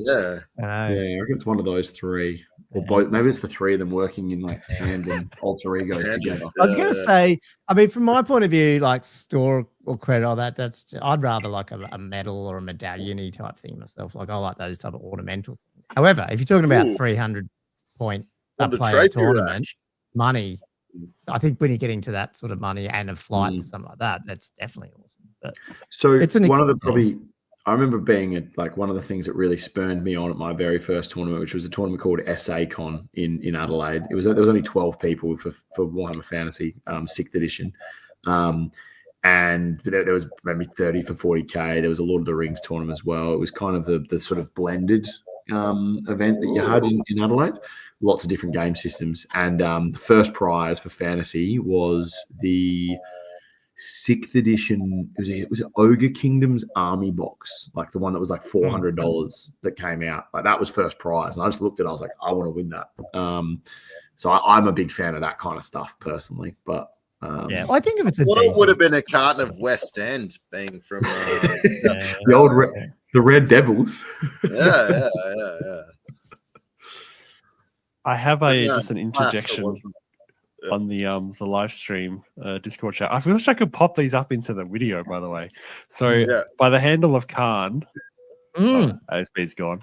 Yeah. Yeah, I reckon it's one of those three. Or both. Maybe it's the three of them working in like tandem alter egos together. I was going to say, I mean, from my point of view, like store or credit, all that, I'd rather like a medal or a medallion-y type thing myself. Like I like those type of ornamental things. However, if you're talking about 300 point player tournament money, I think when you're getting to that sort of money and a flight to something like that, that's definitely awesome. But so it's one of the probably. I remember being at like one of the things that really spurned me on at my very first tournament, which was a tournament called SA Con in Adelaide. There was only 12 people for Warhammer Fantasy 6th edition, and there was maybe 30 for 40K. There was a Lord of the Rings tournament as well. It was kind of the sort of blended event that you had in Adelaide. Lots of different game systems, and the first prize for fantasy was the 6th edition. It was Ogre Kingdom's army box, like the one that was like $400 that came out. Like that was first prize, and I just looked at it. I was like, I want to win that. So I'm a big fan of that kind of stuff personally. But I think if it's it would have been a carton of West End being from the old the Red Devils. Yeah. I have just an interjection on the live stream Discord chat. I wish I could pop these up into the video, by the way. So by the handle of Khan, ASB's gone.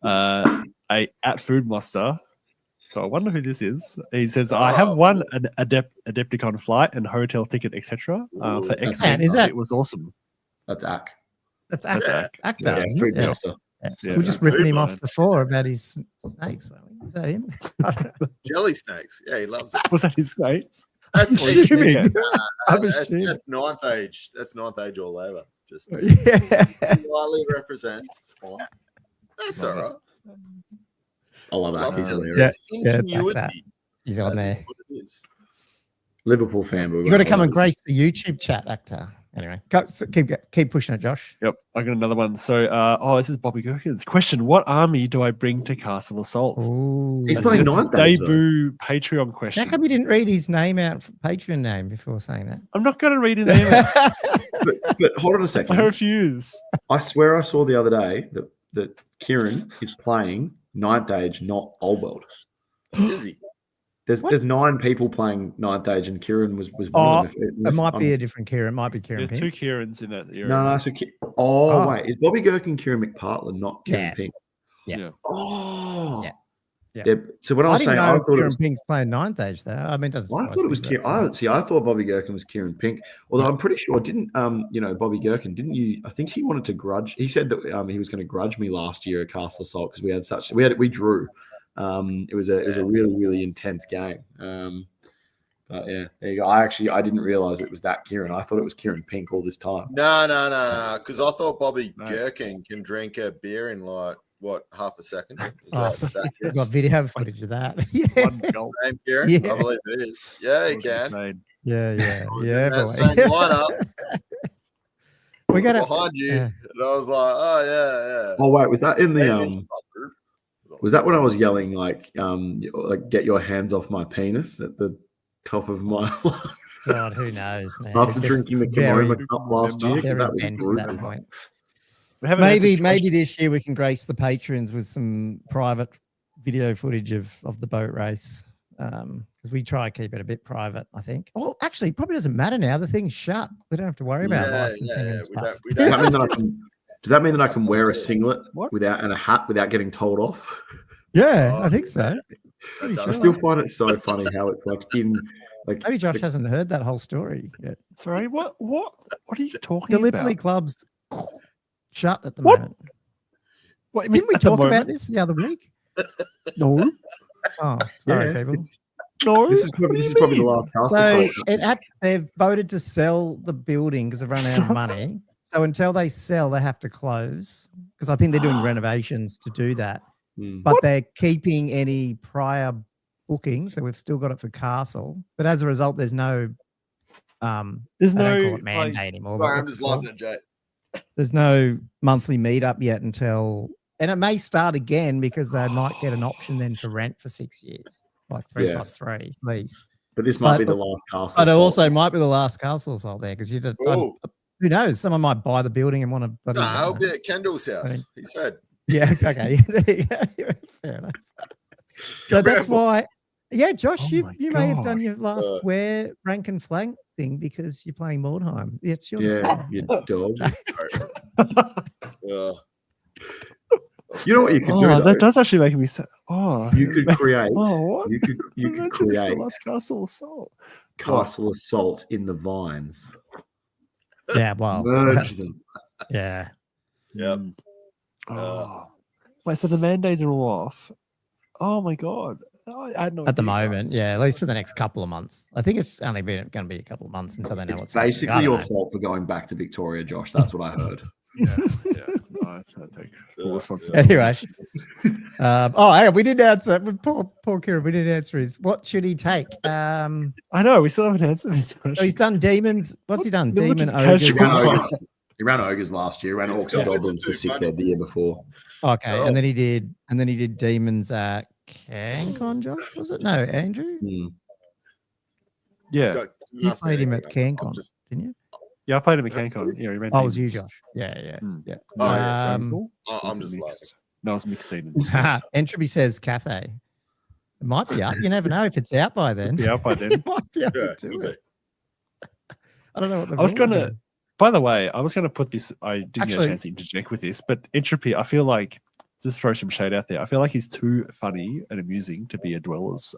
At Food Monster. So I wonder who this is. He says, I have won an Adepticon flight and hotel ticket, etc. For X. It was awesome. That's Ak. That's Actor. Yeah, Food Monster. We just ripped him off before about his snakes. Is that him? Jelly snakes. Yeah, he loves it. Was that his snakes? That's assuming. That's ninth age. That's ninth age all over. Just slightly represents. It's fine. That's all right. I love that. He's hilarious. He's on there. What it is. Liverpool fan. You got to come and grace the YouTube chat, Actor. Anyway, keep pushing it, Josh. Yep, I got another one. So, this is Bobby Gherkins. Question: what army do I bring to Castle Assault? He's playing ninth. Debut Patreon question. How come you didn't read his name out, Patreon name, before saying that? I'm not going to read his name out. but hold on a second. I refuse. I swear I saw the other day that Kieran is playing ninth age, not old world. Is he? There's 9 people playing ninth age, and Kieran was one of them. It might be a different Kieran. It might be Kieran There's Pink. 2 Kierans in that area. No, so wait, is Bobby Gherkin Kieran McPartland, not Kieran Pink? Yeah. Oh, Yeah. So when I was saying, I thought Kieran Pink's playing ninth age there. I mean, I thought it was Kieran. I thought Bobby Gherkin was Kieran Pink. Although I'm pretty sure, didn't Bobby Gherkin? Didn't you? I think he wanted to grudge. He said that he was going to grudge me last year at Castle Assault because we drew. It was a really, really intense game. But yeah, there you go. I didn't realize it was that Kieran. I thought it was Kieran Pink all this time. No. Because I thought Bobby Gherkin can drink a beer in half a second? We've got video footage of that. One gulp. Same Kieran? Yeah. I believe it is. Yeah, you can. Yeah. That same lineup. We got behind you, and I was like, "Oh yeah." Oh wait, was that in the Was that when I was yelling like "Get your hands off my penis" at the top of my lungs? God, who knows, man? After drinking the Kimona Cup last year, that was brutal. That point. Maybe this year we can grace the patrons with some private video footage of the boat race, because we try to keep it a bit private, I think. Well, actually, it probably doesn't matter now. The thing's shut. We don't have to worry about licensing and stuff. Does that mean that I can wear a singlet and a hat without getting told off? Yeah, I think so. I still find it so funny how it's maybe Josh hasn't heard that whole story yet. Sorry, what are you talking Gallipoli about? clubs shut at the moment. What, didn't we talk about this the other week? No. Oh, sorry, people. No. This is probably the last house. So they've voted to sell the building because they've run out of money. So until they sell, they have to close, because I think they're doing renovations to do that. But they're keeping any prior bookings, so we've still got it for Castle. But as a result, there's no there's no I don't call it mandate anymore. Sorry, I'm just laughing at Jay. There's no monthly meetup yet and it may start again because they might get an option then to rent for 6 years, like 3+3 lease. But this might be the last Castle. But it also might be the last Castle Assault there, because who knows? Someone might buy the building and want to. No, I'll be at Kendall's house. He said. Yeah. Okay. Fair enough. So that's why. Yeah, Josh, you may have done your last wear rank and flank thing because you're playing Mordheim. It's your you dog. You know what you could do? That does actually make me say, you could create. What? You could create last Castle Assault. Castle Assault in the Vines. Yeah, well, merge them. Yeah. Yep. Wait, so the mandates are all off? Oh my god! I had no at the idea. moment, yeah, at least for the next couple of months. I think it's only going to be a couple of months until they know what's basically your fault for going back to Victoria, Josh. That's what I heard. Yeah. No, I take full responsibility. Anyway, hang on, we didn't answer. Poor Kieran, we didn't answer his. What should he take? I know we still haven't answered this question. So he's done demons. What's he done? Militant Demon ogres. He ran ogres last year. He ran orcs and goblins for sick bed the year before. Okay, and then he did demons at CanCon, Josh, was it? No, Andrew? Yeah. You played him at CanCon, didn't you? Yeah, I played him at CanCon. Yeah, he ran it was you, Josh. Yeah. I'm just mixed. laughing. No, it's mixed demons. Entropy says Cathay. It might be up. You never know if it's out by then. Yeah, out by then. It might be able to do it. I don't know what I was going to... By the way, I was going to put this... I didn't get a chance to interject with this, but Entropy, I feel like... Just throw some shade out there. I feel like he's too funny and amusing to be a dweller's.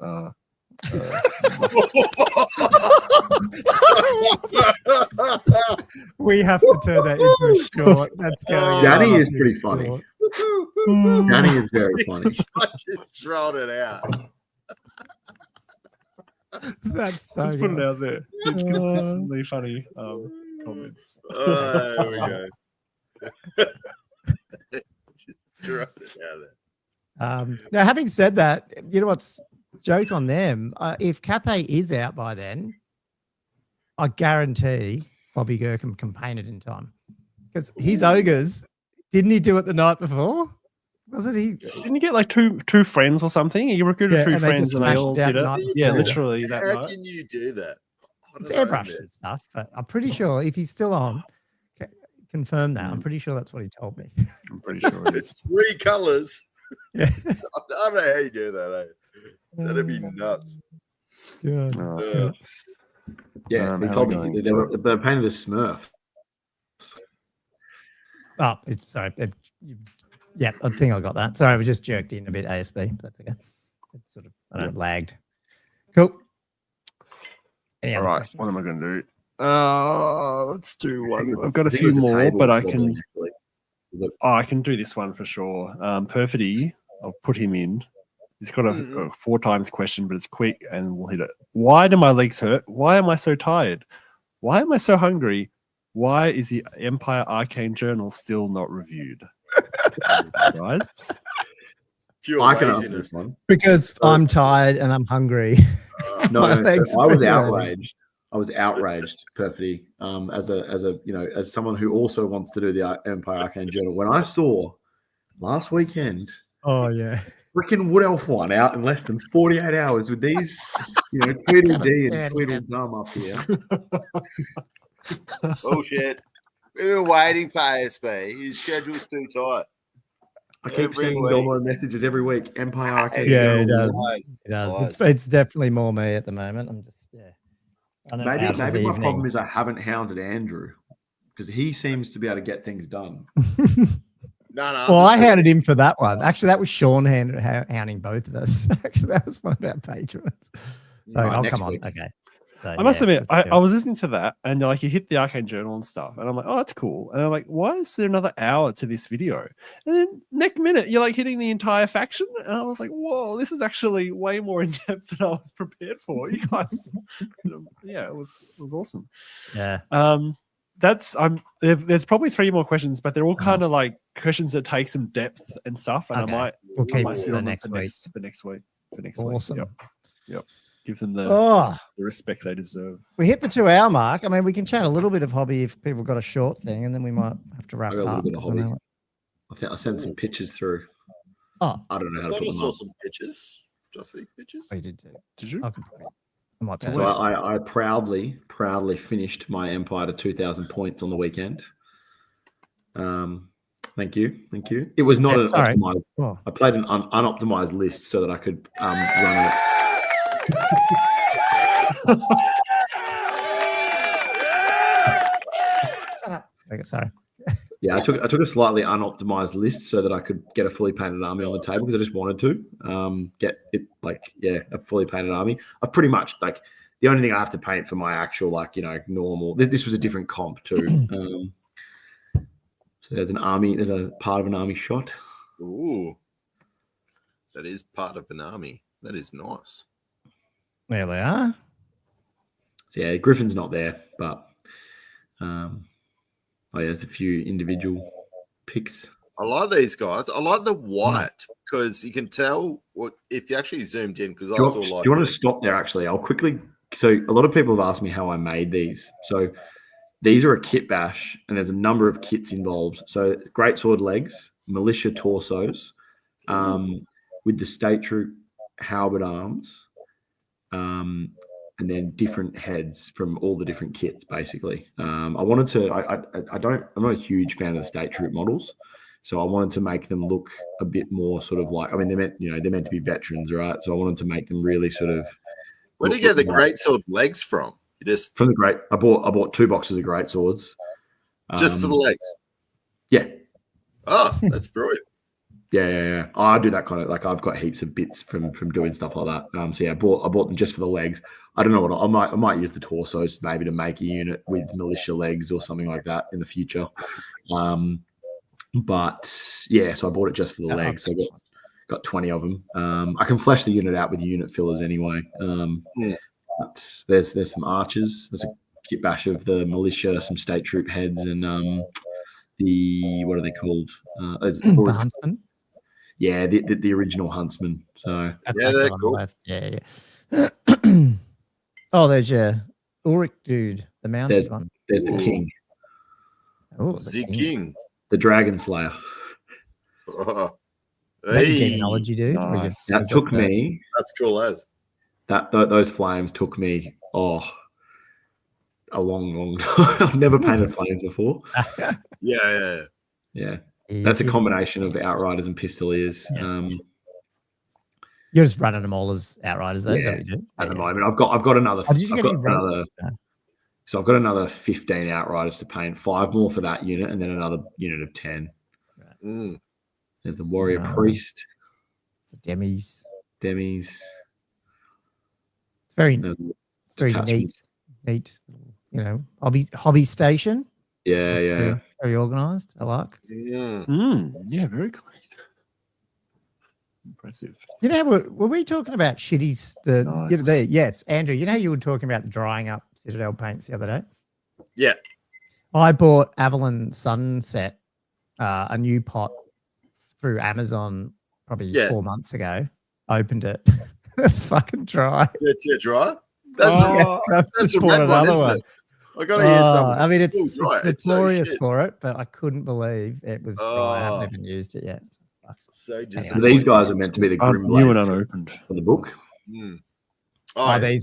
We have to turn that into a short. That's going. Danny is pretty funny. Danny is very funny. Just throwing it out. That's so. Just put it out there. It's consistently funny comments. There we go. Now, having said that, you know what's joke on them? If Cathay is out by then, I guarantee Bobby Gherkin can paint it in time, because his ogres, didn't he do it the night before? Wasn't he? Didn't he get like two friends or something? He recruited two friends and they all did it. Yeah, literally that How night. can you do that? It's airbrushed and stuff, but I'm pretty sure if he's still on. Confirm that. I'm pretty sure that's what he told me. I'm pretty sure it is. It's 3 colors. Yeah. So, I don't know how you do that. That'd be nuts. Yeah. Yeah, he how told we me going? they're painted as Smurf. Oh, sorry. Yeah, I think I got that. Sorry, I was just jerked in a bit ASB. That's okay. It's sort of, I don't know, lagged. Cool. Any All other right, questions? what am I going to do? Let's do one. I've got a I think it few was the more, table but I problem, can. actually. Oh, I can do this one for sure. Perfity, I'll put him in. He's got a 4 times question, but it's quick and we'll hit it. Why do my legs hurt? Why am I so tired? Why am I so hungry? Why is the Empire Arcane Journal still not reviewed? Guys? Pure I can answer this laziness. one. Because I'm tired and I'm hungry. No, My so legs I was are hurting. outraged. I was outraged, Perfity, as someone who also wants to do the Empire Arcane Journal. When I saw last weekend, Oh, yeah. freaking Wood Elf one out in less than 48 hours with these, Tweedledee and Tweedledum up here. Bullshit. We were waiting for ASB. His schedule's too tight. I keep sending Gommo messages every week. Empire Arcane Yeah, Journal. it does. Nice. It does. Nice. It's definitely more me at the moment. I'm just, Maybe my problem is I haven't hounded Andrew because he seems to be able to get things done. No. Well, I hounded him for that one. Actually, that was Sean hounding both of us. Actually, that was one of our patrons. So, come on. Week. Okay. So, I must admit, I was listening to that and like you hit the Arcane Journal and stuff, and I'm like, oh, that's cool. And I'm like, why is there another hour to this video? And then next minute, you're like hitting the entire faction, and I was like, whoa, this is actually way more in depth than I was prepared for. You guys, yeah, it was awesome. Yeah. There's probably 3 more questions, but they're all kind of like questions that take some depth and stuff. And Okay. We'll keep it sit for on them next week. for next week. Awesome. Yep. Give them the respect they deserve. We hit the 2-hour mark. I mean, we can chat a little bit of hobby if people got a short thing, and then we might have to wrap I got a up. little bit of hobby. I think I sent some pictures through. Oh, I don't know how to I put them saw up. some pictures. Just see pictures. Oh, you did too. Did you? I might So I proudly finished my Empire to 2,000 points on the weekend. Thank you. It was not an optimized. Oh. I played an unoptimized list so that I could run it. Okay, sorry. Yeah, I took a slightly unoptimized list so that I could get a fully painted army on the table because I just wanted to get it a fully painted army. I pretty much the only thing I have to paint for my actual normal. This was a different comp too. So there's a part of an army shot. Ooh, that is part of an army. That is nice. There they are. So yeah, Griffin's not there, but there's a few individual picks. I like these guys. I like the white because you can tell if you actually zoomed in. Because do you want to stop there? Actually, I'll quickly. So a lot of people have asked me how I made these. So these are a kit bash, and there's a number of kits involved. So greatsword legs, militia torsos, with the state troop halberd arms, and then different heads from all the different kits. Basically, I'm not a huge fan of the state troop models, so I wanted to make them look a bit more sort of like. I mean, they're meant to be veterans, right? So I wanted to make them really sort of. Where did you get the greatsword legs from? You just from the great. I bought 2 boxes of great swords. Just for the legs. Yeah. Oh, that's brilliant. Yeah. I do that kind of I've got heaps of bits from doing stuff like that. So yeah, I bought them just for the legs. I don't know what I might use the torsos maybe to make a unit with militia legs or something like that in the future. But yeah, so I bought it just for the legs. So I got 20 of them. I can flesh the unit out with unit fillers anyway. But there's some archers. There's a kit bash of the militia, some state troop heads, and the what are they called? The huntsman. Yeah, the original huntsman. So they're cool. Yeah. Oh, there's your Ulrich dude, the mounted one. There's the king. Oh, the king. The dragon slayer. Demonology, dude. Nice. That took me. That's cool as. Those flames took me a long time. I've never painted flames before. Yeah. Yeah. That's a combination of Outriders and Pistoliers. Yeah. You're just running them all as Outriders, though. Is that what you do? At the moment, I've got another. Oh, did you get any another? So I've got another 15 Outriders to paint, 5 more for that unit, and then another unit of 10. Mm. There's the Warrior Priest. The Demis. It's very neat. You know, hobby station. Yeah. Very organised. I like. Yeah, very clean. Impressive. You know, were we talking about shitties? Yes, Andrew. You know, you were talking about the drying up Citadel paints the other day. Yeah, I bought Avalon Sunset, a new pot through Amazon probably 4 months ago. Opened it. It's fucking dry. It's dry. That's a red one, isn't it? I gotta hear something. I mean, it's notorious for it, but I couldn't believe it was dry. I haven't even used it yet. So these guys are meant to be the Grim new and unopened for the book. These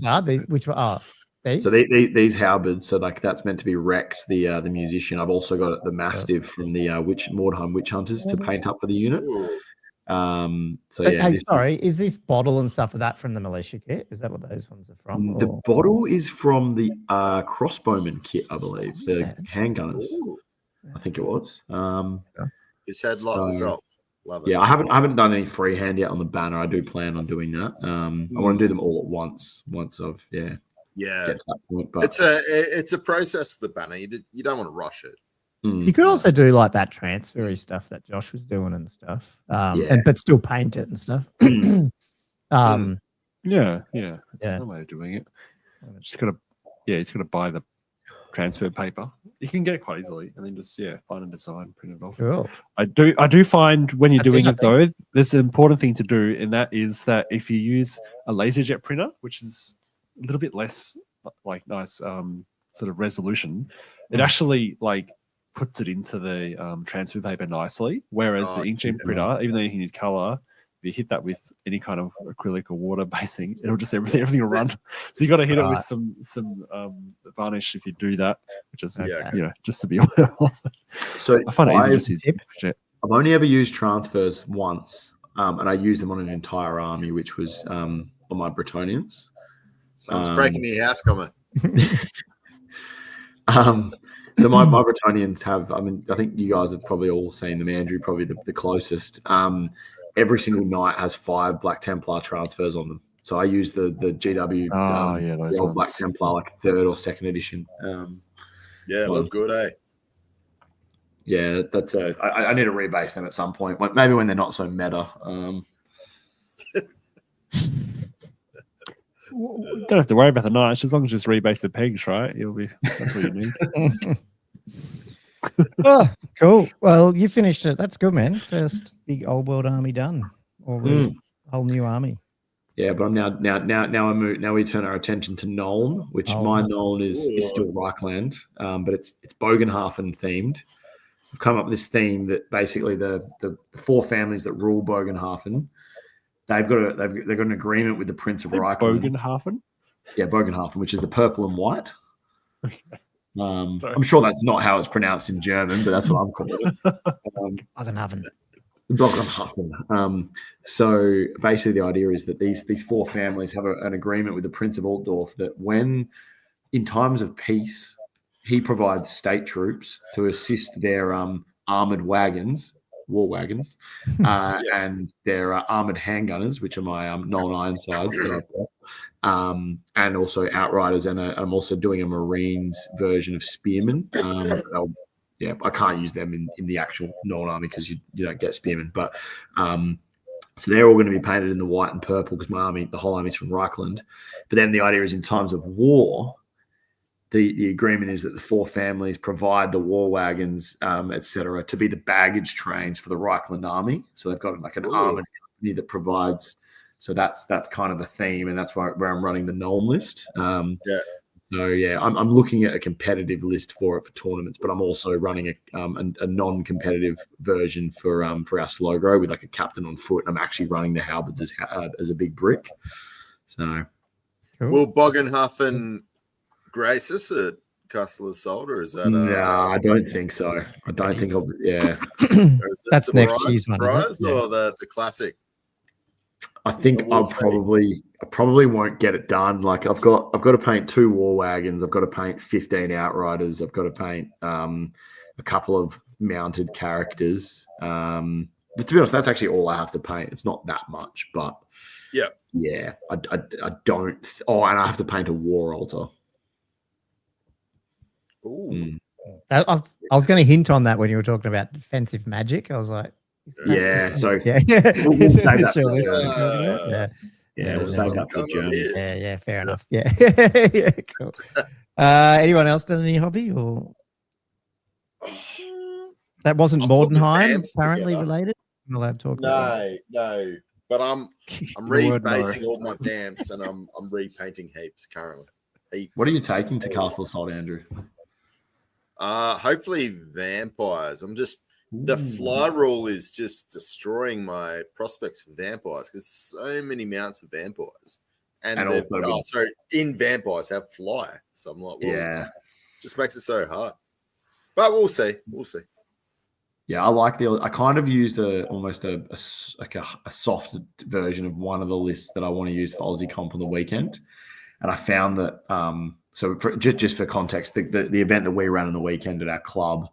are these. Which are these? So these halberds. So like that's meant to be Rex, the musician. I've also got the Mastiff from the Mordheim Witch Hunters to paint up for the unit. Is this bottle and stuff of that from the militia kit? Is that what those ones are from? The bottle is from the crossbowman kit, I believe. The handgunners. I think it was. His head locked myself. Love it. Yeah, I haven't done any freehand yet on the banner. I do plan on doing that. I want to do them all at once. Once I've get to that point, but it's a process. The banner. You don't want to rush it. You could also do like that transfery stuff that Josh was doing and stuff, but still paint it and stuff. That's another way of doing it. Just gotta buy the transfer paper. You can get it quite easily, and then just find a design, print it off. Cool. I do find when you're doing it though, there's an important thing to do, and that is that if you use a laserjet printer, which is a little bit less like nice sort of resolution, it actually like puts it into the transfer paper nicely. Whereas the inkjet printer, even though you can use color, if you hit that with any kind of acrylic or water basing, it'll just everything will run. So you got to hit it with some varnish if you do that, which is just to be aware of. So I find it easy to use. I've only ever used transfers once, and I used them on an entire army, which was on my Bretonians. Sounds breaking your house, comment. So my Bretonians have, I mean, I think you guys have probably all seen them. Andrew, probably the closest. Every single knight has 5 Black Templar transfers on them. So I use the GW, those ones. Black Templar, like 3rd or 2nd edition. Look good, eh? Yeah, that's I need to rebase them at some point. Maybe when they're not so meta. You don't have to worry about the knights as long as you just rebase the pegs, right? That's what you need. Oh, cool. Well, you finished it. That's good, man. First big old world army done. Or whole new army. Yeah, but I'm now we turn our attention to Nuln, which my Nuln is still Reichland, but it's Bogenhafen themed. We've come up with this theme that basically the 4 families that rule Bogenhafen, they've got an agreement with the Prince of Reichland. Bogenhafen? Yeah, Bogenhafen, which is the purple and white. I'm sure that's not how it's pronounced in German, but that's what I'm calling it. Bogenhafen. So basically the idea is that these 4 families have an agreement with the Prince of Altdorf that when, in times of peace, he provides state troops to assist their armored wagons, war wagons, and their armored handgunners, which are my Nolan Ironsides that I've got, and also Outriders, and I'm also doing a Marines version of Spearmen. I can't use them in the actual Nolan army because you don't get Spearmen, but so they're all going to be painted in the white and purple because the whole army is from Reichland. But then the idea is in times of war, the agreement is that the 4 families provide the war wagons, etc., to be the baggage trains for the Reichland army. So they've got like an armored company that provides. So that's kind of the theme, and that's where I'm running the Nuln list. So I'm looking at a competitive list for tournaments, but I'm also running a non-competitive version for our slow grow with like a captain on foot. I'm actually running the halberds as a big brick. So will Bogenhafen grace us at Newcastle has sold, or is that? No, I don't think so. I don't think. Yeah, That's next year's one, prize is it? or the classic? I think I probably won't get it done. Like I've got to paint 2 war wagons. I've got to paint 15 outriders. I've got to paint a couple of mounted characters. But to be honest, that's actually all I have to paint. It's not that much, but yeah, I don't. Oh, and I have to paint a war altar. Ooh. I was going to hint on that when you were talking about defensive magic. I was like, We'll save that. We'll save that for journey. Yeah, fair enough. Yeah, cool. Anyone else done any hobby or that wasn't Mordenheim apparently related? I'm allowed to talk about it. No. But I'm rebasing all my damps and I'm repainting heaps currently. Heaps. What are you taking to Castle Assault, Andrew? Hopefully vampires. The fly rule is just destroying my prospects for vampires because so many mounts of vampires. And also in vampires have fly. So I'm like, well, just makes it so hard. But we'll see. Yeah, I kind of used almost a soft version of one of the lists that I want to use for Aussie Comp on the weekend. And I found that, just for context, the event that we ran on the weekend at our club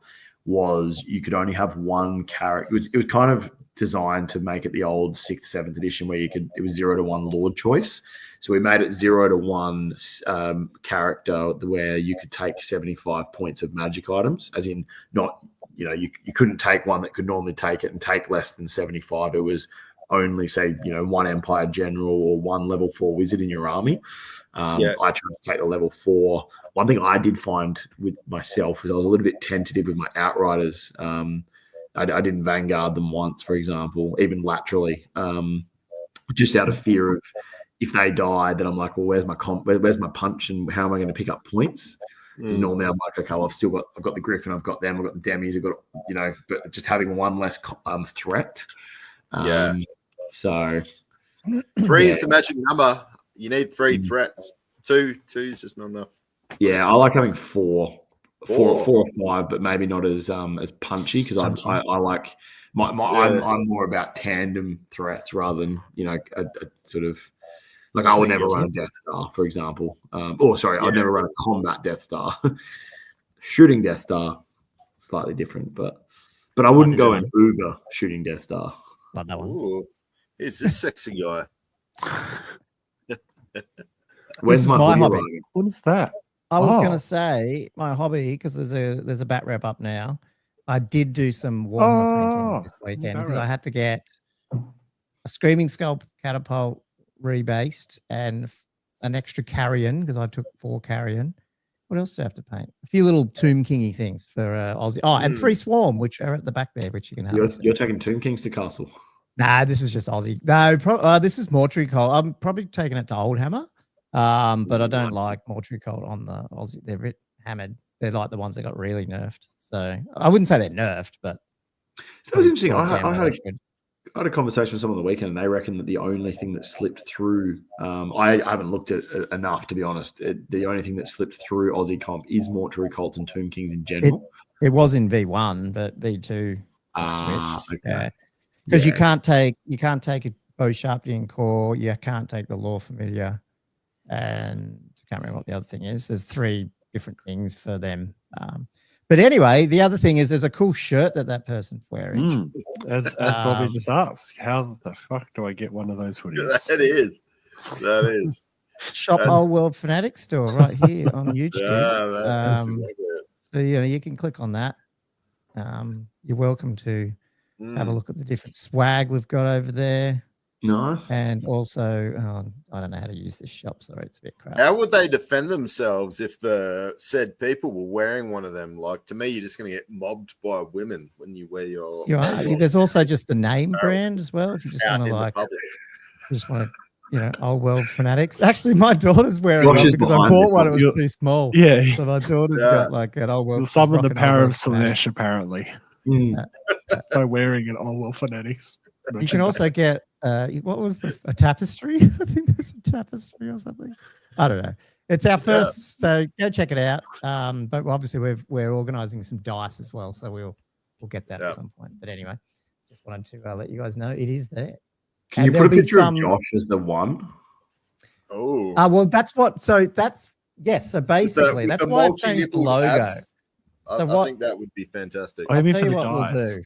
was you could only have one character. It was kind of designed to make it the old 6th, 7th edition where it was 0 to 1 Lord choice. So we made it 0 to 1 character where you could take 75 points of magic items, as in not, you couldn't take one that could normally take it and take less than 75. It was only, say, 1 Empire General or 1 level 4 wizard in your army. I tried to take the level 4. One thing I did find with myself was I was a little bit tentative with my outriders. I didn't vanguard them once, for example, even laterally, just out of fear of if they died, then I'm like, well, where's my punch and how am I going to pick up points? Because normally I'm like, okay, well, I've got the Griffin, I've got them, I've got the Demis, I've got, but just having one less threat. So 3 is the magic number. You need 3 threats. 2 is just not enough. Yeah, I like having 4 or 5, but maybe not as punchy because I like I'm more about tandem threats rather than a sort of like I would never run a Death Star, for example. I'd never run a combat Death Star. Shooting Death Star, slightly different, but I wouldn't go in Uber shooting Death Star. Like that one. Ooh, he's a sexy guy. Where's my hobby? What is that? I was going to say my hobby because there's a bat wrap up now. I did do some Warhammer painting this weekend because I had to get a Screaming Skull catapult rebased and an extra carrion because I took 4 carrion. What else do I have to paint? A few little Tomb Kingy things for Aussie. Oh, and 3 Swarm, which are at the back there, which you can have. You're taking Tomb Kings to Castle. Nah, this is just Aussie. No, this is Mortuary Cult. I'm probably taking it to Oldhammer. But I don't like Mortuary Cult on the Aussie. They're a bit hammered. They're like the ones that got really nerfed. So I wouldn't say they're nerfed, but so that was interesting. I had a conversation with someone on the weekend, and they reckon that the only thing that slipped through, I haven't looked at it enough to be honest. The only thing that slipped through Aussie Comp is Mortuary Cults and Tomb Kings in general. It was in V1, but V2 switched. Okay. Because you can't take a Bow Sharptian Core, you can't take the Lore Familiar, and I can't remember what the other thing is. There's 3 different things for them. But anyway, the other thing is there's a cool shirt that person's wearing. As Bobby just asked, how the fuck do I get one of those hoodies? That is. Shop Old World Fanatics store right here on YouTube. That's exactly it. So you can click on that. You're welcome to have a look at the different swag we've got over there. Nice. And also, I don't know how to use this shop. Sorry, it's a bit crap. How would they defend themselves if the said people were wearing one of them? Like, to me, you're just going to get mobbed by women when you wear your. There's also just the name brand as well. If you just want to, Old World Fanatics. Actually, my daughter's wearing it because I bought one. It was too small. Yeah. So my daughter's got like an Old World. You'll summon the power of Slanesh, apparently. By wearing an Old World Fanatics. You can also get. What was a tapestry? I think there's a tapestry or something. I don't know. It's our first, so go check it out. But obviously we're organising some dice as well, so we'll get that at some point. But anyway, just wanted to let you guys know it is there. Can you put a picture of Josh as the one? Oh, well, that's what. So that's yes. So basically, that's why I changed the logo. I think that would be fantastic. I'll tell you what we'll do.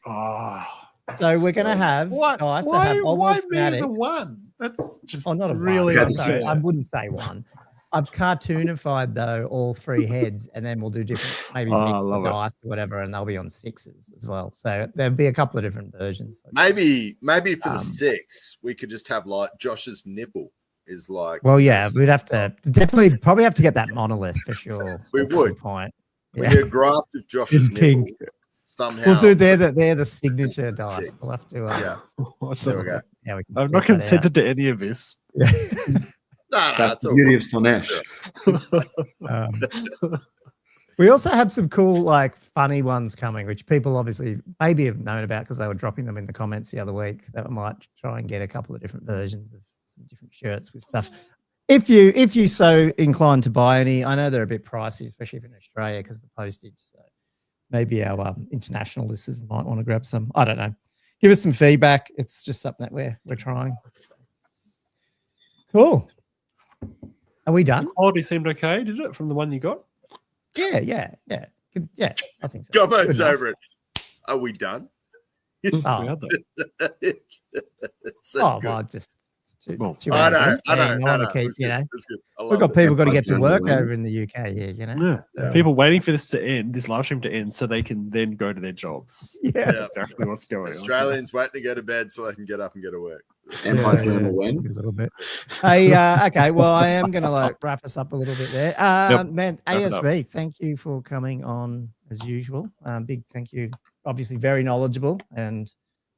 So we're going to have dice. Why me as a one? That's just not a really unfair. I wouldn't say one. I've cartoonified though all three heads, and then we'll do different, maybe mix the dice or whatever, and they'll be on sixes as well. So there'll be a couple of different versions. Maybe for the 6, we could just have like Josh's nipple is like. Well, yeah, we'd have to probably have to get that monolith for sure. We would. Point. We need a graft of Josh's nipple. Somehow. We'll do they're the signature dice. We'll have to. There we go. Yeah, I've not consented to any of this. That's the beauty of Slanesh. We also have some cool, like, funny ones coming, which people obviously maybe have known about because they were dropping them in the comments the other week. That we might try and get a couple of different versions of some different shirts with stuff. If you so inclined to buy any, I know they're a bit pricey, especially if in Australia because of the postage. So maybe our international listeners might want to grab some. I don't know. Give us some feedback. It's just something that we're trying. Cool. Are we done? The quality seemed okay, did it, from the one you got? Yeah. I think so. Gommo's over it. Are we done? Oh, well, just too I know. I want to keep, we've got people got to get to work over in the UK here, So. People waiting for this to end, this live stream to end, so they can then go to their jobs. Yeah, that's exactly what's going on. Australians waiting to go to bed so they can get up and go to work. Empire Journal win a little bit. Hey, okay. Well, I am going to wrap us up a little bit there. Man, ASB, thank you for coming on as usual. Big thank you. Obviously, very knowledgeable and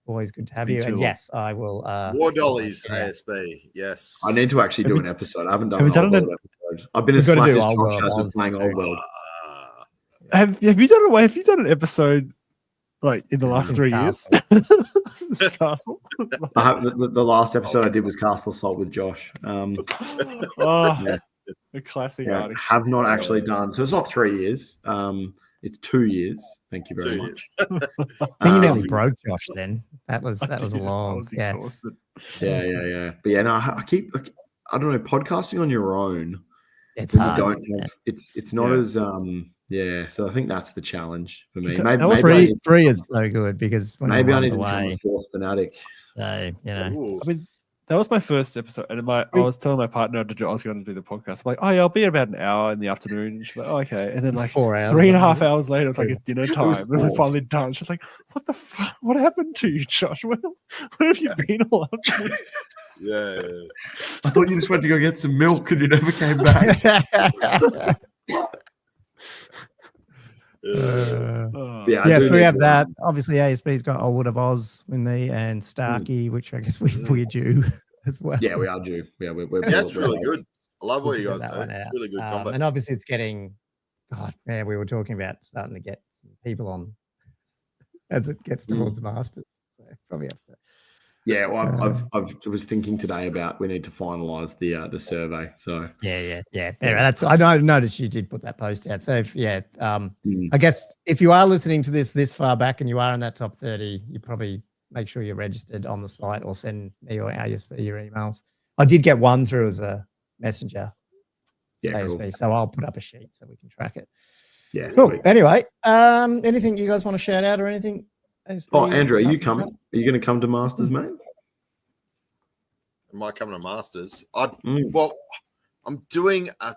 always good to have you. And yes, I will. War Dollies, ASB. Yes. I need to actually do an episode. I haven't done an episode. I've been as slack as Josh as playing Old World. Have you done an episode? Like in the last 3 years, Castle. The last episode I did was Castle Assault with Josh. A classic. Yeah, have not actually done. So it's not 3 years. It's 2 years. Thank you very much. I think you nearly broke Josh. Then that was a long. Yeah. But yeah, no, I keep. I don't know. Podcasting on your own. It's hard. It's not as Yeah, so I think that's the challenge for me. Maybe three is so good because when maybe I need away, to become a fourth fanatic. So I mean, that was my first episode, and I was telling my partner I was going to do the podcast. I'm like, oh yeah, I'll be about an hour in the afternoon. And she's like, oh, okay. And then like 4 hours, 3.5 hours later, it's like it's dinner time, and we're finally done. She's like, what the fuck? What happened to you, Josh? Where have you been all afternoon? Yeah. I thought you just went to go get some milk and you never came back. Yes, we have that. Obviously, ASB's got Old Wood of Oz in there and Starkey, which I guess we're due as well. Yeah, we are due. Yeah, that's really good. I love what you guys do. It's really good combat. And obviously, it's getting. God, man, we were talking about starting to get some people on as it gets towards Masters. So probably have to. Yeah, well, I was thinking today about we need to finalise the survey. So yeah. Anyway, that's I noticed you did put that post out. So I guess if you are listening to this far back and you are in that top 30, you probably make sure you're registered on the site or send me or ASB your emails. I did get one through as a messenger. Yeah, ASB, cool. So I'll put up a sheet so we can track it. Yeah, cool. Sweet. Anyway, anything you guys want to shout out or anything? Oh, Andrew, are you coming? Are you going to come to Masters, mate? Am I coming to Masters? Well, I'm doing a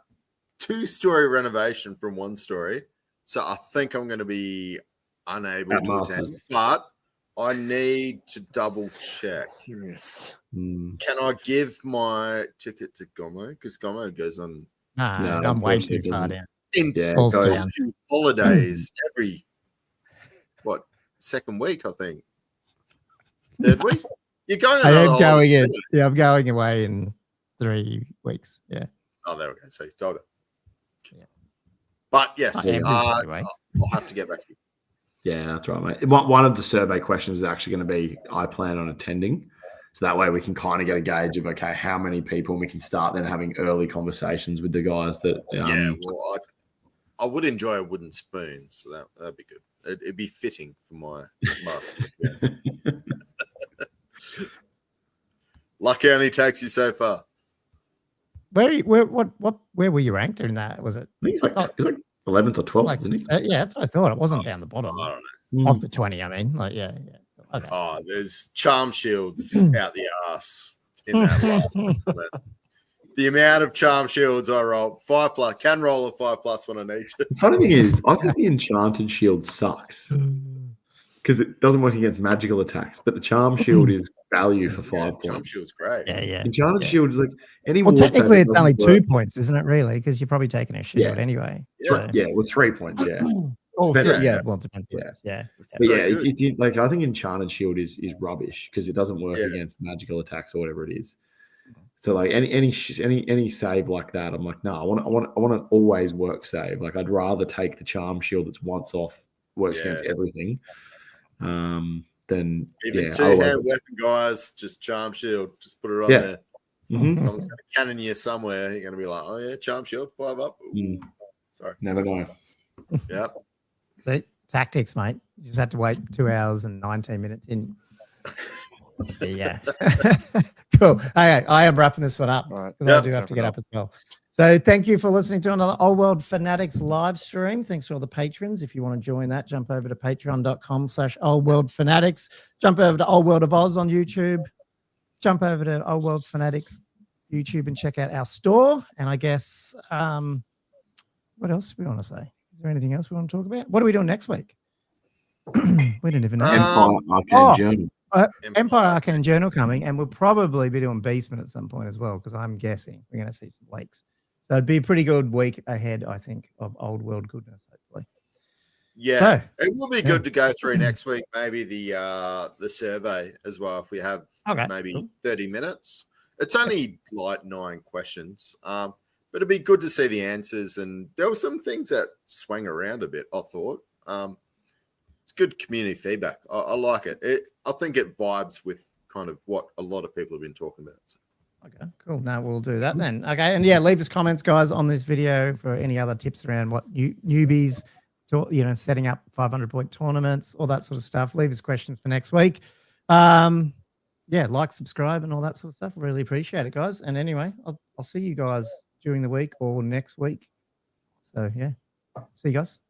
2-story renovation from 1 story, so I think I'm going to be unable to attend. But I need to double check. Serious. Can I give my ticket to Gommo? Because Gommo goes on. No, I'm way too far down. Down. Holidays every second week, I think. 3rd week? You're going. I am going in. Yeah, I'm going away in 3 weeks. Yeah. Oh, there we go. So you told her. Yeah. But yes, I'll have to get back to you. Yeah, that's right, mate. One of the survey questions is actually going to be, I plan on attending. So that way we can kind of get a gauge of, okay, how many people, and we can start then having early conversations with the guys that. Well, I would enjoy a wooden spoon, so that'd be good. It'd be fitting for my master. Lucky only takes you so far. Where were you ranked in that? Was it? I think it's like 11th or 12th, isn't it? Yeah, that's what I thought. It wasn't down the bottom. I don't know. Of the 20, I mean. Like, yeah. Okay. Oh, there's charm shields out the ass in that last one. The amount of charm shields I roll, 5+, can roll a 5+ when I need to. The funny thing is, I think the enchanted shield sucks because it doesn't work against magical attacks, but the charm shield is value for 5 points. Charm shield's great. Yeah. Enchanted shield is like any. Well, technically, it's only 2 points, isn't it? Really, because you're probably taking a shield anyway. Yeah, well, 3 points. Yeah. Well, it depends. Yeah. But it's like I think enchanted shield is rubbish because it doesn't work against magical attacks or whatever it is. So like any save like that, I'm like, no, I want to always work save. Like I'd rather take the charm shield that's once off, works against everything. Than even 2-hand weapon guys, just charm shield, just put it on there. Mm-hmm. Someone's going to cannon you somewhere. You're going to be like, oh yeah, charm shield, 5 up. Sorry, never know. Yep. Tactics, mate. You just had to wait 2 hours and 19 minutes in. Yeah. Cool. Okay, I am wrapping this one up because I do have to get up as well. So thank you for listening to another Old World Fanatics live stream. Thanks for all the patrons. If you want to join that, jump over to patreon.com/oldworldfanatics. Jump over to Old World of Oz on YouTube. Jump over to Old World Fanatics YouTube and check out our store. And I guess, what else do we want to say? Is there anything else we want to talk about? What are we doing next week? We don't even know. Empire Arcane Journal. Empire Arcane Journal coming, and we'll probably be doing Beastmen at some point as well, because I'm guessing we're going to see some leaks. So it'd be a pretty good week ahead, I think, of Old World goodness, hopefully. Yeah, so, it will be good to go through next week, maybe the survey as well, if we have maybe 30 minutes. It's only like 9 questions, but it'd be good to see the answers. And there were some things that swung around a bit, I thought. It's good community feedback. I like it. I think it vibes with kind of what a lot of people have been talking about. So. Okay, cool. Now we'll do that then. Okay, and leave us comments, guys, on this video for any other tips around what newbies, setting up 500-point tournaments, all that sort of stuff. Leave us questions for next week. Like, subscribe, and all that sort of stuff. Really appreciate it, guys. And anyway, I'll see you guys during the week or next week. So see you guys.